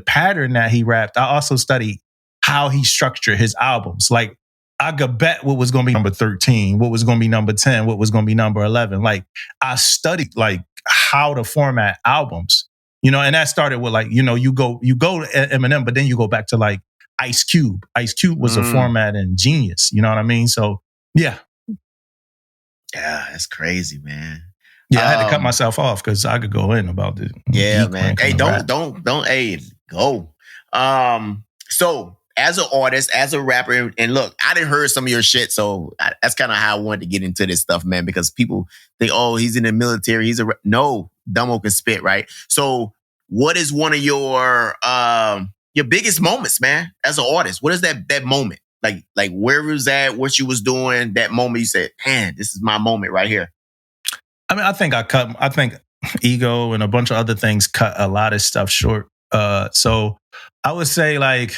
Speaker 3: pattern that he rapped. I also studied how he structured his albums. Like I could bet what was going to be number 13, what was going to be number 10, what was going to be number 11. Like I studied like how to format albums. You know, and that started with like, you know, you go to Eminem, but then you go back to like Ice Cube. Ice Cube was a formatting genius. You know what I mean? So yeah.
Speaker 1: Yeah, that's crazy, man.
Speaker 3: Yeah, I had to cut myself off because I could go in about this.
Speaker 1: Yeah, man. Hey, don't go. So as an artist, as a rapper, and look, I didn't heard some of your shit, so that's kind of how I wanted to get into this stuff, man, because people think, oh, he's in the military. No, Damo can spit, right? So what is one of your biggest moments, man, as an artist? What is that moment? Like where was that, what you was doing, that moment you said, man, this is my moment right here?
Speaker 3: I mean, I think ego and a bunch of other things cut a lot of stuff short. So I would say like,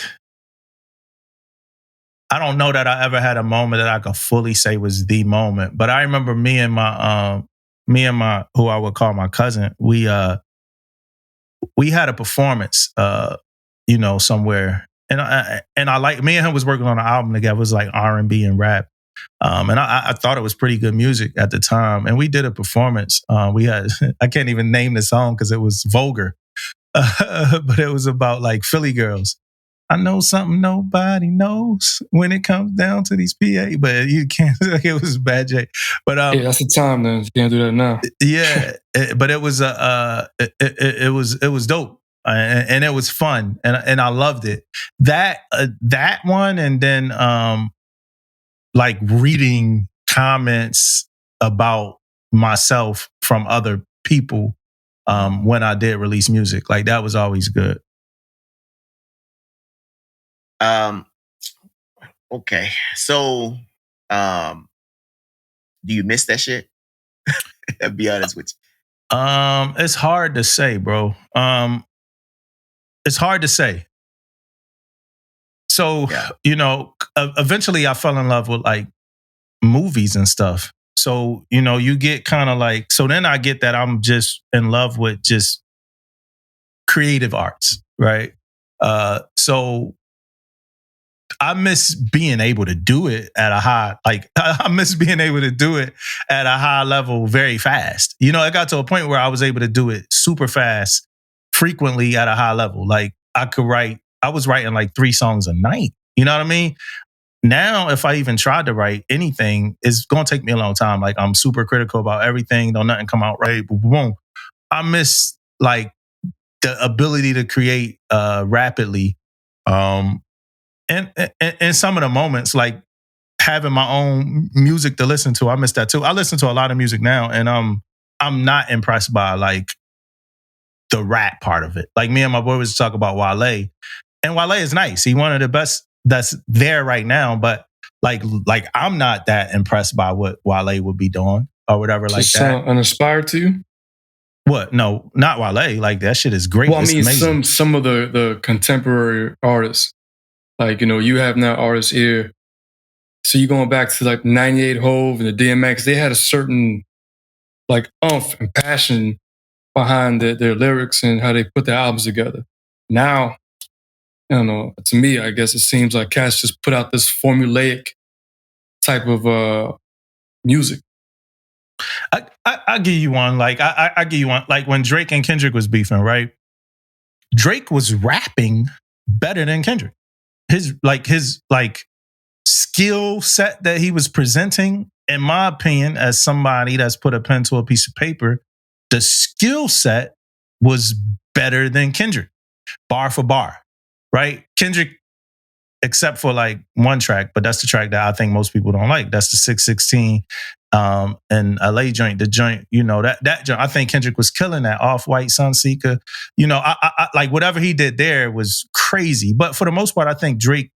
Speaker 3: I don't know that I ever had a moment that I could fully say was the moment, but I remember me and my who I would call my cousin, we had a performance, you know, somewhere, and I like, me and him was working on an album together. It was like R&B and rap, and I thought it was pretty good music at the time, and we did a performance. We had I can't even name the song because it was vulgar, but it was about like Philly girls. I know something nobody knows when it comes down to these PA, but you can't. It was bad, Jay. But
Speaker 4: yeah, that's the time. Then you can't do that now.
Speaker 3: Yeah, but it was it was dope, and it was fun, and I loved it. That one, and then like reading comments about myself from other people when I did release music, like that was always good.
Speaker 1: Okay. So, do you miss that shit? I'll be honest with you.
Speaker 3: It's hard to say, bro. It's hard to say. So, you know, eventually I fell in love with like movies and stuff. So, you get kind of like, so then I get that I'm just in love with just creative arts, right? So I miss being able to do it at a high, I miss being able to do it at a high level very fast. It got to a point where I was able to do it super fast, frequently at a high level. Like I was writing like 3 songs a night. You know what I mean? Now, if I even tried to write anything, it's going to take me a long time. Like I'm super critical about everything. Don't nothing come out right. Boom. I miss like the ability to create rapidly. And some of the moments, like having my own music to listen to, I miss that too. I listen to a lot of music now, and I'm not impressed by like the rap part of it. Like me and my boy was talk about Wale, and Wale is nice. He's one of the best that's there right now, but like I'm not that impressed by what Wale would be doing or whatever like
Speaker 4: Just
Speaker 3: that.
Speaker 4: uninspired to you?
Speaker 3: What? No, not Wale. Like that shit is great.
Speaker 4: Well, I
Speaker 3: It's
Speaker 4: mean,
Speaker 3: amazing.
Speaker 4: some of the contemporary artists, like you have now artists here. So you're going back to like 98 Hove and the DMX. They had a certain like oomph and passion behind their lyrics and how they put their albums together. Now, I don't know. To me, I guess it seems like cats just put out this formulaic type of music.
Speaker 3: I give you one. Like I give you one. Like when Drake and Kendrick was beefing, right? Drake was rapping better than Kendrick. His skill set that he was presenting, in my opinion, as somebody that's put a pen to a piece of paper, the skill set was better than Kendrick, bar for bar, right? Kendrick, except for like one track, but that's the track that I think most people don't like. That's the 616 and LA joint, the joint, that joint. I think Kendrick was killing that Off-White Sunseeker. I like whatever he did there was crazy. But for the most part, I think Drake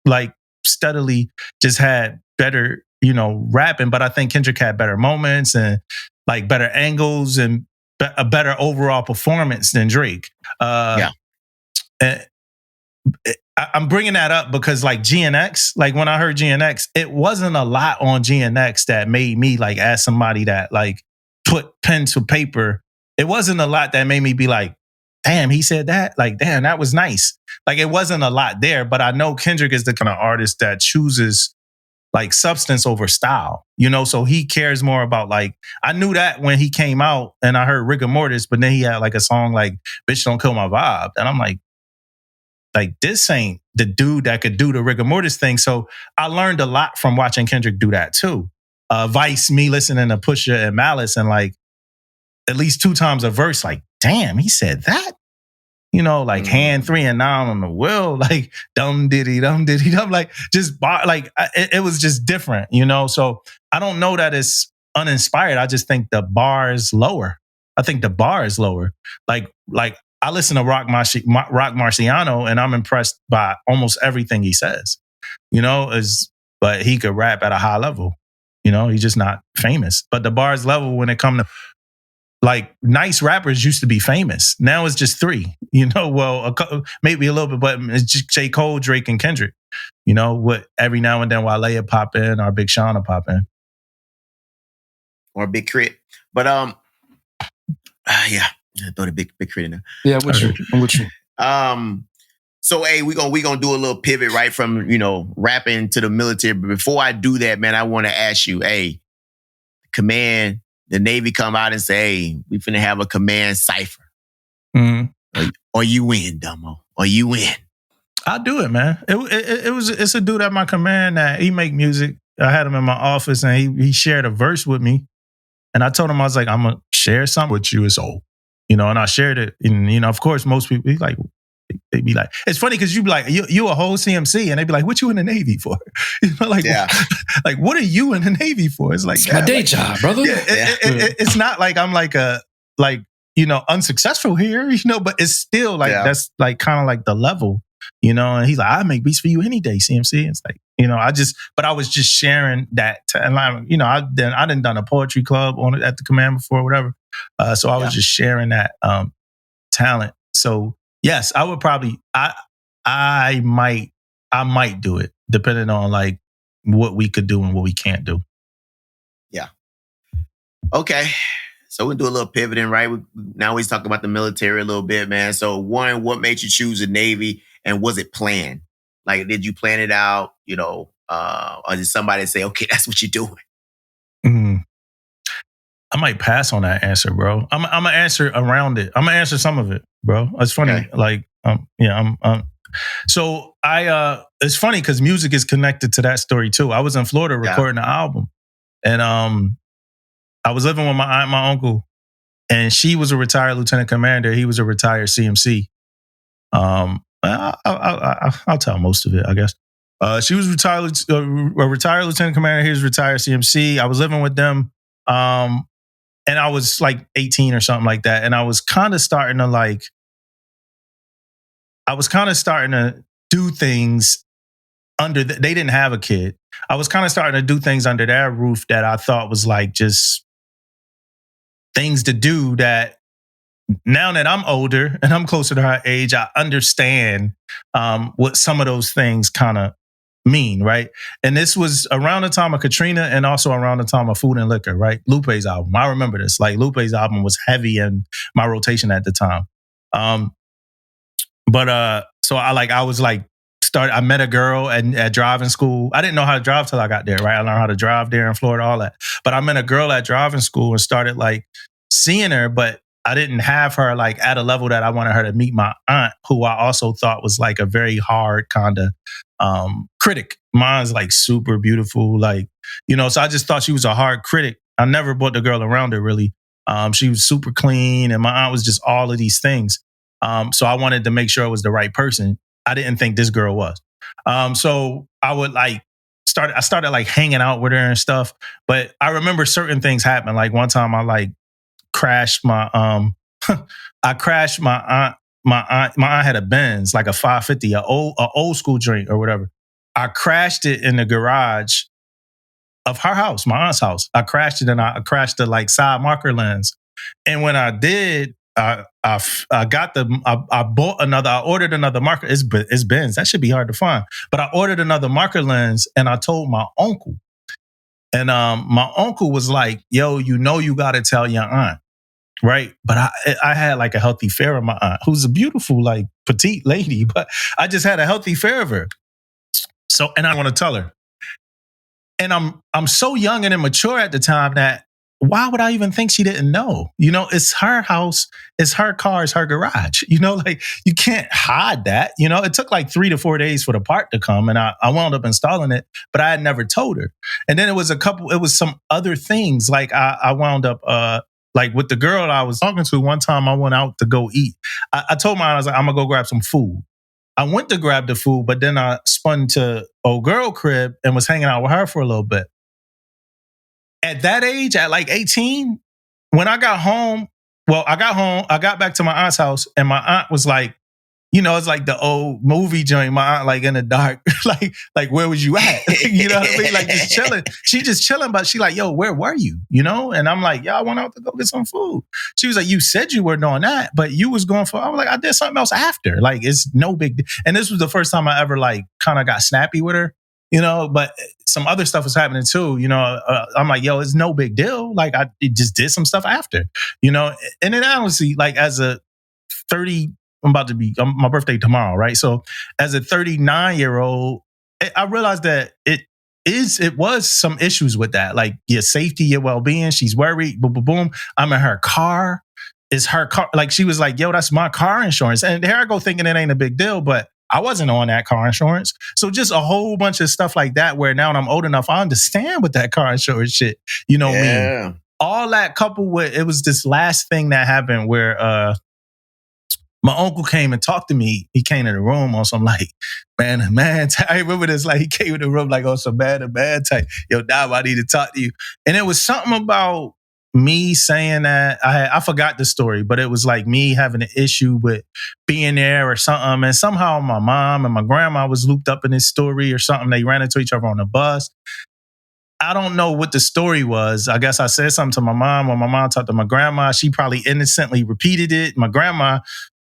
Speaker 3: like steadily just had better, rapping. But I think Kendrick had better moments and like better angles and a better overall performance than Drake. And I'm bringing that up because like GNX, like when I heard GNX, it wasn't a lot on GNX that made me like as somebody that like put pen to paper. It wasn't a lot that made me be like, damn, he said that. Like, damn, that was nice. Like it wasn't a lot there, but I know Kendrick is the kind of artist that chooses like substance over style, so he cares more about like, I knew that when he came out and I heard Rigor Mortis, but then he had like a song like Bitch Don't Kill My Vibe. And I'm like, this ain't the dude that could do the rigor mortis thing. So I learned a lot from watching Kendrick do that too. Vice, me listening to Pusha and Malice, and like at least 2 times a verse, like, damn, he said that? Like hand 3 and 9 on the wheel, like dum diddy, like just it was just different, So I don't know that it's uninspired. I just think the bar is lower. Like I listen to Rock Marciano, and I'm impressed by almost everything he says. But he could rap at a high level. He's just not famous. But the bar's level when it comes to like nice rappers used to be famous. Now it's just 3. Maybe a little bit, but it's just J. Cole, Drake, and Kendrick. What every now and then Wale pop in or Big Sean will pop in.
Speaker 1: Or Big Crit. But yeah. Throw the big crit in there.
Speaker 4: Yeah, I'm with you.
Speaker 1: So hey, we gonna do a little pivot right from rapping to the military. But before I do that, man, I want to ask you, hey, command, the Navy come out and say, hey, we finna have a command cipher.
Speaker 3: Mm-hmm.
Speaker 1: Or you win, Damo. Or you win.
Speaker 3: I'll do it, man. It's a dude at my command that he make music. I had him in my office and he shared a verse with me. And I told him, I was like, I'm gonna share something with you. It's old. And I shared it. And, of course, most people, they be like, it's funny because you be like, you a whole CMC. And they be like, what you in the Navy for?
Speaker 1: Yeah.
Speaker 3: Like, what are you in the Navy for? It's like,
Speaker 4: it's my day job, brother.
Speaker 3: Yeah, it's not like I'm like unsuccessful here, but it's still like, that's like kind of like the level, and he's like, I make beats for you any day, CMC. It's like, but I was just sharing that. And I done done a poetry club at the command before, whatever. So I was just sharing that talent. So yes, I would probably, I might do it depending on like what we could do and what we can't do.
Speaker 1: Okay. So we do a little pivoting, right? Now we're talking about the military a little bit, man. So one, what made you choose the Navy, and was it planned? Like, did you plan it out? Or did somebody say, "Okay, that's what you're doing"?
Speaker 3: Mm. I might pass on that answer, bro. I'm gonna answer around it. I'm gonna answer some of it, bro. It's funny,
Speaker 1: Okay.
Speaker 3: like, So it's funny because music is connected to that story too. I was in Florida recording an album, and I was living with my aunt and my uncle, and she was a retired lieutenant commander. He was a retired CMC. I'll tell most of it, I guess. She was a retired lieutenant commander. He was retired CMC. I was living with them, and I was like 18 or something like that. And I was kind of starting to do things under. They didn't have a kid. I was kind of starting to do things under their roof that I thought was like just things to do that. Now that I'm older and I'm closer to her age, I understand what some of those things kind of mean, right? And this was around the time of Katrina and also around the time of Food and Liquor, right? Lupe's album. I remember this. Like, Lupe's album was heavy in my rotation at the time. So I met a girl at driving school. I didn't know how to drive till I got there, right? I learned how to drive there in Florida, all that. But I met a girl at driving school and started like seeing her, but I didn't have her like at a level that I wanted her to meet my aunt, who I also thought was like a very hard kind of critic. Mine's like super beautiful, like, so I just thought she was a hard critic. I never brought the girl around her really. She was super clean, and my aunt was just all of these things. So I wanted to make sure it was the right person. I didn't think this girl was. So I would I started like hanging out with her and stuff. But I remember certain things happened. Like one time I like crashed my I crashed my aunt. My aunt had a Benz, like a 550, a old school joint or whatever. I crashed it in the garage of her house, my aunt's house. I crashed it, and I crashed the like side marker lens. And when I did, I ordered another marker. It's Benz. That should be hard to find. But I ordered another marker lens, and I told my uncle. And my uncle was like, "Yo, you got to tell your aunt." Right. But I had like a healthy fear of my aunt, who's a beautiful, like petite lady, but I just had a healthy fear of her. So, and I want to tell her. And I'm so young and immature at the time that why would I even think she didn't know? It's her house, it's her car, it's her garage. Like you can't hide that. It took like 3 to 4 days for the part to come, and I wound up installing it, but I had never told her. And then it was some other things. Like I wound up like with the girl I was talking to. One time I went out to go eat. I told my aunt, I was like, I'm gonna go grab some food. I went to grab the food, but then I spun to old girl crib and was hanging out with her for a little bit. At that age, at like 18, when I got home, I got back to my aunt's house, and my aunt was like, it's like the old movie joint. My aunt, like in the dark, like where was you at? You know what I mean? Like just chilling. She just chilling, but she like, yo, where were you? And I'm like, I went out to go get some food. She was like, you said you were doing that, but you was going for. I was like, I did something else after. Like it's no big deal. And this was the first time I ever like kind of got snappy with her. But some other stuff was happening too. I'm like, yo, it's no big deal. Like I just did some stuff after. And then honestly, like as a 30. My birthday tomorrow, right? So as a 39-year-old, I realized that it was some issues with that. Like your safety, your well-being. She's worried, boom, boom, boom. I'm in her car. It's her car. Like she was like, yo, that's my car insurance. And here I go thinking it ain't a big deal, but I wasn't on that car insurance. So just a whole bunch of stuff like that where now I'm old enough, I understand what that car insurance shit, mean. All that coupled with, it was this last thing that happened where my uncle came and talked to me. He came in the room on some like, man, I remember this, like he came in the room like on some man type. Yo, Damo, I need to talk to you. And it was something about me saying that I forgot the story, but it was like me having an issue with being there or something. And somehow my mom and my grandma was looped up in this story or something. They ran into each other on the bus. I don't know what the story was. I guess I said something to my mom, or my mom talked to my grandma. She probably innocently repeated it. My grandma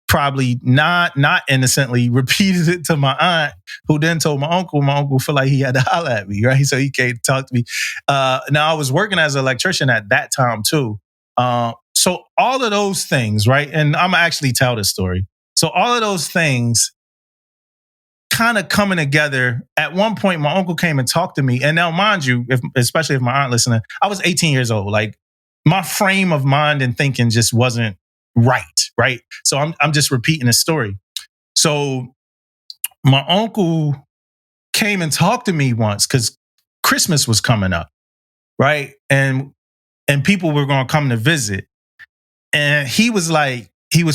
Speaker 3: probably not innocently repeated it to my aunt, who then told my uncle. My uncle felt like he had to holler at me, right? So he came to talk to me. Now I was working as an electrician at that time too. So all of those things, right? And I'm gonna actually tell this story. So all of those things kind of coming together. At one point, my uncle came and talked to me. And now, mind you, especially if my aunt listening, I was 18 years old. Like, my frame of mind and thinking just wasn't right? So I'm just repeating the story. So my uncle came and talked to me once because Christmas was coming up, right? And people were going to come to visit. And he was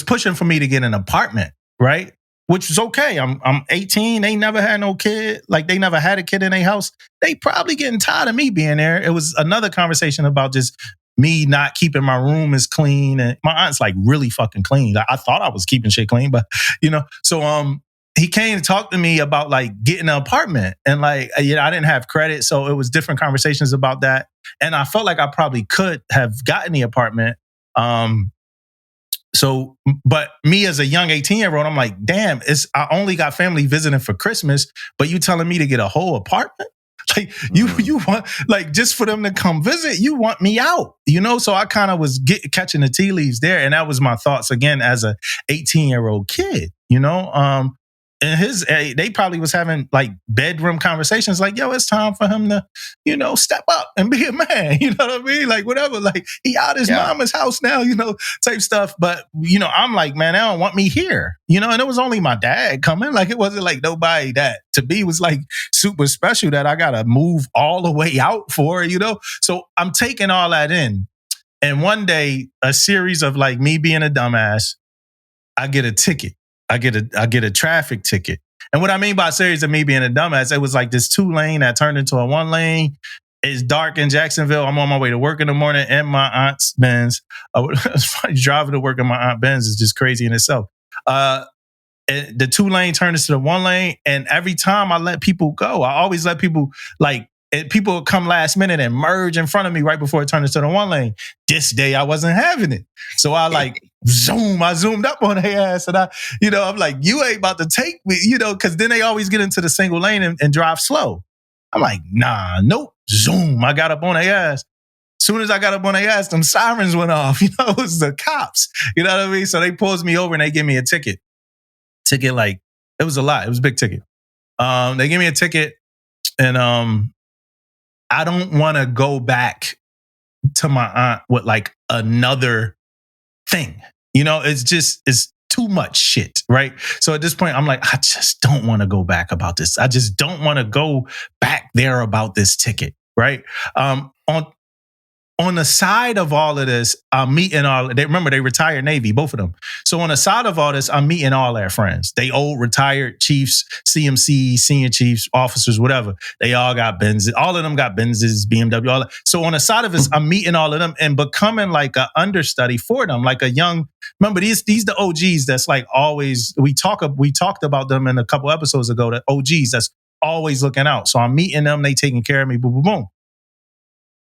Speaker 3: pushing for me to get an apartment, right? Which was okay. I'm 18. They never had no kid. Like, they never had a kid in their house. They probably getting tired of me being there. It was another conversation about just me not keeping my room as clean. And my aunt's like really fucking clean. I thought I was keeping shit clean, but so he came to talk to me about like getting an apartment. And like, I didn't have credit. So it was different conversations about that. And I felt like I probably could have gotten the apartment. So, but me as a young 18-year-old, I'm like, damn, I only got family visiting for Christmas, but you telling me to get a whole apartment? Like, you want, like, just for them to come visit, you want me out, So I kind of was catching the tea leaves there. And that was my thoughts again as a 18-year-old kid, And they probably was having like bedroom conversations like, yo, it's time for him to, step up and be a man. You know what I mean? Like, whatever, like, he out his mama's house now, type stuff. But, I'm like, man, they don't want me here, and it was only my dad coming. Like, it wasn't like nobody that to me was like super special that I got to move all the way out for, So I'm taking all that in. And one day, a series of like me being a dumbass, I get a ticket. I get a traffic ticket. And what I mean by a series of me being a dumbass, it was like this 2-lane that turned into a 1-lane. It's dark in Jacksonville. I'm on my way to work in the morning in my aunt's Benz. Driving to work in my aunt Benz is just crazy in itself. And the 2-lane turned into the 1-lane. And every time I let people go, I always let people people would come last minute and merge in front of me right before it turned into the 1-lane. This day I wasn't having it. So I zoomed up on their ass and I'm like, you ain't about to take me, because then they always get into the single lane and drive slow. I'm like, nah, nope, zoom. I got up on their ass. As soon as I got up on their ass, them sirens went off. It was the cops. You know what I mean? So they pulls me over and they give me a ticket. Like, it was a lot. It was a big ticket. They give me a ticket and I don't want to go back to my aunt with like another thing. It's too much shit, right? So at this point, I'm like, I just don't want to go back about this. I just don't want to go back there about this ticket, right? On the side of all of this, I'm meeting they retired Navy, both of them. So on the side of all this, I'm meeting all their friends. They old retired chiefs, CMCs, senior chiefs, officers, whatever. They all got Benzes. All of them got Benzes, BMW, all that. So on the side of this, I'm meeting all of them and becoming like an understudy for them, like a young, remember these the OGs that's like always, we talked about them in a couple episodes ago, the OGs that's always looking out. So I'm meeting them, they taking care of me, boom, boom, boom.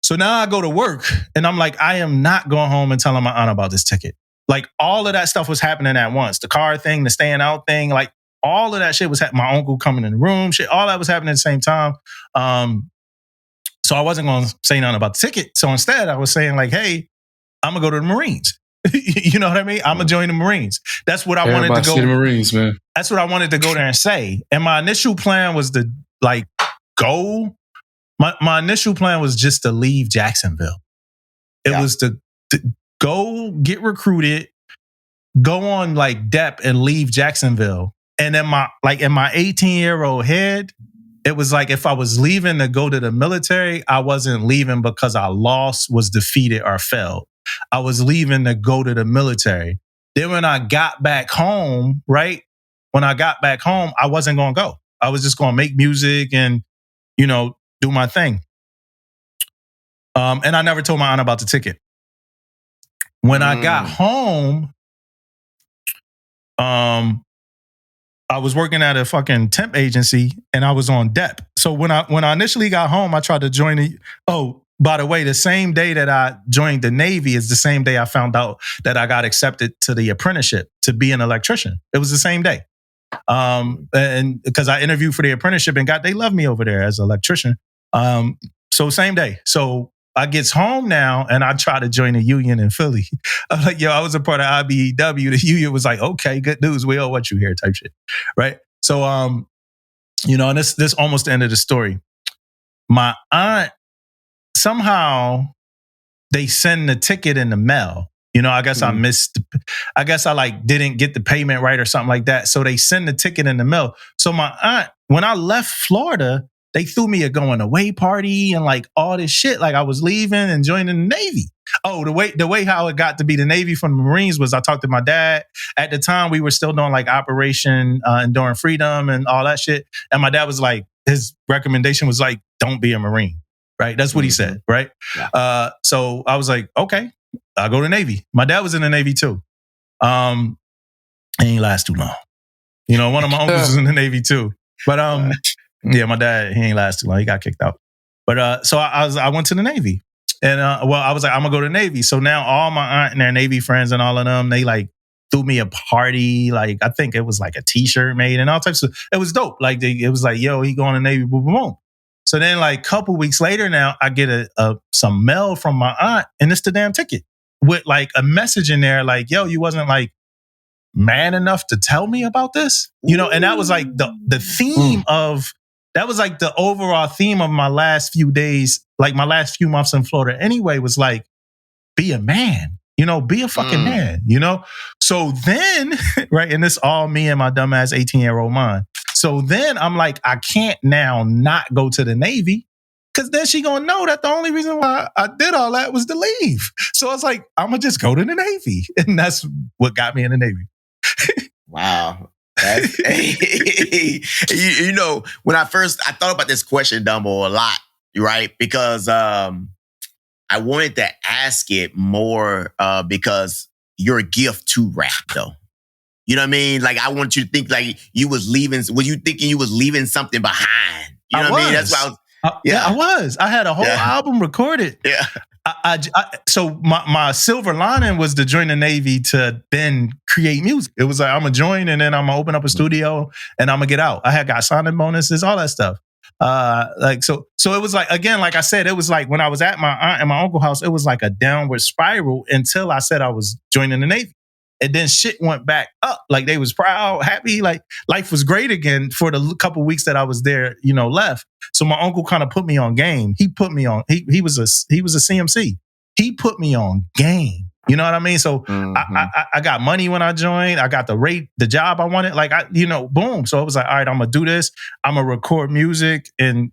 Speaker 3: So now I go to work and I'm like, I am not going home and telling my aunt about this ticket. Like, all of that stuff was happening at once. The car thing, the staying out thing, like all of that shit was happening. My uncle coming in the room, shit, all that was happening at the same time. So I wasn't going to say nothing about the ticket. So instead I was saying like, hey, I'm going to go to the Marines. You know what I mean? I'm going to join the Marines. That's what I wanted to go.
Speaker 4: The Marines, man.
Speaker 3: That's what I wanted to go there and say. And my initial plan was to like go. My initial plan was just to leave Jacksonville. It was to go get recruited, go on like DEP and leave Jacksonville. And then in my 18-year-old head, it was like if I was leaving to go to the military, I wasn't leaving because I lost, was defeated, or failed. I was leaving to go to the military. Then when I got back home, right? When I got back home, I wasn't going to go. I was just going to make music and, do my thing. And I never told my aunt about the ticket. When I got home, I was working at a fucking temp agency and I was on DEP. So when I initially got home, I tried to join by the way, the same day that I joined the Navy is the same day I found out that I got accepted to the apprenticeship to be an electrician. It was the same day. And because I interviewed for the apprenticeship and they loved me over there as an electrician. So same day. So I gets home now and I try to join a union in Philly. I'm like, yo, I was a part of IBEW. The union was like, okay, good news. We all want you here type shit. Right. So, and this almost the end of the story. My aunt, somehow they send the ticket in the mail. I guess I missed, I didn't get the payment right or something like that. So they send the ticket in the mail. So my aunt, when I left Florida, they threw me a going away party and like all this shit. Like I was leaving and joining the Navy. Oh, the way how it got to be the Navy from the Marines was I talked to my dad. At the time, we were still doing like Operation Enduring Freedom and all that shit. And my dad was like, his recommendation was like, don't be a Marine. Right? That's what he said. Right? Yeah. So I was like, okay, I'll go to the Navy. My dad was in the Navy too. He ain't last too long. One of my uncles was in the Navy too. But yeah, my dad, he ain't last too long. He got kicked out. But so I went to the Navy. And I was like, I'm gonna go to the Navy. So now all my aunt and their Navy friends and all of them, they like threw me a party. Like I think it was like a t-shirt made and all types of, it was dope. Like it was like, yo, he going to the Navy, boom, boom, boom. So then like a couple weeks later now, I get some mail from my aunt and it's the damn ticket with like a message in there like, yo, you wasn't like man enough to tell me about this, and that was like the theme of, that was like the overall theme of my last few days, like my last few months in Florida anyway, was like, be a man, be a fucking man, So then, right, and this all me and my dumbass 18-year-old mind. So then I'm like, I can't now not go to the Navy because then she gonna know that the only reason why I did all that was to leave. So I was like, I'm gonna just go to the Navy. And that's what got me in the Navy.
Speaker 1: Wow. That's, when I thought about this question, Dumbo, a lot, right? Because I wanted to ask it more because you're a gift to rap, though. You know what I mean? Like, I want you to think like you was leaving. Were you thinking you was leaving something behind? You know what I mean? That's why I was.
Speaker 3: Yeah, I was. I had a whole album recorded.
Speaker 1: Yeah.
Speaker 3: So my silver lining was to join the Navy to then create music. It was like, I'm going to join and then I'm going to open up a studio and I'm going to get out. I had got signing bonuses, all that stuff. So it was like, again, like I said, it was like when I was at my aunt and my uncle's house, it was like a downward spiral until I said I was joining the Navy. And then shit went back up. Like they was proud, happy, like life was great again for the couple weeks that I was there, left. So my uncle kind of put me on game. He put me on, he was a CMC. He put me on game. You know what I mean? So I got money when I joined. I got the job I wanted. Like boom. So it was like, all right, I'm gonna do this. I'm gonna record music and,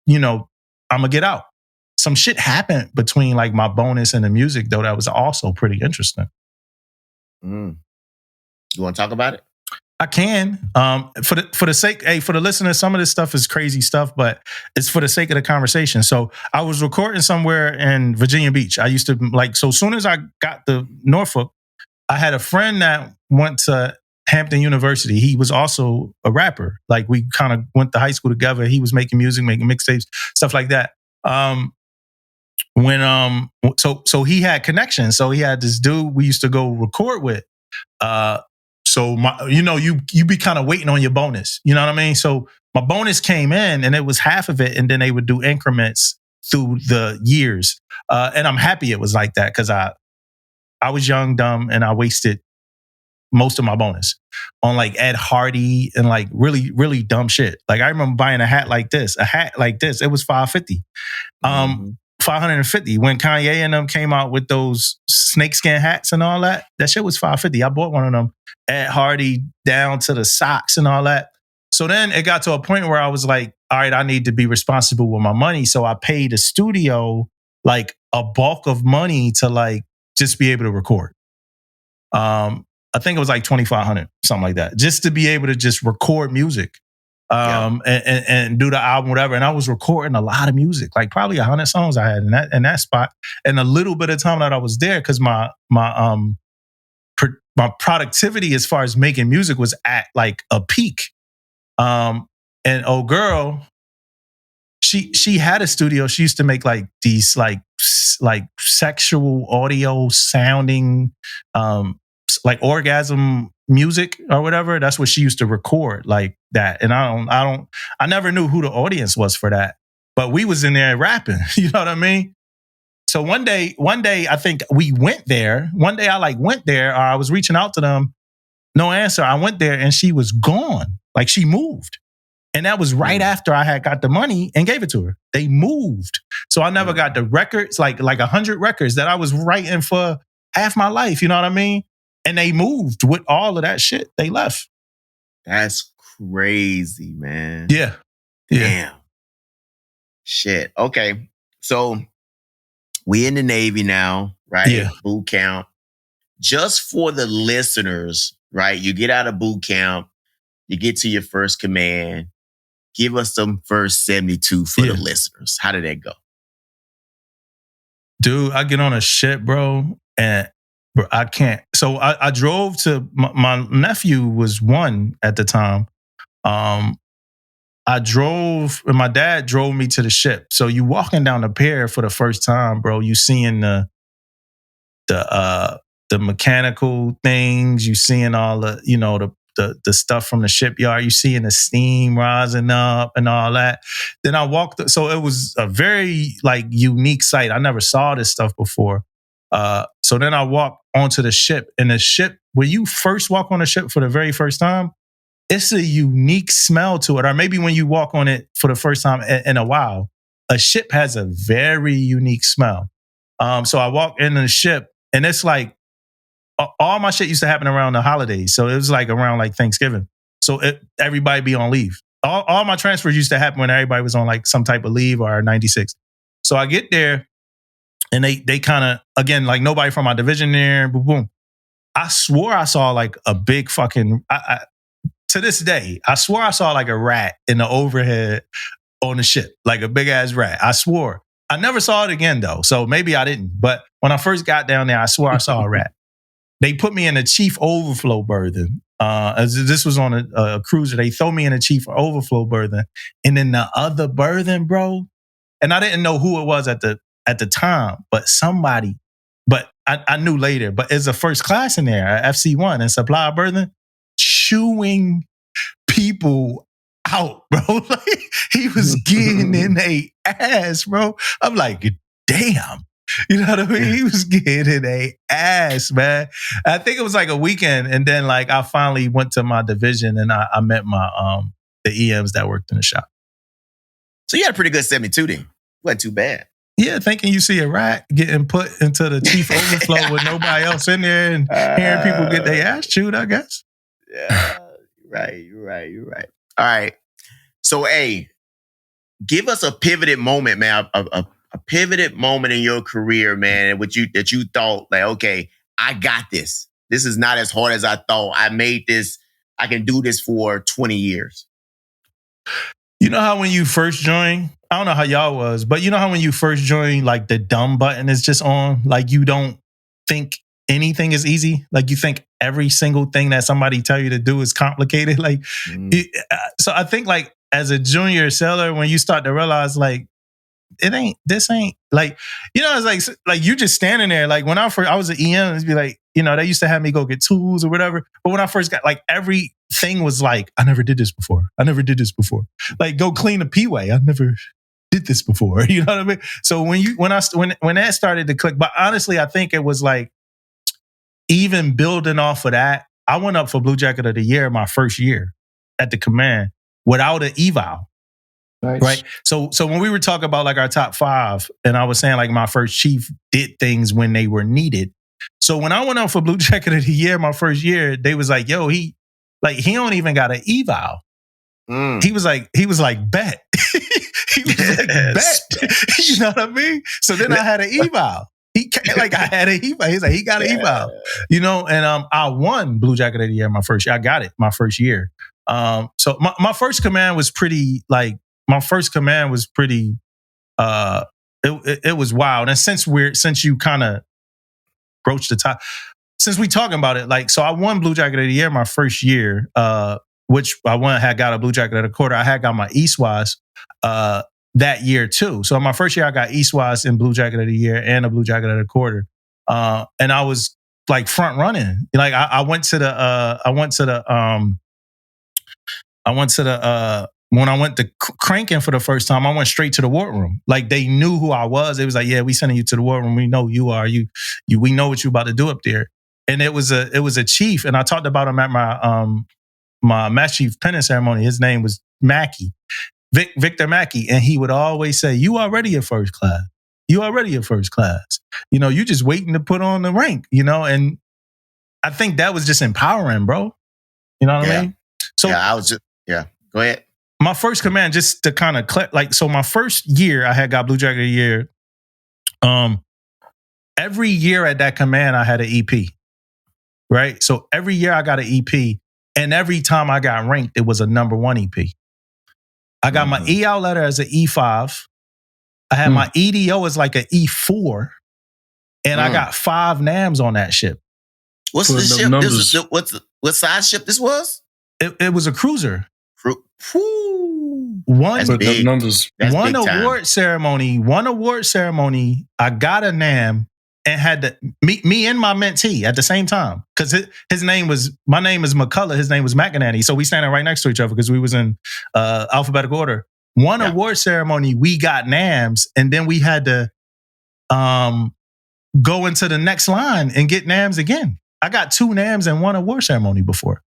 Speaker 3: I'm gonna get out. Some shit happened between like my bonus and the music though. That was also pretty interesting.
Speaker 1: You want to talk about it?
Speaker 3: I can. For the sake, for the listeners, some of this stuff is crazy stuff, but it's for the sake of the conversation. So I was recording somewhere in Virginia Beach. I used to so as soon as I got to Norfolk, I had a friend that went to Hampton University. He was also a rapper. Like we kind of went to high school together. He was making music, making mixtapes, stuff like that. So he had connections. So he had this dude we used to go record with. So you be kind of waiting on your bonus. You know what I mean? So my bonus came in and it was half of it, and then they would do increments through the years. And I'm happy it was like that because I was young, dumb, and I wasted most of my bonus on like Ed Hardy and like really, really dumb shit. Like I remember buying a hat like this. It was $550. 550 when Kanye and them came out with those snakeskin hats and all that. That shit was $550. I bought one of them. Ed Hardy down to the socks and all that. So then it got to a point where I was like, all right, I need to be responsible with my money. So I paid the studio like a bulk of money to like just be able to record. I think it was like $2,500, something like that, just to be able to just record music. And do the album, whatever. And I was recording a lot of music, like probably 100 songs I had in that spot. And a little bit of time that I was there, because my productivity as far as making music was at like a peak. And old girl, she had a studio. She used to make like these like sexual audio sounding like orgasm music or whatever. That's what she used to record like that. And I never knew who the audience was for that. But we was in there rapping. You know what I mean? So one day I think we went there. One day I like went there, or I was reaching out to them. No answer. I went there and she was gone. Like she moved. And that was right after I had got the money and gave it to her. They moved. So I never got the records, like 100 records that I was writing for half my life. You know what I mean? And they moved with all of that shit. They left.
Speaker 1: That's crazy, man.
Speaker 3: Yeah.
Speaker 1: Damn. Shit. Okay. So we in the Navy now, right?
Speaker 3: Yeah.
Speaker 1: Boot camp. Just for the listeners, right? You get out of boot camp, you get to your first command. Give us some first 72 for the listeners. How did that go?
Speaker 3: Dude, I get on a ship, bro, and bro, I can't. So I drove to, my nephew was 1 at the time. I drove, and my dad drove me to the ship. So you walking down the pier for the first time, bro, you seeing the mechanical things, you seeing all the, you know, the stuff from the shipyard, you seeing the steam rising up and all that. Then I walked, so it was a very like unique sight. I never saw this stuff before. So then I walked onto the ship, and the ship, when you first walk on a ship for the very first time, it's a unique smell to it. Or maybe when you walk on it for the first time in a while, a ship has a very unique smell. So I walked in the ship, and it's like, all my shit used to happen around the holidays. So it was like around like Thanksgiving. So everybody be on leave. All my transfers used to happen when everybody was on like some type of leave or 96. So I get there, and they kind of, again, like nobody from my division there, boom, boom. I swore I saw like a big fucking, to this day, I swore I saw like a rat in the overhead on the ship, like a big ass rat. I swore. I never saw it again though. So maybe I didn't. But when I first got down there, I swore I saw a rat. They put me in a chief overflow berthing. As this was on a cruiser, they throw me in a chief overflow berthing, and then the other berthing, bro. And I didn't know who it was at the time, but somebody. But I knew later. But it's a first class in there, FC1 and supply berthing, chewing people out, bro. Like he was getting in their ass, bro. I'm like, damn. You know what I mean? He was getting a ass, man. I think it was like a weekend, and then like I finally went to my division, and I met my the EMs that worked in the shop.
Speaker 1: So you had a pretty good 72 then. Wasn't too bad.
Speaker 3: Yeah, thinking you see a rat getting put into the chief overflow with nobody else in there, and hearing people get their ass chewed, I guess.
Speaker 1: Yeah, you're right. All right. So, hey, give us a pivoted moment, man. A pivoted moment in your career, man, that you thought like, okay, I got this. This is not as hard as I thought. I made this. I can do this for 20 years.
Speaker 3: You know how when you first join, I don't know how y'all was, but you know how when you first join, like the dumb button is just on, like you don't think anything is easy. Like you think every single thing that somebody tell you to do is complicated. Like, so I think like as a junior sailor, when you start to realize like, this ain't like, you know, it's like you just standing there. Like when I was an EM, it'd be like, you know, they used to have me go get tools or whatever. But when I first got, like everything was like, I never did this before. Like go clean a P-way. I never did this before. You know what I mean? So when that started to click, but honestly, I think it was like, even building off of that, I went up for Blue Jacket of the Year my first year at the command without an eval.
Speaker 4: Nice.
Speaker 3: Right. So when we were talking about like our top 5, and I was saying like my first chief did things when they were needed. So when I went out for Blue Jacket of the Year my first year, they was like, yo, he don't even got an eval. He was like, bet. He was like, bet. You know what I mean? So then I had an eval. I had an eval. He's like, he got an eval. You know, and I won Blue Jacket of the Year my first year. I got it my first year. So my first command was pretty it was wild. And since you kind of broached the top, since we talking about it, like, so I won Blue Jacket of the Year my first year, which I had got a Blue Jacket of the Quarter. I had got my Eastwise. that year too. So my first year, I got Eastwise and Blue Jacket of the Year and a Blue Jacket of the Quarter. And I was like front running. Like I went to the when I went to cranking for the first time, I went straight to the war room. Like they knew who I was. It was like, yeah, we sending you to the war room. We know you are. We know what you're about to do up there. And it was a chief, and I talked about him at my Master Chief Pennant ceremony. His name was Mackey, Victor Mackey, and he would always say, "You already a first class. You already a first class. You know, you just waiting to put on the rank." You know, and I think that was just empowering, bro. You know what I mean? So
Speaker 1: Go ahead.
Speaker 3: My first command, just to kind of so my first year, I got Blue Jacket of the Year. Every year at that command, I had an EP. Right? So every year I got an EP, and every time I got ranked, it was a number 1 EP. I got my EOW letter as an E5. I had my EDO as like an E4, and I got 5 NAMs on that ship.
Speaker 1: What's the ship? What size ship this was?
Speaker 3: It was a cruiser.
Speaker 1: That's big.
Speaker 4: Numbers.
Speaker 1: That's
Speaker 3: One
Speaker 1: big
Speaker 3: award ceremony. I got a NAM and had to me and my mentee at the same time, because my name is McCullough. His name was McInerney. So we standing right next to each other because we was in alphabetical order. Award ceremony, we got NAMs, and then we had to go into the next line and get NAMs again. I got 2 NAMs in one award ceremony before.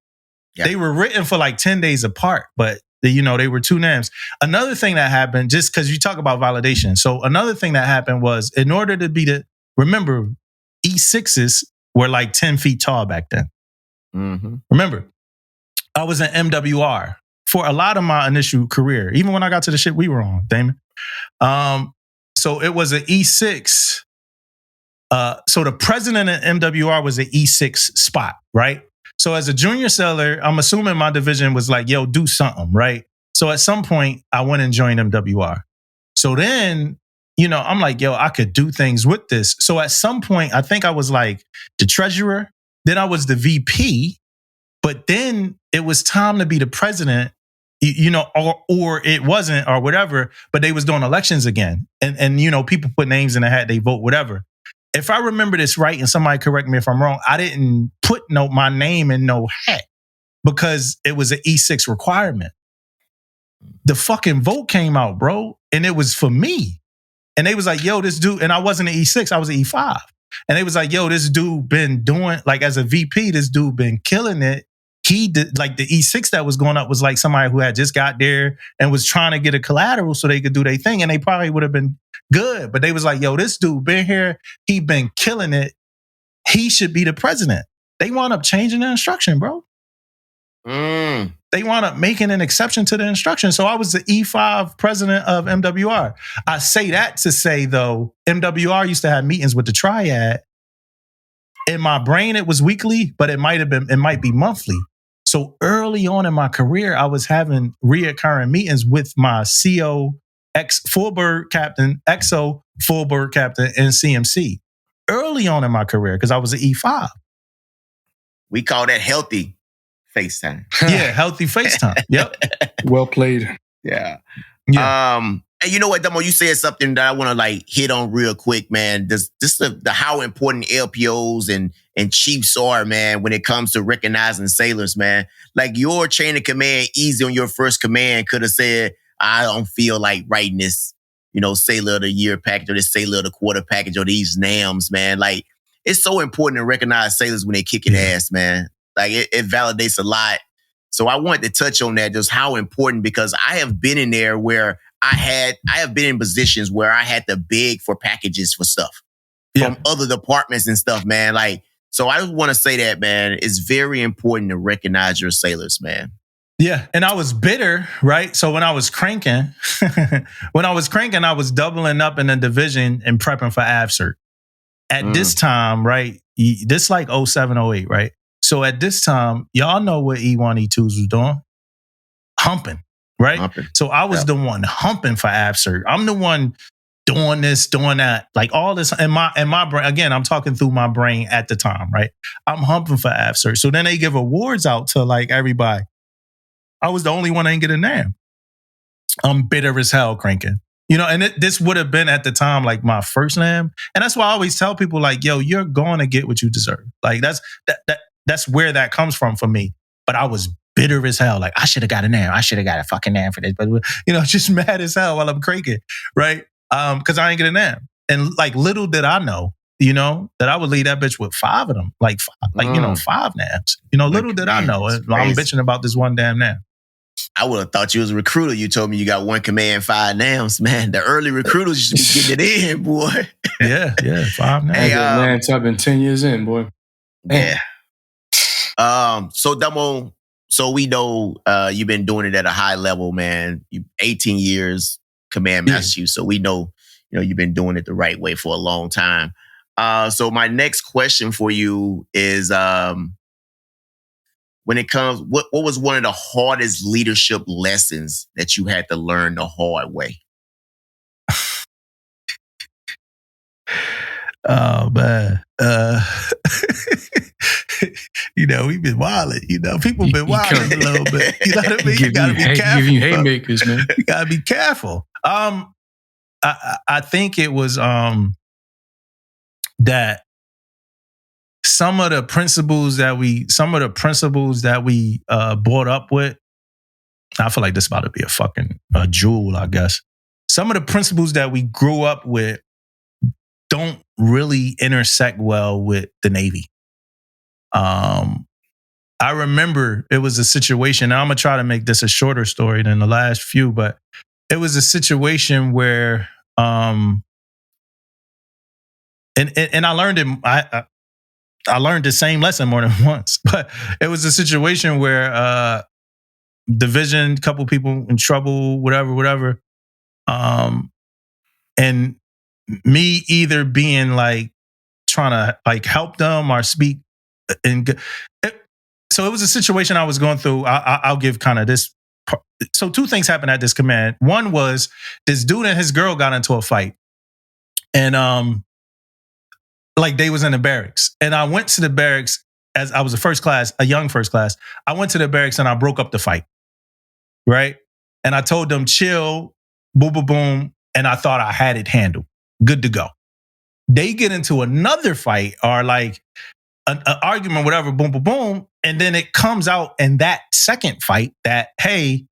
Speaker 3: Yeah. They were written for like 10 days apart, but they were 2 NAMs. Another thing that happened, just because you talk about validation. So another thing that happened was, in order to be remember, E6s were like 10 feet tall back then. Mm-hmm. Remember, I was an MWR for a lot of my initial career, even when I got to the ship we were on, Damon. So it was an E6. So the president of MWR was an E6 spot, right? So as a junior sailor, I'm assuming my division was like, yo, do something, right? So at some point, I went and joined MWR. So then, I'm like, yo, I could do things with this. So at some point, I think I was like the treasurer. Then I was the VP. But then it was time to be the president, or it wasn't, or whatever. But they was doing elections again. And people put names in the hat, they vote, whatever. If I remember this right, and somebody correct me if I'm wrong, I didn't put my name in no hat because it was an E6 requirement. The fucking vote came out, bro, and it was for me. And they was like, yo, this dude, and I wasn't an E6, I was an E5. And they was like, yo, this dude been doing, like as a VP, this dude been killing it. He did, like the E6 that was going up was like somebody who had just got there and was trying to get a collateral so they could do their thing, and they probably would have been good. But they was like, yo, this dude been here. He been killing it. He should be the president. They wound up changing the instruction, bro. They wound up making an exception to the instruction. So I was the E5 president of MWR. I say that to say, though, MWR used to have meetings with the triad. In my brain, it was weekly, but it might be monthly. So early on in my career, I was having reoccurring meetings with my CO, full bird captain, XO, full bird captain, and CMC. Early on in my career, because I was an E5.
Speaker 1: We call that healthy FaceTime.
Speaker 3: Yeah, healthy FaceTime. Yep.
Speaker 4: Well played.
Speaker 1: Yeah.
Speaker 3: Yeah.
Speaker 1: And you know what, Damo, you said something that I want to like hit on real quick, man. This the how important LPOs and chiefs are, man, when it comes to recognizing sailors, man. Like your chain of command, easy on your first command, could have said, I don't feel like writing this, Sailor of the Year package or this Sailor of the Quarter package or these NAMs, man. Like, it's so important to recognize sailors when they kicking ass, man. Like, it validates a lot. So I wanted to touch on that, just how important, because I have been in there where I have been in positions where I had to beg for packages for stuff from other departments and stuff, man. Like, so I just want to say that, man, it's very important to recognize your sailors, man.
Speaker 3: Yeah. And I was bitter, right? So when I was cranking, I was doubling up in the division and prepping for AVCERT. At this time, right? This like 07, 08, right? So at this time, y'all know what E1, E2s was doing? Humping. Right? Humping. So I was the one humping for AVCERT. I'm the one doing this, doing that, like all this in my brain. Again, I'm talking through my brain at the time, right? I'm humping for AVCERT. So then they give awards out to like everybody. I was the only one that didn't get a NAM. I'm bitter as hell cranking. You know, and this would have been at the time like my first NAM. And that's why I always tell people like, yo, you're going to get what you deserve. Like that's where that comes from for me. But I was bitter as hell. Like, I should have got a NAM. I should have got a fucking NAM for this. But, you know, just mad as hell while I'm cranking, right? Because I ain't get a NAM. And like, little did I know, you know, that I would leave that bitch with 5 of them. Like, you know, 5 NAMs. You know, little did I know. I'm bitching about this one damn NAM.
Speaker 1: I would have thought you was a recruiter. You told me you got 1 command, 5 NAMs. Man, the early recruiters should be getting it in, boy.
Speaker 3: Yeah, 5 NAMs.
Speaker 4: Hey, man, I've been 10 years in, boy.
Speaker 1: Yeah. So Damo, so we know you've been doing it at a high level, man. You 18 years command Massachusetts, so we know, you know, you've been doing it the right way for a long time. So my next question for you is, when it comes, what was one of the hardest leadership lessons that you had to learn the hard way?
Speaker 3: Oh man, you know, we've been wilding. You know, people been wilding a little bit. You know what I mean? You gotta be careful.
Speaker 4: Giving you haymakers, man.
Speaker 3: You gotta be careful. I think it was that some of the principles that we brought up with. I feel like this about to be a fucking jewel, I guess. Some of the principles that we grew up with don't really intersect well with the Navy. I remember it was a situation. Now I'm gonna try to make this a shorter story than the last few, but it was a situation where, and I learned it. I learned the same lesson more than once, but it was a situation where division, couple people in trouble, whatever, and me either being like trying to like help them or speak. So it was a situation I was going through. I'll give kind of this. So 2 things happened at this command. One was this dude and his girl got into a fight, and like they was in the barracks, and I went to the barracks as I was a young first class. I went to the barracks and I broke up the fight, right? And I told them chill, boom, boom, boom, and I thought I had it handled, good to go. They get into another fight or like an argument, whatever, boom, boom, boom. And then it comes out in that second fight that, hey,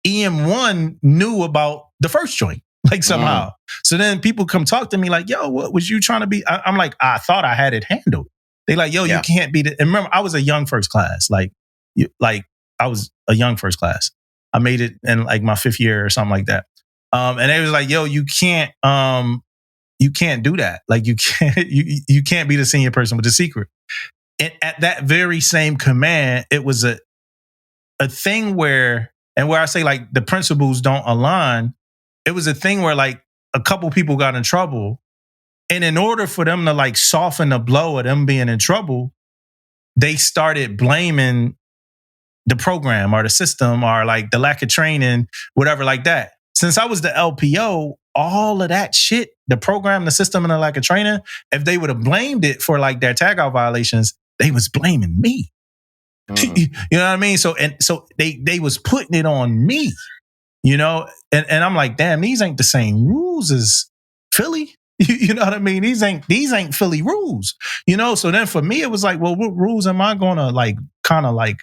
Speaker 3: EM1 knew about the first joint, like somehow. So then people come talk to me like, yo, what was you trying to be? I'm like, I thought I had it handled. They like, yo, you can't be. And remember, I was a young first class. Like I was a young first class. I made it in like my 5th year or something like that. And they was like, yo, you can't do that. Like you can't be the senior person with the secret. And at that very same command, it was a thing where I say like the principles don't align. It was a thing where like a couple people got in trouble. And in order for them to like soften the blow of them being in trouble, they started blaming the program or the system or like the lack of training, whatever like that. Since I was the LPO, all of that shit, the program, the system, and the lack of training, if they would have blamed it for like their tag out violations, they was blaming me. You know what I mean? So they was putting it on me, you know? And I'm like, damn, these ain't the same rules as Philly. You know what I mean? These ain't Philly rules, you know? So then for me, it was like, well, what rules am I going to like kind of like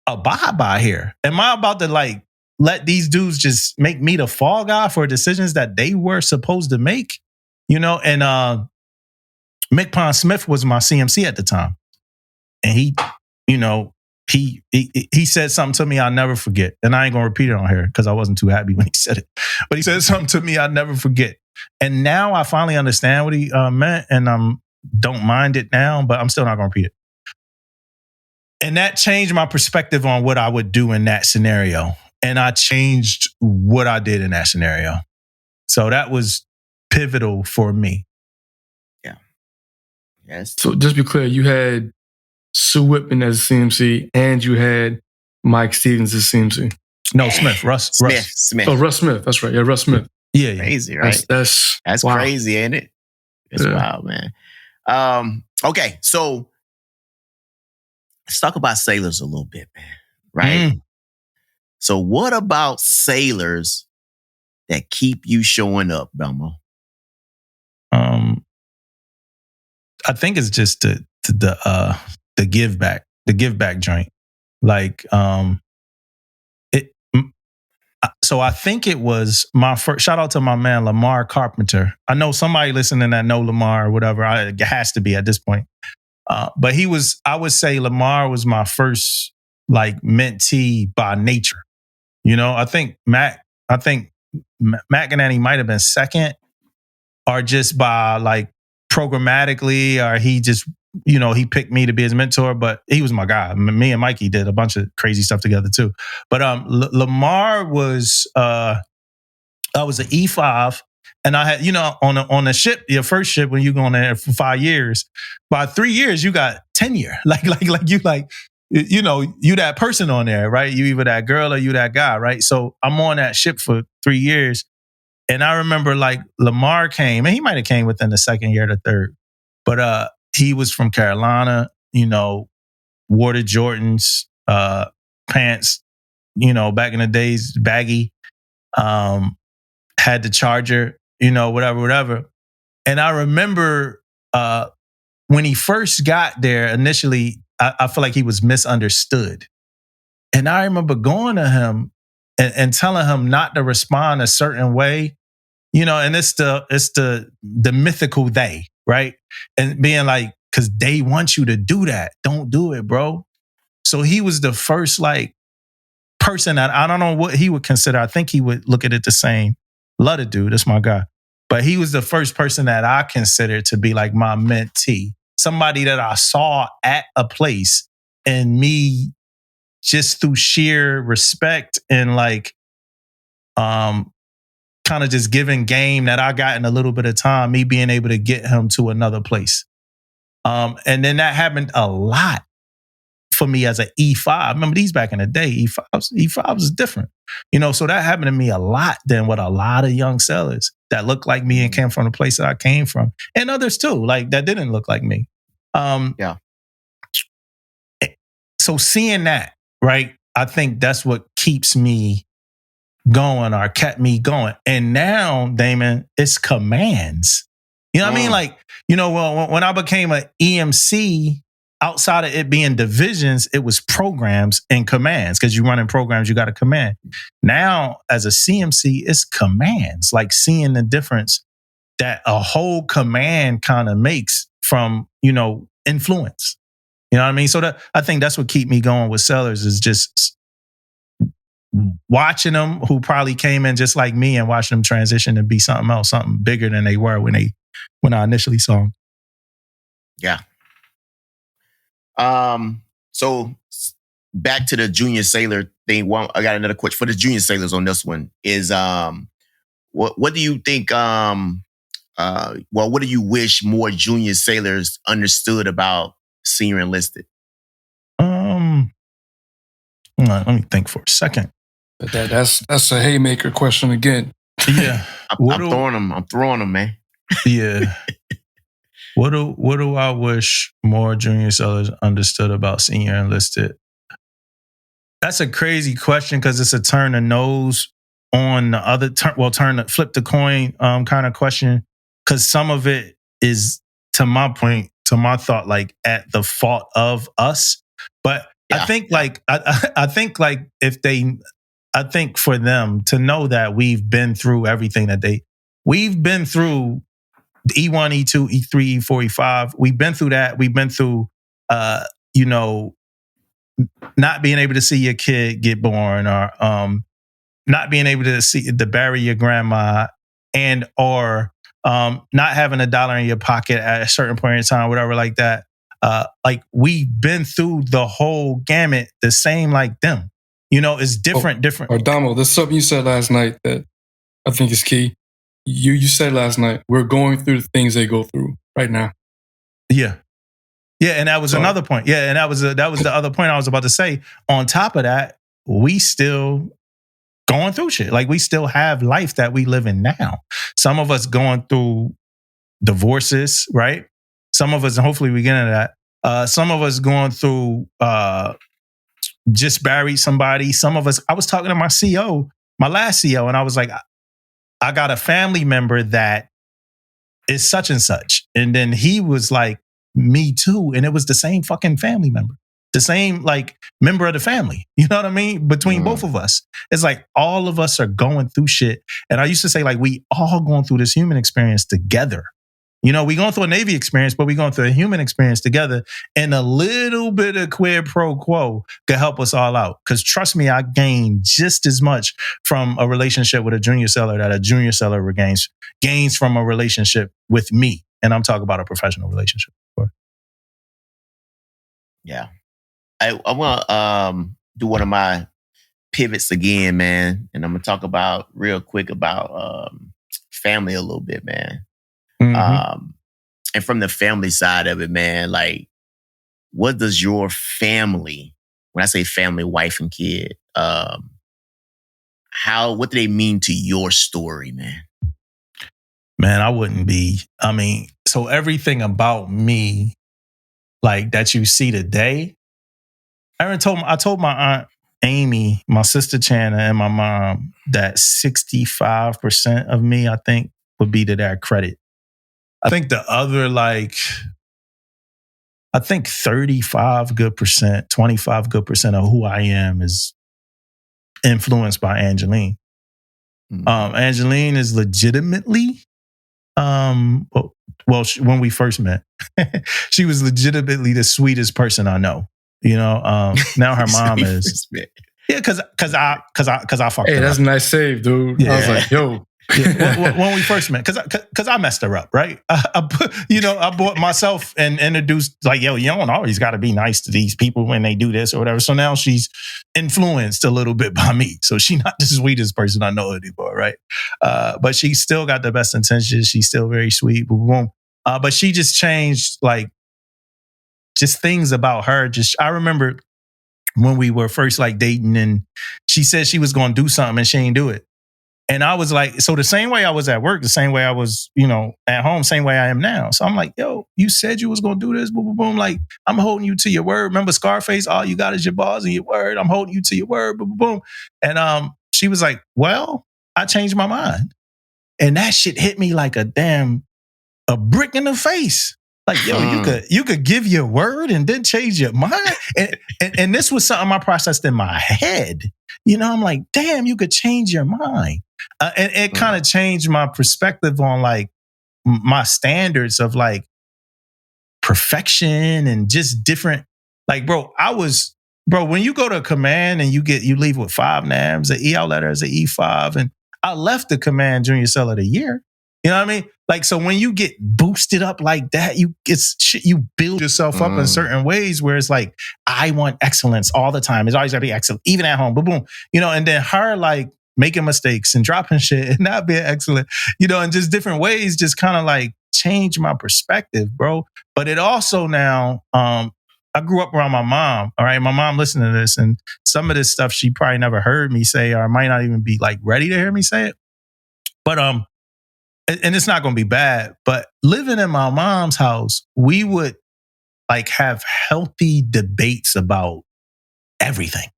Speaker 3: abide by here? Am I about to like let these dudes just make me the fall guy for decisions that they were supposed to make? You know, and Mick Pond Smith was my CMC at the time. And he, you know, he said something to me I'll never forget. And I ain't going to repeat it on here because I wasn't too happy when he said it. But he said something to me I'll never forget. And now I finally understand what he meant, and don't mind it now, but I'm still not going to repeat it. And that changed my perspective on what I would do in that scenario. And I changed what I did in that scenario. So that was pivotal for me.
Speaker 1: Yeah. Yes.
Speaker 4: So just be clear, you had Sue Whitman as a CMC and you had Mike Stevens as CMC.
Speaker 3: No, Smith. Russ.
Speaker 1: Smith.
Speaker 4: Oh, Russ Smith. That's right. Yeah, Russ Smith.
Speaker 3: Yeah.
Speaker 1: Crazy, right?
Speaker 4: That's
Speaker 1: wow. Crazy, ain't it? It's wild, man. Okay, so let's talk about sailors a little bit, man. Right? So what about sailors that keep you showing up, Damo?
Speaker 3: I think it's just the give back joint. Like, so I think it was my first. Shout out to my man Lamar Carpenter. I know somebody listening that know Lamar or whatever. It has to be at this point. But he was. I would say Lamar was my first like mentee by nature. You know, I think Mac McInerney might have been second, or just by like programmatically, or he just, you know, he picked me to be his mentor, but he was my guy. Me and Mikey did a bunch of crazy stuff together too. But Lamar was, I was an E5, and I had, you know, on a ship, your first ship when you go on there for 5 years, by 3 years you got tenure. Like you know, you that person on there, right? You either that girl or you that guy, right? So I'm on that ship for 3 years. And I remember like Lamar came, and he might have came within the second year or the third, but he was from Carolina, you know, wore the Jordans, pants, you know, back in the days, baggy, had the charger, you know, whatever. And I remember when he first got there, initially, I feel like he was misunderstood. And I remember going to him and telling him not to respond a certain way, you know, and it's the mythical they, right? And being like, because they want you to do that. Don't do it, bro. So he was the first like person that I don't know what he would consider. I think he would look at it the same. Love the dude. That's my guy. But he was the first person that I considered to be like my mentee. Somebody that I saw at a place, and me just through sheer respect and like kind of just giving game that I got in a little bit of time, me being able to get him to another place. And then that happened a lot for me as an E5. Remember these back in the day, E5s was different. You know, so that happened to me a lot then with a lot of young sellers that looked like me and came from the place that I came from. And others too, like that didn't look like me.
Speaker 1: Yeah.
Speaker 3: So seeing that, right, I think that's what keeps me going or kept me going. And now, Damon, it's commands. You know what I mean? Like, you know, when I became an EMC, outside of it being divisions, it was programs and commands, because you running programs, you got a command. Now, as a CMC, it's commands, like seeing the difference that a whole command kind of makes from, you know, influence. You know what I mean? So I think that's what keep me going with sellers, is just watching them who probably came in just like me and watching them transition and be something else, something bigger than they were when I initially saw them.
Speaker 1: Yeah. So back to the junior sailor thing. Well, I got another question for the junior sailors on this one. Is what do you think? What do you wish more junior sailors understood about senior enlisted?
Speaker 3: Let me think for a second.
Speaker 4: That's a haymaker question again.
Speaker 3: Yeah,
Speaker 1: I'm throwing them, man.
Speaker 3: Yeah. What do I wish more junior sailors understood about senior enlisted? That's a crazy question, because it's a turn the nose on the other flip the coin kind of question. Because some of it is, to my point, to my thought, like at the fault of us. But yeah, I think like I think like I think for them to know that we've been through everything we've been through. E1, E2, E3, E4, E5. We've been through that. We've been through, you know, not being able to see your kid get born, or not being able to bury your grandma, and or not having $1 in your pocket at a certain point in time, whatever like that. Like we've been through the whole gamut, the same like them. You know, it's different.
Speaker 4: Or Damo, there's something you said last night that I think is key. You said last night, we're going through the things they go through right now.
Speaker 3: Yeah. Yeah, and that was another point. Yeah, and that was the other point I was about to say. On top of that, we still going through shit. Like we still have life that we live in now. Some of us going through divorces, right? Some of us, and hopefully we get into that. Some of us going through just buried somebody. Some of us, I was talking to my CO, my last CO, and I was like, I got a family member that is such and such. And then he was like, me too. And it was the same fucking family member, the same like member of the family. You know what I mean? Between both of us. It's like all of us are going through shit. And I used to say like, we all going through this human experience together. You know, we going through a Navy experience, but we going through a human experience together. And a little bit of quid pro quo could help us all out. Because trust me, I gained just as much from a relationship with a junior seller that a junior seller gains from a relationship with me. And I'm talking about a professional relationship.
Speaker 1: Yeah. I want to do one of my pivots again, man. And I'm going to talk about real quick about family a little bit, man. And from the family side of it, man, like, what does your family, when I say family, wife and kid, what do they mean to your story, man?
Speaker 3: Man, so everything about me, like that you see today, I told my aunt Amy, my sister Chana, and my mom that 65% of me, I think, would be to their credit. I think the other 35 good percent, 25 good percent of who I am is influenced by Angeline. Angeline is legitimately, when we first met, she was legitimately the sweetest person I know. You know, now her mom is. Yeah, because I fucked her up.
Speaker 4: That's a nice save, dude. Yeah. I was like, yo.
Speaker 3: Yeah, when we first met, because I messed her up, right? I bought myself and introduced like, yo, you don't always got to be nice to these people when they do this or whatever. So now she's influenced a little bit by me. So she's not the sweetest person I know anymore, right? But she still got the best intentions. She's still very sweet. But she just changed, like, just things about her. I remember when we were first like dating, and she said she was going to do something and she ain't do it. And I was like, so the same way I was at work, the same way I was, at home, same way I am now. So I'm like, yo, you said you was going to do this, boom, boom, boom. Like, I'm holding you to your word. Remember Scarface? All you got is your balls and your word. I'm holding you to your word, boom, boom, boom. And she was like, well, I changed my mind. And that shit hit me like a brick in the face. Like, yo, you could give your word and then change your mind. And this was something I processed in my head. I'm like, damn, you could change your mind. And it kind of changed my perspective on like my standards of like perfection and just different. Like, bro, when you go to a command and you leave with 5 NAMs, an EL letter is an E5. And I left the command junior seller of the year. You know what I mean? Like, so when you get boosted up like that, you build yourself up in certain ways where it's like, I want excellence all the time. It's always gotta be excellent, even at home, boom, boom. And then her like making mistakes and dropping shit and not being excellent, and just different ways just kind of like change my perspective, bro. But it also now, I grew up around my mom, all right? My mom listened to this, and some of this stuff she probably never heard me say or might not even be like ready to hear me say it. But, and it's not going to be bad, but living in my mom's house, we would like have healthy debates about everything.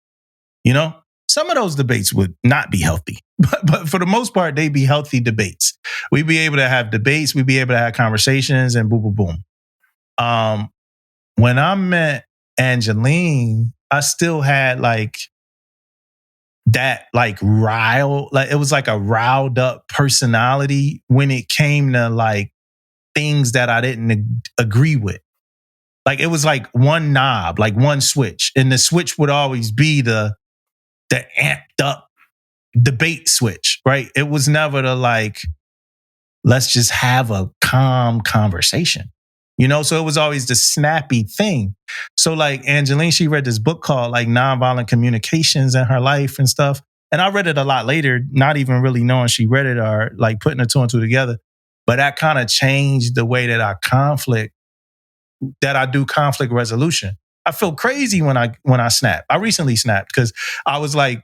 Speaker 3: Some of those debates would not be healthy, but for the most part, they'd be healthy debates. We'd be able to have debates. We'd be able to have conversations and boom, boom, boom. When I met Angeline, I still had like that like it was like a riled up personality when it came to like things that I didn't agree with. Like it was like one knob, like one switch. And the switch would always be the amped up debate switch, right? It was never the like, let's just have a calm conversation. So it was always the snappy thing. So like Angeline, she read this book called like Nonviolent Communications in her life and stuff. And I read it a lot later, not even really knowing she read it or like putting the 2 and 2 together. But that kind of changed the way that I do conflict resolution. I feel crazy when I snap. I recently snapped because I was like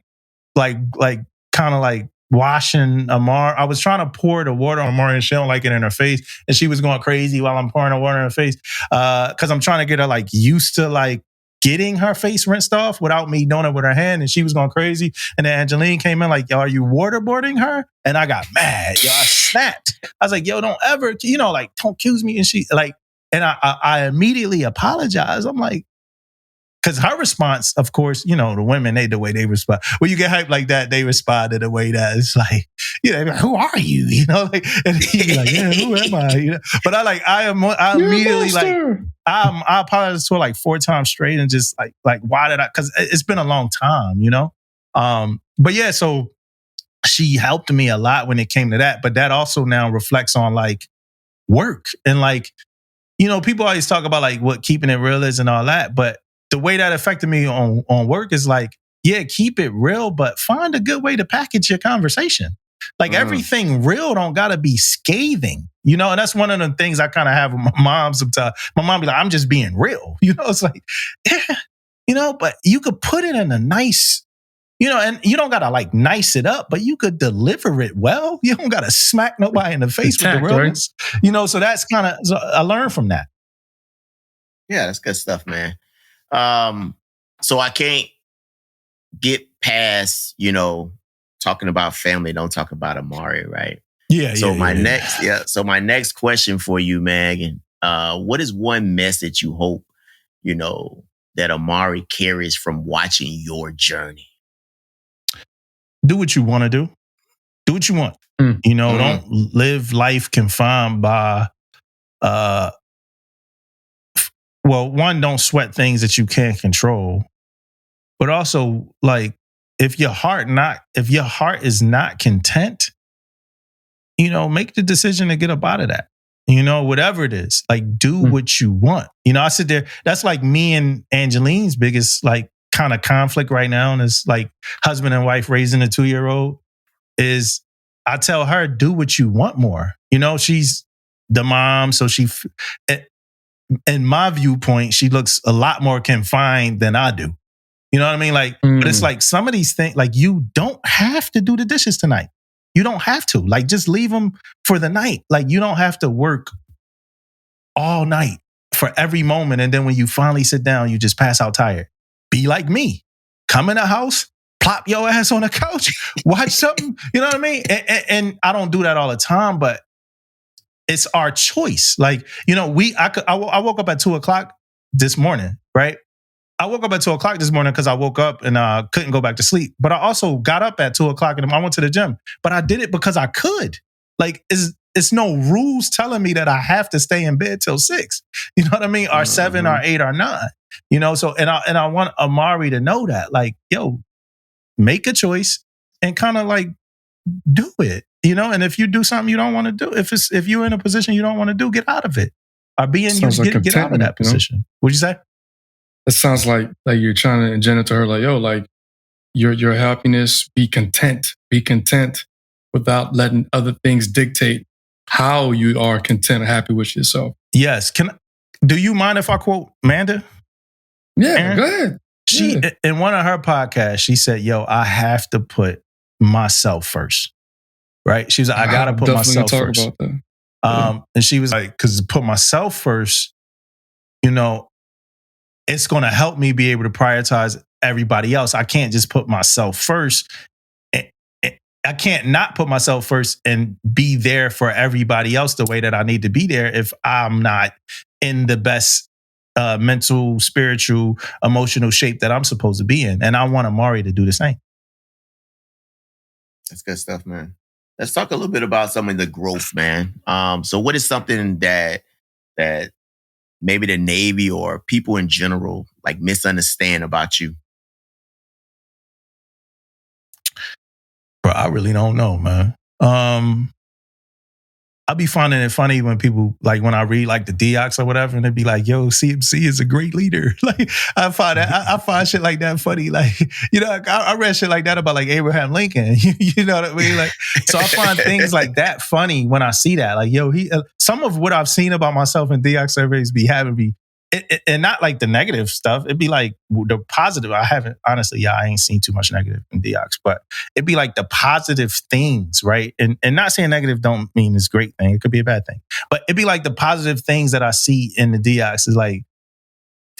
Speaker 3: kind of like washing Amar. I was trying to pour the water on Amar and she don't like it in her face. And she was going crazy while I'm pouring the water in her face. Cause I'm trying to get her like used to like getting her face rinsed off without me doing it with her hand, and she was going crazy. And then Angeline came in like, yo, are you waterboarding her? And I got mad. Yo, I snapped. I was like, yo, don't ever, like, don't accuse me. And she like, and I immediately apologized. I'm like, because her response, of course, the women, the way they respond. When you get hyped like that, they respond in a way that it's like, like, who are you? Like, and he be like, yeah, who am I? But I immediately like, I apologized to her like 4 times straight and just like, why did I? Because it's been a long time, But yeah, so she helped me a lot when it came to that. But that also now reflects on like work and like, people always talk about like what keeping it real is and all that, but the way that affected me on work is like, yeah, keep it real, but find a good way to package your conversation. Like everything real don't gotta be scathing, and that's one of the things I kind of have with my mom sometimes. My mom be like, I'm just being real, it's like, yeah, but you could put it in a nice, and you don't gotta like nice it up, but you could deliver it well. You don't gotta smack nobody in the face with the realness, so that's kind of, so I learned from that.
Speaker 1: Yeah, that's good stuff, man. So I can't get past, talking about family. Don't talk about Amari, right?
Speaker 3: Yeah.
Speaker 1: So So my next question for you, Megan, what is one message you hope, that Amari carries from watching your journey?
Speaker 3: Do what you want to do. Do what you want. Don't live life confined by, well, one, don't sweat things that you can't control, but also like if your heart is not content, make the decision to get up out of that. Whatever it is, like do what you want. I sit there. That's like me and Angeline's biggest like kind of conflict right now, and it's like husband and wife raising a 2-year-old. Is I tell her do what you want more. She's the mom, so she. In my viewpoint, she looks a lot more confined than I do. You know what I mean? Like, but it's like some of these things, like you don't have to do the dishes tonight. You don't have to. Like, just leave them for the night. Like, you don't have to work all night for every moment. And then when you finally sit down, you just pass out tired. Be like me. Come in the house, plop your ass on the couch, watch something. You know what I mean? And I don't do that all the time, but it's our choice. Like, I woke up at 2:00 this morning, right? I woke up at 2:00 this morning because I woke up and couldn't go back to sleep. But I also got up at 2:00 and I went to the gym. But I did it because I could. Like, it's no rules telling me that I have to stay in bed till 6. You know what I mean? Or 7 or 8 or 9. So and I want Amari to know that. Like, yo, make a choice and kind of like do it. And if you do something you don't want to do, if you're in a position you don't want to do, get out of it. Or get out of that position. What'd you say?
Speaker 4: It sounds like you're trying to engender to her, like, yo, like your happiness, be content without letting other things dictate how you are content and happy with yourself.
Speaker 3: Yes. Do you mind if I quote Manda?
Speaker 4: Yeah, Aaron? Go ahead.
Speaker 3: She in one of her podcasts, she said, yo, I have to put myself first. Right? She was like, I gotta put myself first. About that. And she was like, because put myself first, it's gonna help me be able to prioritize everybody else. I can't just put myself first. I can't not put myself first and be there for everybody else the way that I need to be there if I'm not in the best mental, spiritual, emotional shape that I'm supposed to be in. And I want Amari to do the same.
Speaker 1: That's good stuff, man. Let's talk a little bit about some of the growth, man. So what is something that maybe the Navy or people in general like misunderstand about you?
Speaker 3: Bro, I really don't know, man. I be finding it funny when people, like when I read like the Diox or whatever, and they be like, yo, CMC is a great leader. Like I find shit like that funny. Like, I read shit like that about like Abraham Lincoln. You know what I mean? Like, so I find things like that funny when I see that. Like, yo, some of what I've seen about myself in Diox surveys be having me, and not like the negative stuff. It'd be like the positive. I ain't seen too much negative in Diox, but it'd be like the positive things, right? And not saying negative don't mean it's a great thing. It could be a bad thing. But it'd be like the positive things that I see in the Diox is like,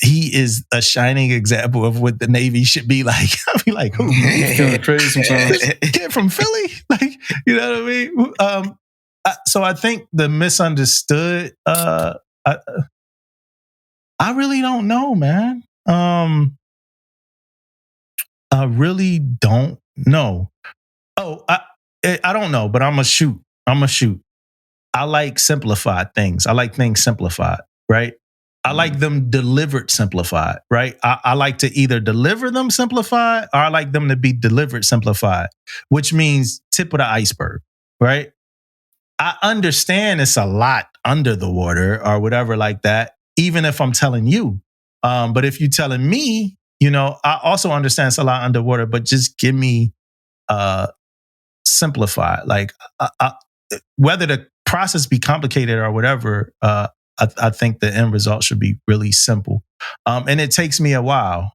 Speaker 3: he is a shining example of what the Navy should be like. I'll be like, who?
Speaker 4: Feeling crazy sometimes.
Speaker 3: Kid from Philly? Like, you know what I mean? So I think the misunderstood, I really don't know, man. I really don't know. Oh, I don't know, but I'm gonna shoot. I like simplified things. I like things simplified, right? I like them delivered simplified, right? I like to either deliver them simplified or I like them to be delivered simplified, which means tip of the iceberg, right? I understand it's a lot under the water or whatever like that, even if I'm telling you. But if you're telling me, I also understand it's a lot underwater, but just give me simplified. Like, whether the process be complicated or whatever, I think the end result should be really simple. And it takes me a while.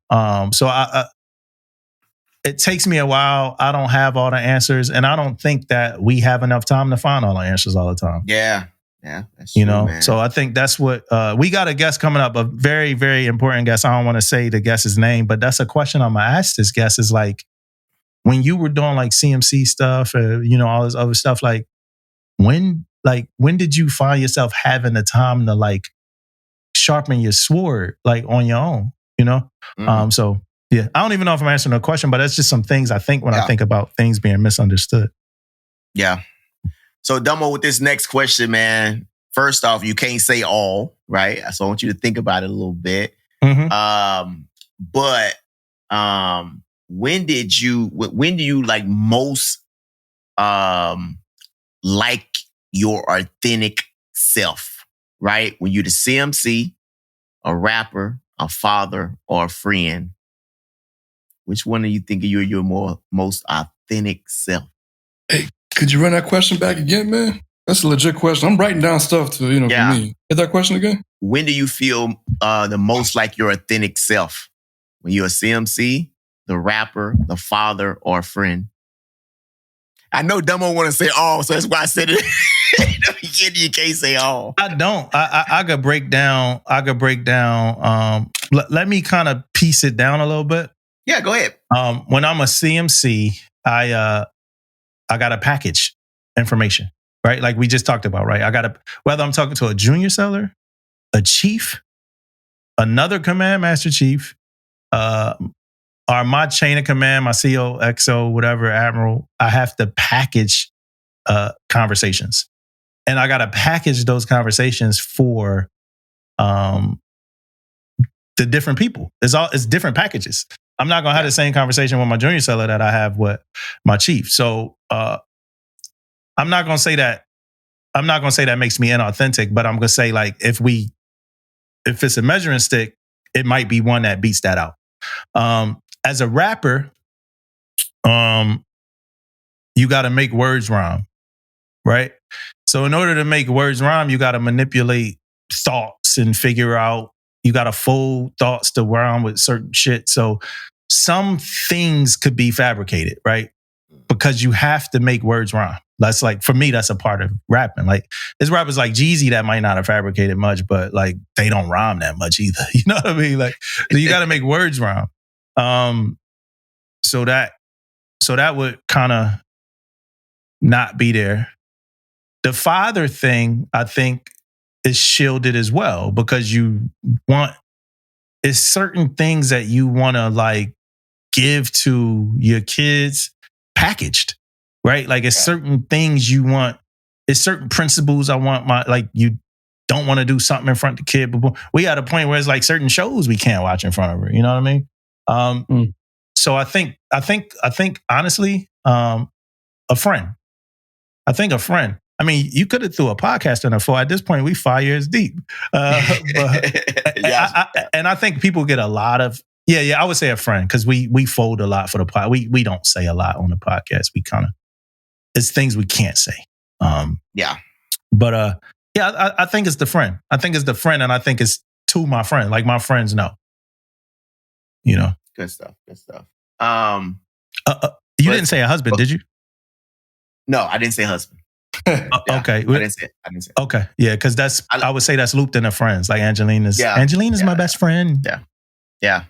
Speaker 3: It takes me a while. I don't have all the answers, and I don't think that we have enough time to find all the answers all the time.
Speaker 1: Yeah. That's true, man.
Speaker 3: So I think that's what we got a guest coming up, a very, very important guest. I don't want to say the guest's name, but that's a question I'm gonna ask this guest is like, when you were doing like CMC stuff, all this other stuff, like when did you find yourself having the time to like sharpen your sword like on your own? So yeah, I don't even know if I'm answering the question, but that's just some things I think when I think about things being misunderstood.
Speaker 1: Yeah. So Damo, with this next question, man, first off, you can't say all, right? So I want you to think about it a little bit.
Speaker 3: Mm-hmm.
Speaker 1: But when do you like most like your authentic self, right? When you're the CMC, a rapper, a father, or a friend, which one do you think you're your most authentic self?
Speaker 4: Hey, could you run that question back again, man? That's a legit question. I'm writing down stuff for me. Hit that question again.
Speaker 1: When do you feel the most like your authentic self? When you're a CMC, the rapper, the father, or a friend? I know Damo want to say all, so that's why I said it. You can't say all.
Speaker 3: I don't. I could break down. Let me kind of piece it down a little bit.
Speaker 1: Yeah, go ahead.
Speaker 3: When I'm a CMC, I got to package information, right? Like we just talked about, right? I got to, whether I'm talking to a junior seller, a chief, another command master chief, or my chain of command, my CO, XO, whatever, admiral, I have to package conversations. And I got to package those conversations for the different people. It's different packages. I'm not going to have the same conversation with my junior seller that I have with my chief. So I'm not going to say that makes me inauthentic, but I'm going to say like, if it's a measuring stick, it might be one that beats that out. As a rapper, you got to make words rhyme, right? So in order to make words rhyme, you got to manipulate thoughts and figure out, you got to fold thoughts to rhyme with certain shit. So some things could be fabricated, right? Because you have to make words rhyme. That's like, for me, that's a part of rapping. Like, there's rappers like Jeezy that might not have fabricated much, but like, they don't rhyme that much either. You know what I mean? Like, so you got to make words rhyme. So that would kind of not be there. The father thing, I think, is shielded as well, because it's certain things that you want to like give to your kids packaged, right? Like it's certain things you want, it's certain principles I want you don't want to do something in front of the kid, but we at a point where it's like certain shows we can't watch in front of her. You know what I mean? So I think honestly, a friend. I think a friend. I mean, you could have threw a podcast in her for. At this point, we 5 years deep. And I think people get a lot of, I would say a friend, because we fold a lot for the pod. We don't say a lot on the podcast. We kind of, it's things we can't say. But I think it's the friend. I think it's the friend, and I think it's to my friend. Like my friends know. You know.
Speaker 1: Good stuff.
Speaker 3: You didn't say a husband, did you?
Speaker 1: No, I didn't say husband.
Speaker 3: Okay.
Speaker 1: I didn't say it.
Speaker 3: Okay. Yeah, because I would say that's looped into friends. Like Angelina's my best friend.
Speaker 1: Yeah.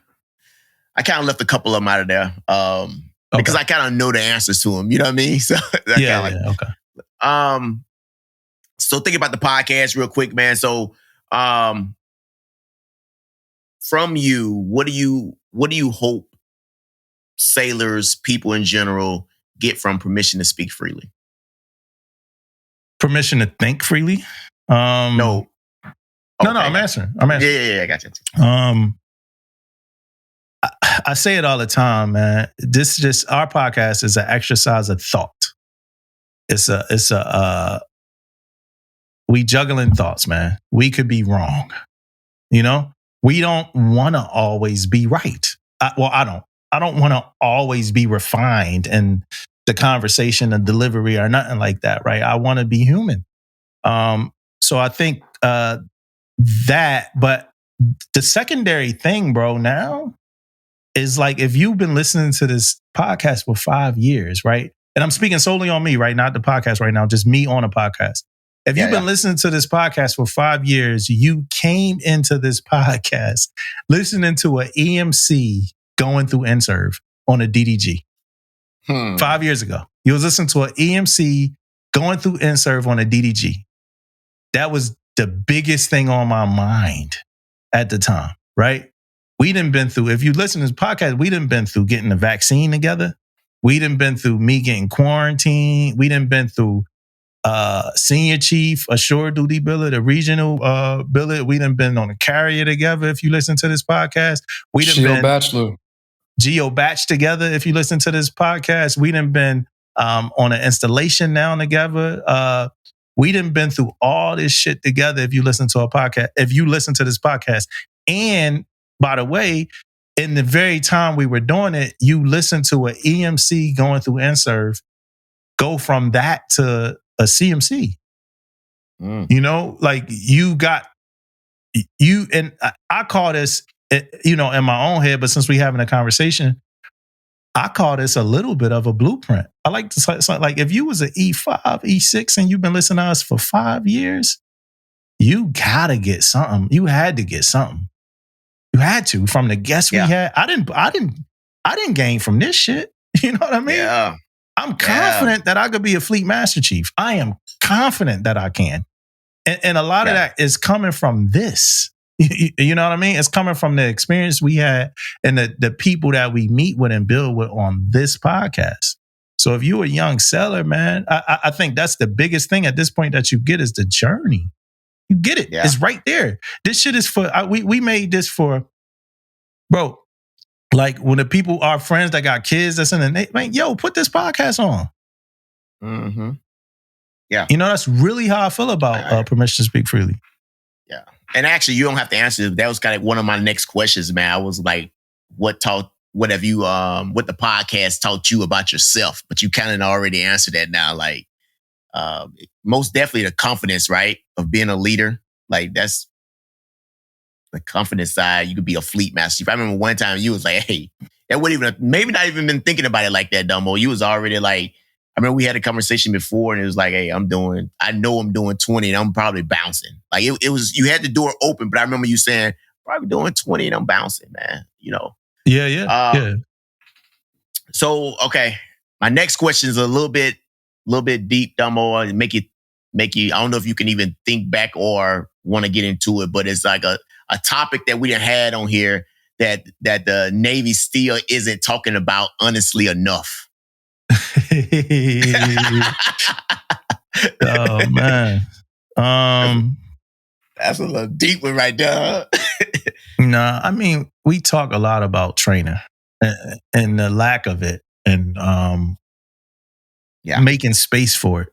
Speaker 1: I kind of left a couple of them out of there because I kind of know the answers to them. You know what I mean? So
Speaker 3: Okay.
Speaker 1: So think about the podcast real quick, man. So from you, what do you hope sailors, people in general, get from permission to speak freely?
Speaker 3: Permission to think freely?
Speaker 1: No.
Speaker 3: No, I'm answering.
Speaker 1: Yeah, I got you.
Speaker 3: I say it all the time, man. Our podcast is an exercise of thought. We juggling thoughts, man. We could be wrong. You know, we don't want to always be right. I don't want to always be refined in the conversation and delivery or nothing like that, right? I want to be human. So I think that, but the secondary thing, bro, now is like, if you've been listening to this podcast for 5 years, right? And I'm speaking solely on me, right? Not the podcast right now, just me on a podcast. If you've been listening to this podcast for 5 years, you came into this podcast listening to an EMC going through NServe on a DDG. 5 years ago, you was listening to an EMC going through NServe on a DDG. That was the biggest thing on my mind at the time, right? We done been through, if you listen to this podcast, we done been through getting the vaccine together. We done been through me getting quarantined. We done been through senior chief, a shore duty billet, a regional billet. We done been on a carrier together. If you listen to this podcast, we done been Geo Batch together. If you listen to this podcast, we done been on an installation now together. We done been through all this shit together. If you listen to a podcast, if you listen to this podcast, and by the way, in the very time we were doing it, you listened to an EMC going through NServe, go from that to a CMC. You know, like and I call this, you know, in my own head, but since we're having a conversation, I call this a little bit of a blueprint. I like to say, like, if you was an E5, E6, and you've been listening to us for 5 years, you gotta get something. You had to get something. You had to, from the guests we had. I didn't gain from this shit. You know what I mean?
Speaker 1: Yeah.
Speaker 3: I'm confident that I could be a fleet master chief. I am confident that I can. And a lot of that is coming from this. You know what I mean? It's coming from the experience we had and the people that we meet with and build with on this podcast. So if you're a young seller, man, I think that's the biggest thing at this point that you get is the journey. You get it. It's right there. This shit is for, we made this for, bro, like when the people, our friends that got kids that's in the, man, yo, put this podcast on.
Speaker 1: Mm-hmm. Yeah.
Speaker 3: You know, that's really how I feel about permission to speak freely.
Speaker 1: Yeah. And actually, you don't have to answer. That was kind of one of my next questions, man. I was like, what the podcast taught you about yourself? But you kind of already answered that now. Like, most definitely the confidence, right? Of being a leader. Like, that's the confidence side. You could be a fleet master. If I remember one time you was like, hey, that wouldn't even, maybe not even been thinking about it like that, Damo. You was already like, I remember we had a conversation before and it was like, hey, I know I'm doing 20 and I'm probably bouncing. Like it was, you had the door open, but I remember you saying, probably doing 20 and I'm bouncing, man. You know?
Speaker 3: Yeah.
Speaker 1: So, okay. My next question is a little bit deep, Damo. Make you, I don't know if you can even think back or want to get into it, but it's like a topic that we done had on here that the Navy still isn't talking about honestly enough.
Speaker 3: Oh man.
Speaker 1: That's a little deep one right there.
Speaker 3: Nah, I mean, we talk a lot about training and the lack of it and making space for it.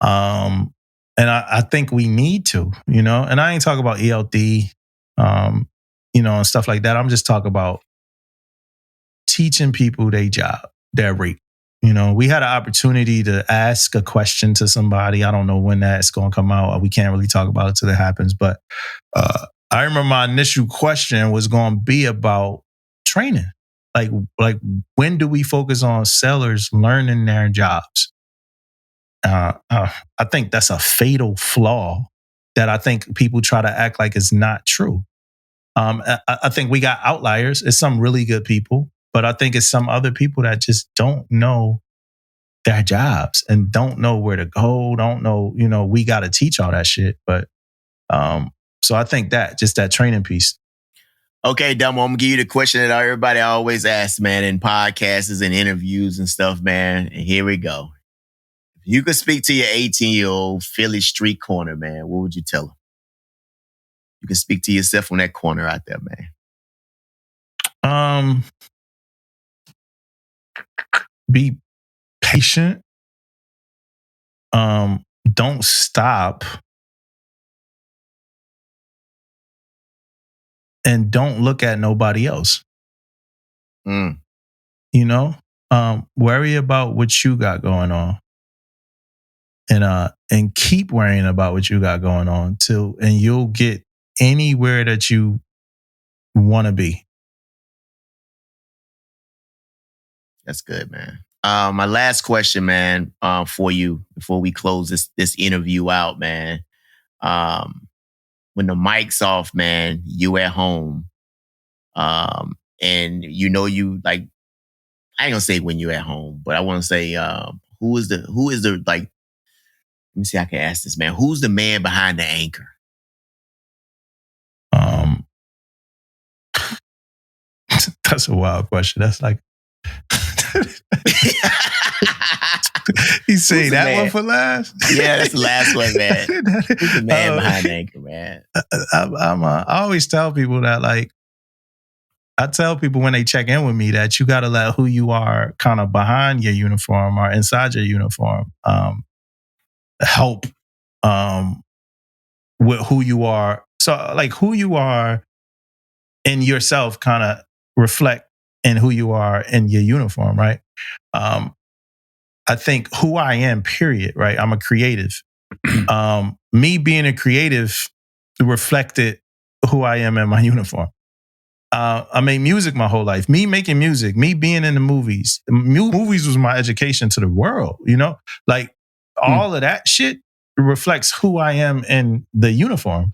Speaker 3: And I think we need to, you know, and I ain't talking about ELD, you know, and stuff like that. I'm just talking about teaching people their job, their rate. You know, we had an opportunity to ask a question to somebody. I don't know when that's going to come out. We can't really talk about it till it happens. But I remember my initial question was going to be about training. Like when do we focus on sellers learning their jobs? I think that's a fatal flaw that I think people try to act like is not true. I think we got outliers. It's some really good people, but I think it's some other people that just don't know their jobs and don't know where to go, don't know, we got to teach all that shit. But so I think just that training piece.
Speaker 1: Okay, Damo, I'm gonna give you the question that everybody always asks, man, in podcasts and interviews and stuff, man. And here we go. If you could speak to your 18-year-old Philly street corner, man, what would you tell him? You can speak to yourself on that corner out there, man.
Speaker 3: Be patient. Don't stop. And don't look at nobody else. Worry about what you got going on. And keep worrying about what you got going on and you'll get anywhere that you want to be.
Speaker 1: That's good, man. My last question, man, for you before we close this interview out, man. When the mic's off, man, you at home, and you like. I ain't gonna say when you at home, but I want to say who is the like. Let me see. I can ask this, man. Who's the man behind the anchor?
Speaker 3: That's a wild question. That's like. You say that
Speaker 1: man?
Speaker 3: One for last?
Speaker 1: Yeah, that's the last one, man. Who's the man behind the anchor, man?
Speaker 3: I always tell people that, like, I tell people when they check in with me that you got to let who you are kind of behind your uniform or inside your uniform help with who you are. So, like, who you are in yourself kind of reflect in who you are in your uniform, right? I think who I am, period, right? I'm a creative. Me being a creative reflected who I am in my uniform. I made music my whole life. Me making music, me being in the movies. Movies was my education to the world, Like, all of that shit reflects who I am in the uniform.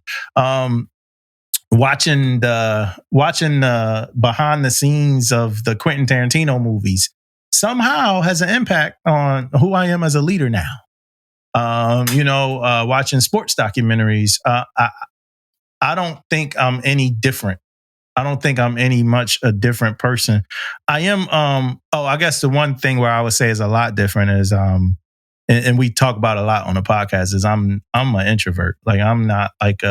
Speaker 3: Watching the behind the scenes of the Quentin Tarantino movies somehow has an impact on who I am as a leader now. Watching sports documentaries, I don't think I'm any different. I don't think I'm any much a different person. I am. I guess the one thing where I would say is a lot different is, and we talk about a lot on the podcast, is I'm an introvert. Like, I'm not like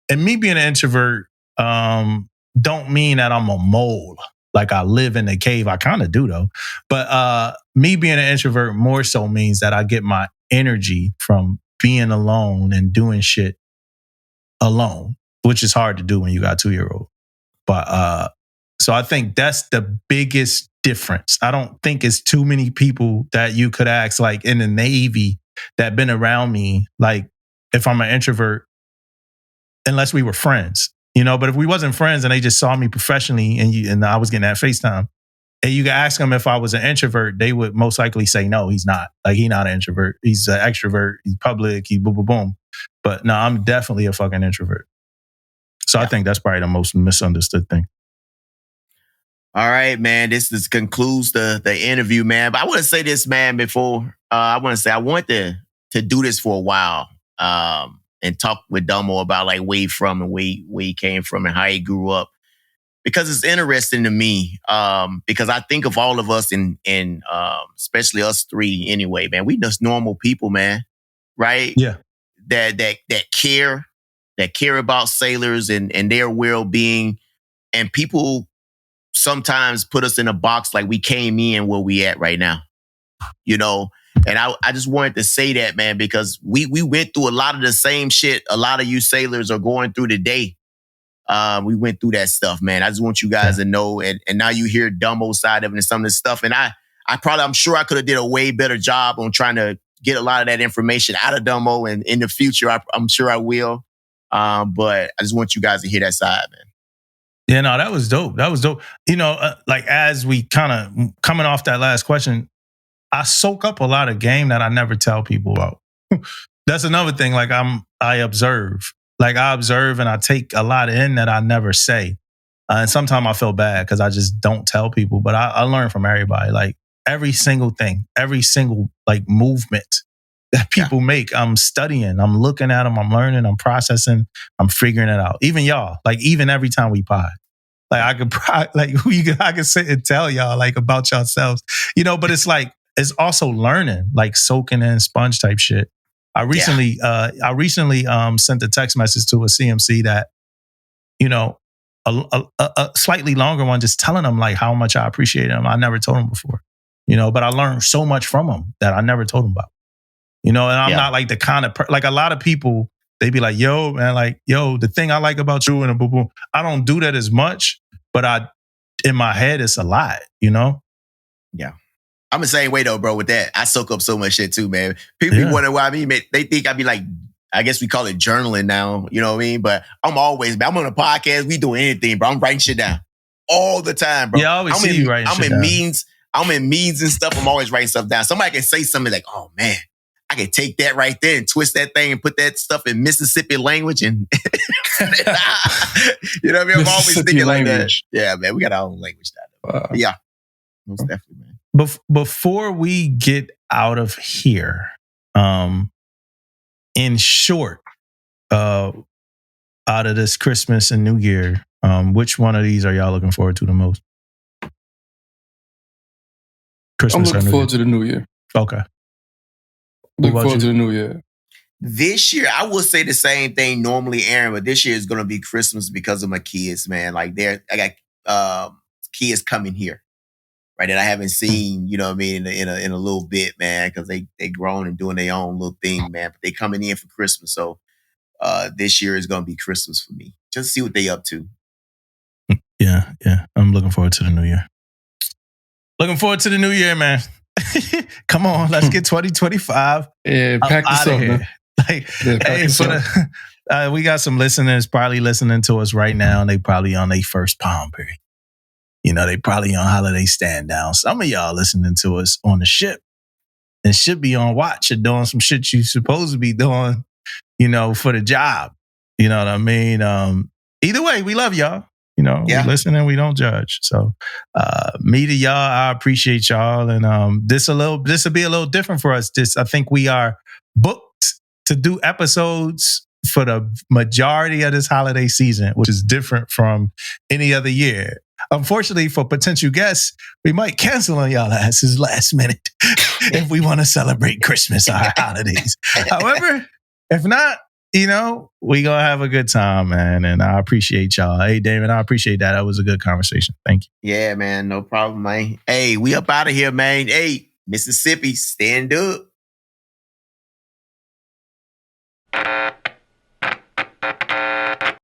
Speaker 3: and me being an introvert don't mean that I'm a mole. Like, I live in a cave. I kind of do though. But me being an introvert more so means that I get my energy from being alone and doing shit alone, which is hard to do when you got a 2-year-old. But so I think that's the biggest difference. I don't think it's too many people that you could ask, like in the Navy, that been around me, like if I'm an introvert, unless we were friends. But if we wasn't friends and they just saw me professionally and I was getting that FaceTime, and you could ask them if I was an introvert, they would most likely say, no, he's not. Like, he's not an introvert. He's an extrovert. He's public. He boom, boom, boom. But no, I'm definitely a fucking introvert. So yeah. I think that's probably the most misunderstood thing.
Speaker 1: All right, man. This concludes the interview, man. But I want to say this, man, before I want to do this for a while. And talk with Damo about like where he from and where he came from and how he grew up. Because it's interesting to me. Because I think of all of us in especially us three anyway, man. We just normal people, man. Right?
Speaker 3: Yeah.
Speaker 1: That care about sailors and their well-being. And people sometimes put us in a box like we came in where we at right now. And I just wanted to say that, man, because we went through a lot of the same shit a lot of you sailors are going through today. We went through that stuff, man. I just want you guys to know. And now you hear Damo's side of it and some of this stuff. And I'm sure I could have did a way better job on trying to get a lot of that information out of Damo. And in the future, I'm sure I will. But I just want you guys to hear that side, man.
Speaker 3: Yeah, no, that was dope. Like, as we kind of coming off that last question, I soak up a lot of game that I never tell people about. That's another thing. Like I observe. Like I observe and I take a lot in that I never say. And sometimes I feel bad because I just don't tell people. But I learn from everybody. Like every single thing, every single like movement that people make, I'm studying, I'm looking at them, I'm learning, I'm processing, I'm figuring it out. Even y'all, like even every time we pod, like I could sit and tell y'all like about yourselves, you know. But it's like it's also learning, like soaking in sponge type shit. I recently sent a text message to a CMC that, you know, a slightly longer one, just telling them like how much I appreciate them. I never told them before, you know, but I learned so much from them that I never told them about, you know. And I'm not like the kind of like a lot of people, they be like, yo, man, like, yo, the thing I like about you and a boo boo. I don't do that as much, but in my head, it's a lot, you know?
Speaker 1: Yeah. I'm the same way though, bro, with that. I soak up so much shit too, man. People be wondering why I mean, they think I be like, I guess we call it journaling now, you know what I mean? But I'm always, I'm on a podcast, we doing anything, bro. I'm writing shit down all the time, bro.
Speaker 3: Yeah, I always see you writing shit down.
Speaker 1: I'm in meetings and stuff. I'm always writing stuff down. Somebody can say something like, oh man, I can take that right there and twist that thing and put that stuff in Mississippi language and you know what I mean? I'm always thinking like that. Yeah, man, we got our own language now. Wow. Yeah, most definitely, man.
Speaker 3: Before we get out of here, in short, out of this Christmas and New Year, which one of these are y'all looking forward to the most? Christmas
Speaker 4: I'm looking forward to the New Year.
Speaker 3: Okay.
Speaker 4: Looking forward to the New Year.
Speaker 1: This year, I will say the same thing normally, Aaron, but this year is going to be Christmas because of my kids, man. Like I got kids coming here, right, that I haven't seen, you know what I mean, in a little bit, man, because they grown and doing their own little thing, man. But they coming in for Christmas, so this year is going to be Christmas for me. Just see what they up to.
Speaker 3: Yeah. I'm looking forward to the New Year. Looking forward to the New Year, man. Come on, let's get 2025.
Speaker 4: Yeah, pack this up, man.
Speaker 3: Like, hey, we got some listeners probably listening to us right now, and they probably on their first POAM period. You know, they probably on holiday stand down. Some of y'all listening to us on the ship and should be on watch or doing some shit you supposed to be doing, you know, for the job. You know what I mean? Either way, we love y'all. You know, we listen and we don't judge. So, me to y'all, I appreciate y'all. And this will be a little different for us. I think we are booked to do episodes for the majority of this holiday season, which is different from any other year. Unfortunately, for potential guests, we might cancel on y'all asses last minute if we want to celebrate Christmas or holidays. However, if not, you know, we going to have a good time, man. And I appreciate y'all. Hey, Damon, I appreciate that. That was a good conversation. Thank you.
Speaker 1: Yeah, man. No problem, man. Hey, we up out of here, man. Hey, Mississippi, stand up.